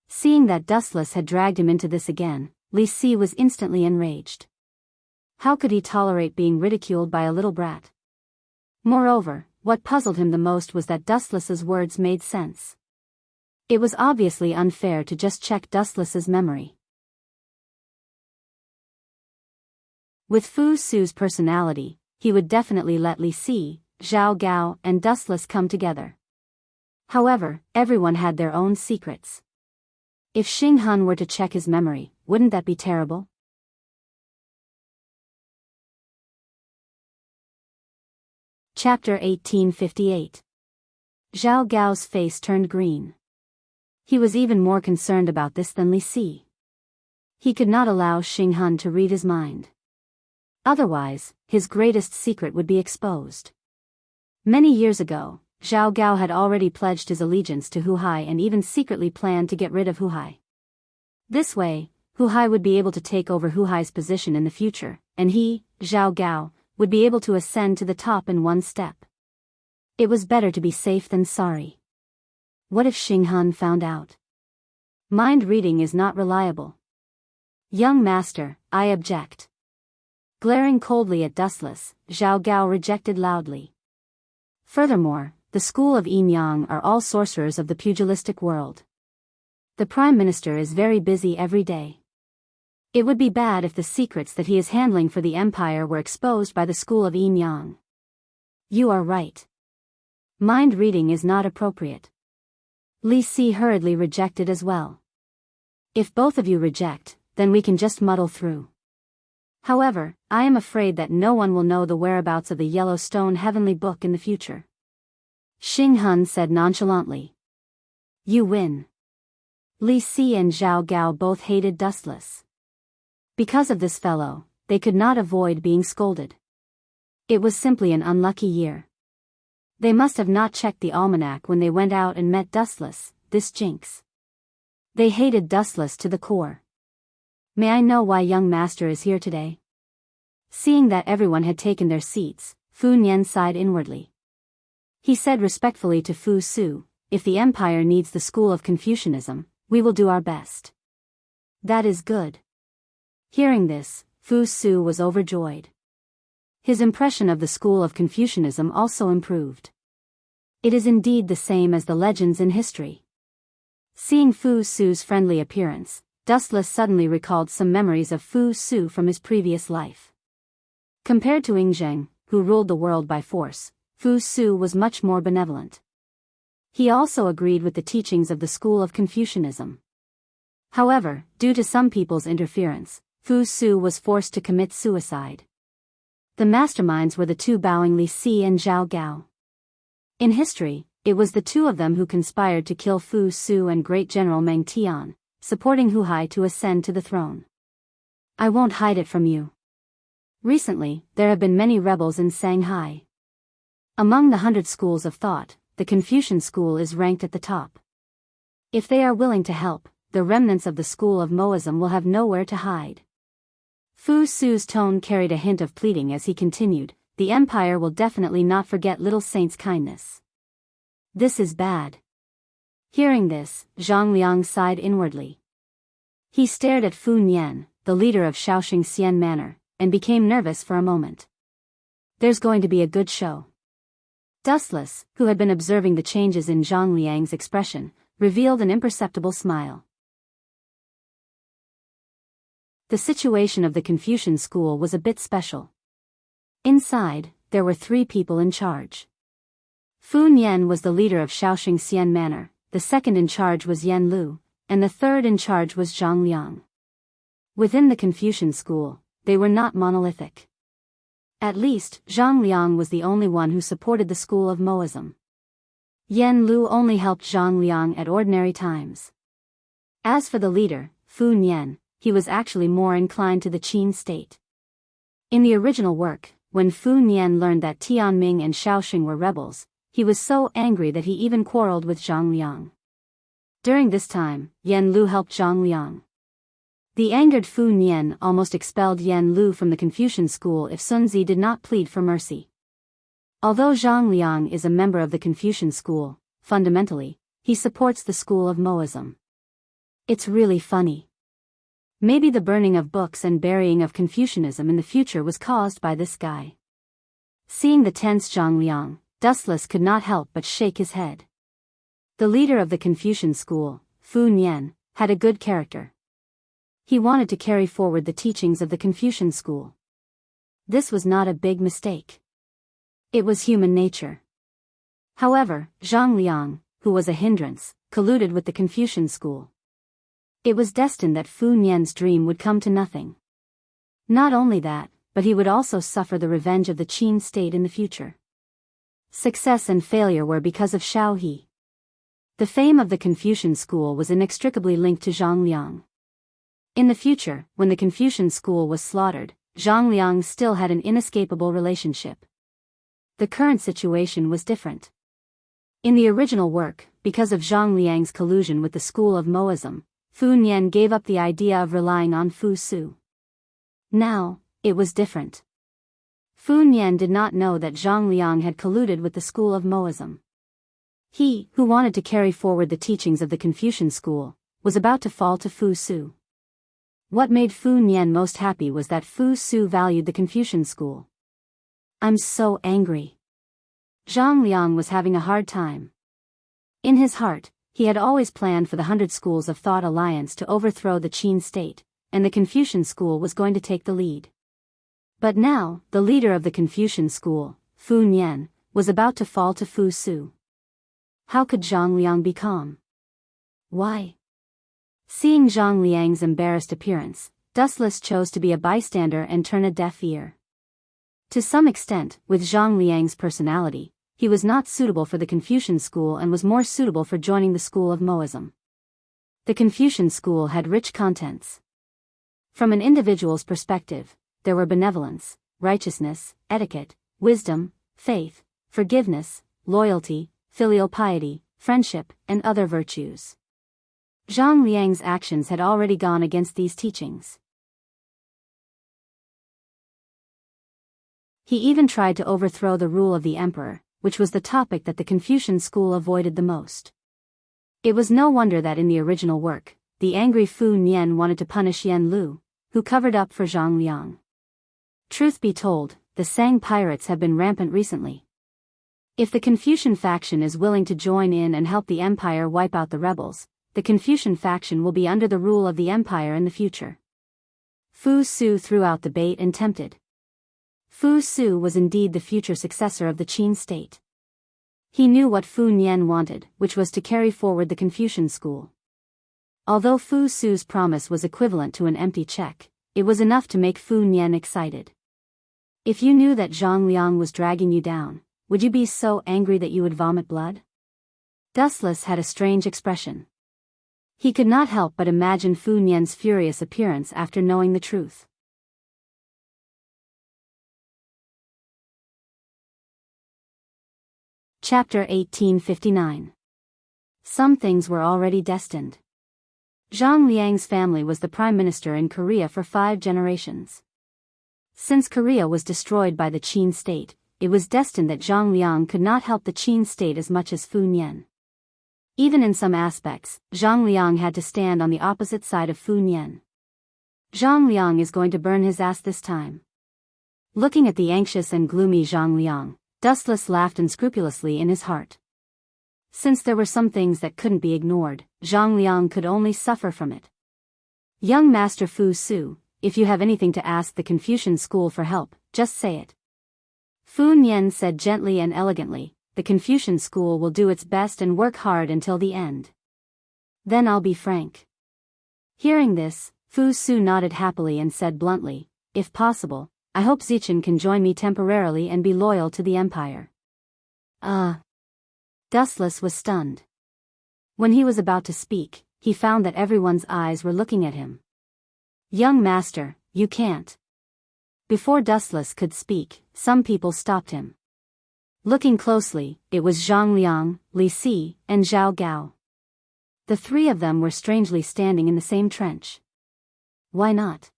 Seeing that Dustless had dragged him into this again, Li Si was instantly enraged. How could he tolerate being ridiculed by a little brat? Moreover, what puzzled him the most was that Dustless's words made sense. It was obviously unfair to just check Dustless's memory. With Fu Su's personality, he would definitely let Li Si, Zhao Gao, and Dustless come together. However, everyone had their own secrets. If Xing Han were to check his memory, wouldn't that be terrible? Chapter 1858. Zhao Gao's face turned green. He was even more concerned about this than Li Si. He could not allow Xing Han to read his mind. Otherwise, his greatest secret would be exposed. Many years ago, Zhao Gao had already pledged his allegiance to Hu Hai and even secretly planned to get rid of Hu Hai. This way, Hu Hai would be able to take over Hu Hai's position in the future, and he, Zhao Gao, would be able to ascend to the top in one step. It was better to be safe than sorry. What if Xing Han found out? Mind reading is not reliable. Young master, I object. Glaring coldly at Dustless, Zhao Gao rejected loudly. Furthermore, the school of Yin Yang are all sorcerers of the pugilistic world. The Prime Minister is very busy every day. It would be bad if the secrets that he is handling for the Empire were exposed by the school of Yin Yang. You are right. Mind reading is not appropriate. Li Si hurriedly rejected as well. If both of you reject, then we can just muddle through. However, I am afraid that no one will know the whereabouts of the Yellowstone Heavenly Book in the future. Xing Han said nonchalantly. You win. Li Si and Zhao Gao both hated Dustless. Because of this fellow, they could not avoid being scolded. It was simply an unlucky year. They must have not checked the almanac when they went out and met Dustless, this jinx. They hated Dustless to the core. May I know why young master is here today? Seeing that everyone had taken their seats, Fu Nian sighed inwardly. He said respectfully to Fu Su, if the Empire needs the school of Confucianism, we will do our best. That is good. Hearing this, Fu Su was overjoyed. His impression of the school of Confucianism also improved. It is indeed the same as the legends in history. Seeing Fu Su's friendly appearance, Dustless suddenly recalled some memories of Fu Su from his previous life. Compared to Ing Zheng, who ruled the world by force, Fu Su was much more benevolent. He also agreed with the teachings of the school of Confucianism. However, due to some people's interference, Fu Su was forced to commit suicide. The masterminds were the two bowing Li Si and Zhao Gao. In history, it was the two of them who conspired to kill Fu Su and Great General Meng Tian, supporting Hu Hai to ascend to the throne. I won't hide it from you. Recently, there have been many rebels in Shanghai. Among the 100 schools of thought, the Confucian school is ranked at the top. If they are willing to help, the remnants of the school of Moism will have nowhere to hide. Fu Su's tone carried a hint of pleading as he continued, the Empire will definitely not forget Little Saint's kindness. This is bad. Hearing this, Zhang Liang sighed inwardly. He stared at Fu Nian, the leader of Shaoxing Xian Manor, and became nervous for a moment. There's going to be a good show. Dustless, who had been observing the changes in Zhang Liang's expression, revealed an imperceptible smile. The situation of the Confucian school was a bit special. Inside, there were 3 people in charge. Fu Nian was the leader of Shaoxing Xian Manor, the second in charge was Yan Lu, and the third in charge was Zhang Liang. Within the Confucian school, they were not monolithic. At least, Zhang Liang was the only one who supported the school of Moism. Yan Lu only helped Zhang Liang at ordinary times. As for the leader, Fu Nian, he was actually more inclined to the Qin state. In the original work, when Fu Nian learned that Tianming and Shaoxing were rebels, he was so angry that he even quarreled with Zhang Liang. During this time, Yan Lu helped Zhang Liang. The angered Fu Nian almost expelled Yan Lu from the Confucian school if Sun Zi did not plead for mercy. Although Zhang Liang is a member of the Confucian school, fundamentally, he supports the school of Moism. It's really funny. Maybe the burning of books and burying of Confucianism in the future was caused by this guy. Seeing the tense Zhang Liang, Dustless could not help but shake his head. The leader of the Confucian school, Fu Nian, had a good character. He wanted to carry forward the teachings of the Confucian school. This was not a big mistake. It was human nature. However, Zhang Liang, who was a hindrance, colluded with the Confucian school. It was destined that Fu Nian's dream would come to nothing. Not only that, but he would also suffer the revenge of the Qin state in the future. Success and failure were because of Shao He. The fame of the Confucian school was inextricably linked to Zhang Liang. In the future, when the Confucian school was slaughtered, Zhang Liang still had an inescapable relationship. The current situation was different. In the original work, because of Zhang Liang's collusion with the school of Moism, Fu Nian gave up the idea of relying on Fu Su. Now, it was different. Fu Nian did not know that Zhang Liang had colluded with the school of Moism. He, who wanted to carry forward the teachings of the Confucian school, was about to fall to Fu Su. What made Fu Nian most happy was that Fu Su valued the Confucian school. "I'm so angry." Zhang Liang was having a hard time. In his heart, he had always planned for the 100 Schools of Thought alliance to overthrow the Qin state, and the Confucian school was going to take the lead. But now, the leader of the Confucian school, Fu Nian, was about to fall to Fu Su. How could Zhang Liang be calm? Why? Seeing Zhang Liang's embarrassed appearance, Dustless chose to be a bystander and turn a deaf ear. To some extent, with Zhang Liang's personality, he was not suitable for the Confucian school and was more suitable for joining the school of Moism. The Confucian school had rich contents. From an individual's perspective, there were benevolence, righteousness, etiquette, wisdom, faith, forgiveness, loyalty, filial piety, friendship, and other virtues. Zhang Liang's actions had already gone against these teachings. He even tried to overthrow the rule of the emperor, which was the topic that the Confucian school avoided the most. It was no wonder that in the original work, the angry Fu Nian wanted to punish Yen Lu, who covered up for Zhang Liang. Truth be told, the Sang pirates have been rampant recently. If the Confucian faction is willing to join in and help the empire wipe out the rebels, the Confucian faction will be under the rule of the empire in the future. Fu Su threw out the bait and tempted. Fu Su was indeed the future successor of the Qin state. He knew what Fu Nian wanted, which was to carry forward the Confucian school. Although Fu Su's promise was equivalent to an empty check, it was enough to make Fu Nian excited. If you knew that Zhang Liang was dragging you down, would you be so angry that you would vomit blood? Dustless had a strange expression. He could not help but imagine Fu Nian's furious appearance after knowing the truth. Chapter 1859. Some things were already destined. Zhang Liang's family was the prime minister in Korea for 5 generations. Since Korea was destroyed by the Qin state, it was destined that Zhang Liang could not help the Qin state as much as Fu Nian. Even in some aspects, Zhang Liang had to stand on the opposite side of Fu Nian. Zhang Liang is going to burn his ass this time. Looking at the anxious and gloomy Zhang Liang, Dustless laughed unscrupulously in his heart. Since there were some things that couldn't be ignored, Zhang Liang could only suffer from it. Young Master Fu Su, if you have anything to ask the Confucian school for help, just say it. Fu Nian said gently and elegantly, the Confucian school will do its best and work hard until the end. Then I'll be frank. Hearing this, Fu Su nodded happily and said bluntly, if possible, I hope Zichen can join me temporarily and be loyal to the empire. Dustless was stunned. When he was about to speak, he found that everyone's eyes were looking at him. Young master, you can't. Before Dustless could speak, some people stopped him. Looking closely, it was Zhang Liang, Li Si, and Zhao Gao. The 3 of them were strangely standing in the same trench. Why not?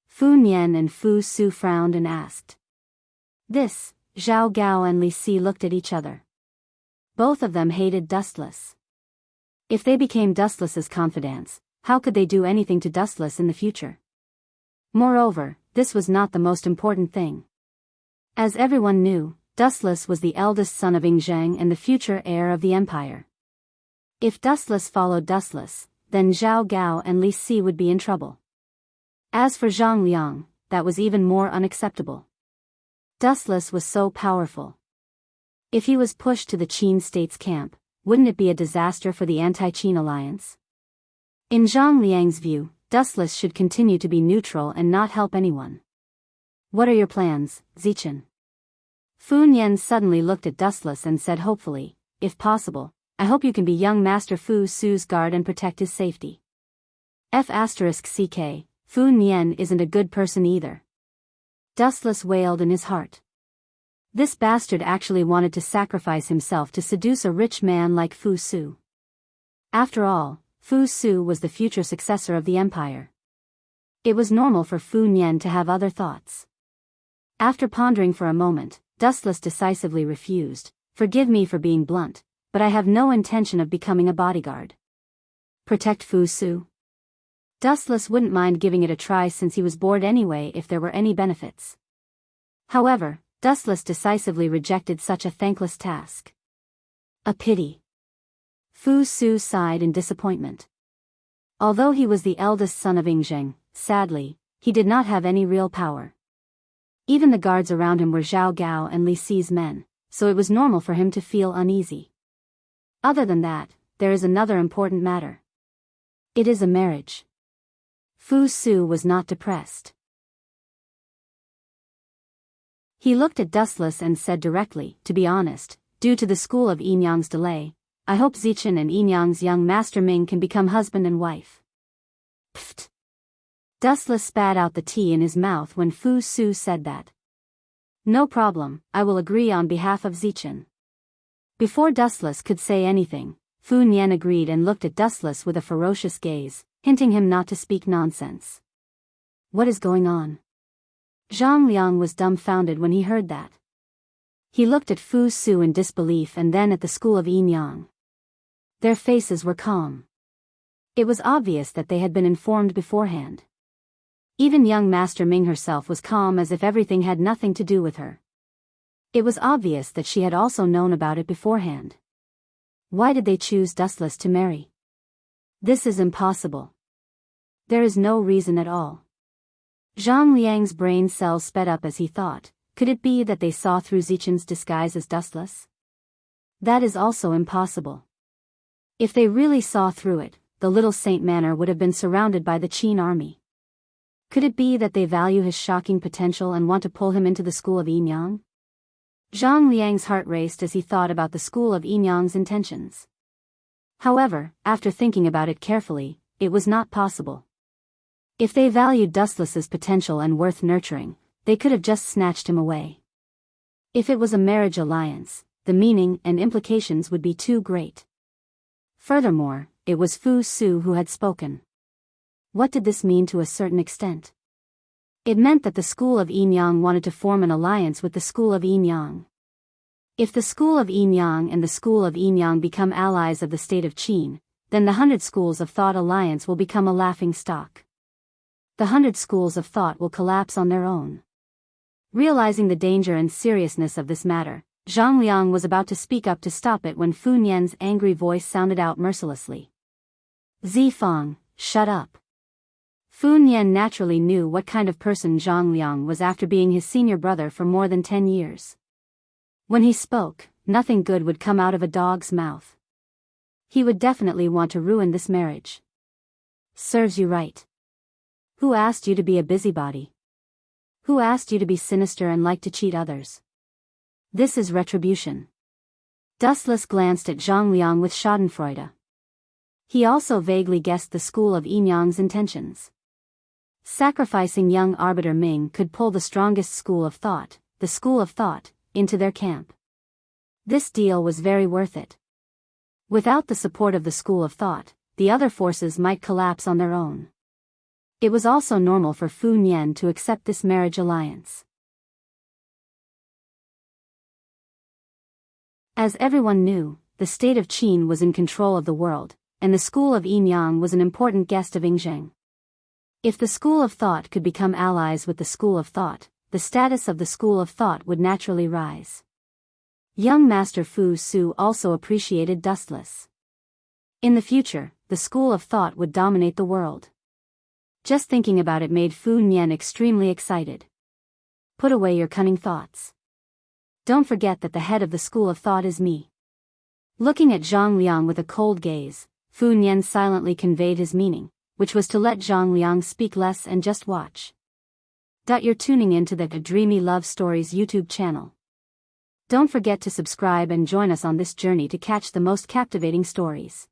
Fu Nian and Fu Su frowned and asked. This, Zhao Gao and Li Si looked at each other. Both of them hated Dustless. If they became Dustless's confidants, how could they do anything to Dustless in the future? Moreover, this was not the most important thing. As everyone knew, Dustless was the eldest son of Ing Zheng and the future heir of the empire. If Dustless followed Dustless, then Zhao Gao and Li Si would be in trouble. As for Zhang Liang, that was even more unacceptable. Dustless was so powerful. If he was pushed to the Qin state's camp, wouldn't it be a disaster for the anti-Qin alliance? In Zhang Liang's view, Dustless should continue to be neutral and not help anyone. What are your plans, Zichen? Fu Nian suddenly looked at Dustless and said hopefully, if possible, I hope you can be young Master Fu Su's guard and protect his safety. *CK, Fu Nian isn't a good person either. Dustless wailed in his heart. This bastard actually wanted to sacrifice himself to seduce a rich man like Fu Su. After all, Fu Su was the future successor of the empire. It was normal for Fu Nian to have other thoughts. After pondering for a moment, Dustless decisively refused. Forgive me for being blunt, but I have no intention of becoming a bodyguard. Protect Fu Su? Dustless wouldn't mind giving it a try since he was bored anyway if there were any benefits. However, Dustless decisively rejected such a thankless task. A pity. Fu Su sighed in disappointment. Although he was the eldest son of Yingzheng, sadly, he did not have any real power. Even the guards around him were Zhao Gao and Li Si's men, so it was normal for him to feel uneasy. Other than that, there is another important matter. It is a marriage. Fu Su was not depressed. He looked at Dustless and said directly, to be honest, due to the school of Yinyang's delay, I hope Zichen and Yinyang's young master Ming can become husband and wife. Pfft. Dustless spat out the tea in his mouth when Fu Su said that. No problem, I will agree on behalf of Zichen. Before Dustless could say anything, Fu Nian agreed and looked at Dustless with a ferocious gaze, hinting him not to speak nonsense. What is going on? Zhang Liang was dumbfounded when he heard that. He looked at Fu Su in disbelief and then at the school of Yinyang. Their faces were calm. It was obvious that they had been informed beforehand. Even young Master Ming herself was calm as if everything had nothing to do with her. It was obvious that she had also known about it beforehand. Why did they choose Dustless to marry? This is impossible. There is no reason at all. Zhang Liang's brain cells sped up as he thought, could it be that they saw through Zichen's disguise as Dustless? That is also impossible. If they really saw through it, the little Saint Manor would have been surrounded by the Qin army. Could it be that they value his shocking potential and want to pull him into the school of Yinyang? Zhang Liang's heart raced as he thought about the school of Yinyang's intentions. However, after thinking about it carefully, it was not possible. If they valued Dustless's potential and worth nurturing, they could have just snatched him away. If it was a marriage alliance, the meaning and implications would be too great. Furthermore, it was Fu Su who had spoken. What did this mean to a certain extent? It meant that the school of Yinyang wanted to form an alliance with the school of Yinyang. If the school of Yinyang and the school of Yinyang become allies of the state of Qin, then the 100 schools of thought alliance will become a laughing stock. The 100 schools of thought will collapse on their own. Realizing the danger and seriousness of this matter, Zhang Liang was about to speak up to stop it when Fu Nian's angry voice sounded out mercilessly. Zifang, shut up. Fu Nian naturally knew what kind of person Zhang Liang was after being his senior brother for more than 10 years. When he spoke, nothing good would come out of a dog's mouth. He would definitely want to ruin this marriage. Serves you right. Who asked you to be a busybody? Who asked you to be sinister and like to cheat others? This is retribution. Dustless glanced at Zhang Liang with schadenfreude. He also vaguely guessed the school of Yinyang's intentions. Sacrificing young Arbiter Ming could pull the strongest school of thought, the school of thought, into their camp. This deal was very worth it. Without the support of the school of thought, the other forces might collapse on their own. It was also normal for Fu Nian to accept this marriage alliance. As everyone knew, the state of Qin was in control of the world, and the school of Yinyang was an important guest of Yingzheng. If the school of thought could become allies with the school of thought, the status of the school of thought would naturally rise. Young Master Fu Su also appreciated Dustless. In the future, the school of thought would dominate the world. Just thinking about it made Fu Nian extremely excited. Put away your cunning thoughts. Don't forget that the head of the school of thought is me. Looking at Zhang Liang with a cold gaze, Fu Nian silently conveyed his meaning, which was to let Zhang Liang speak less and just watch. You're tuning into the Dreamy Love Stories YouTube channel. Don't forget to subscribe and join us on this journey to catch the most captivating stories.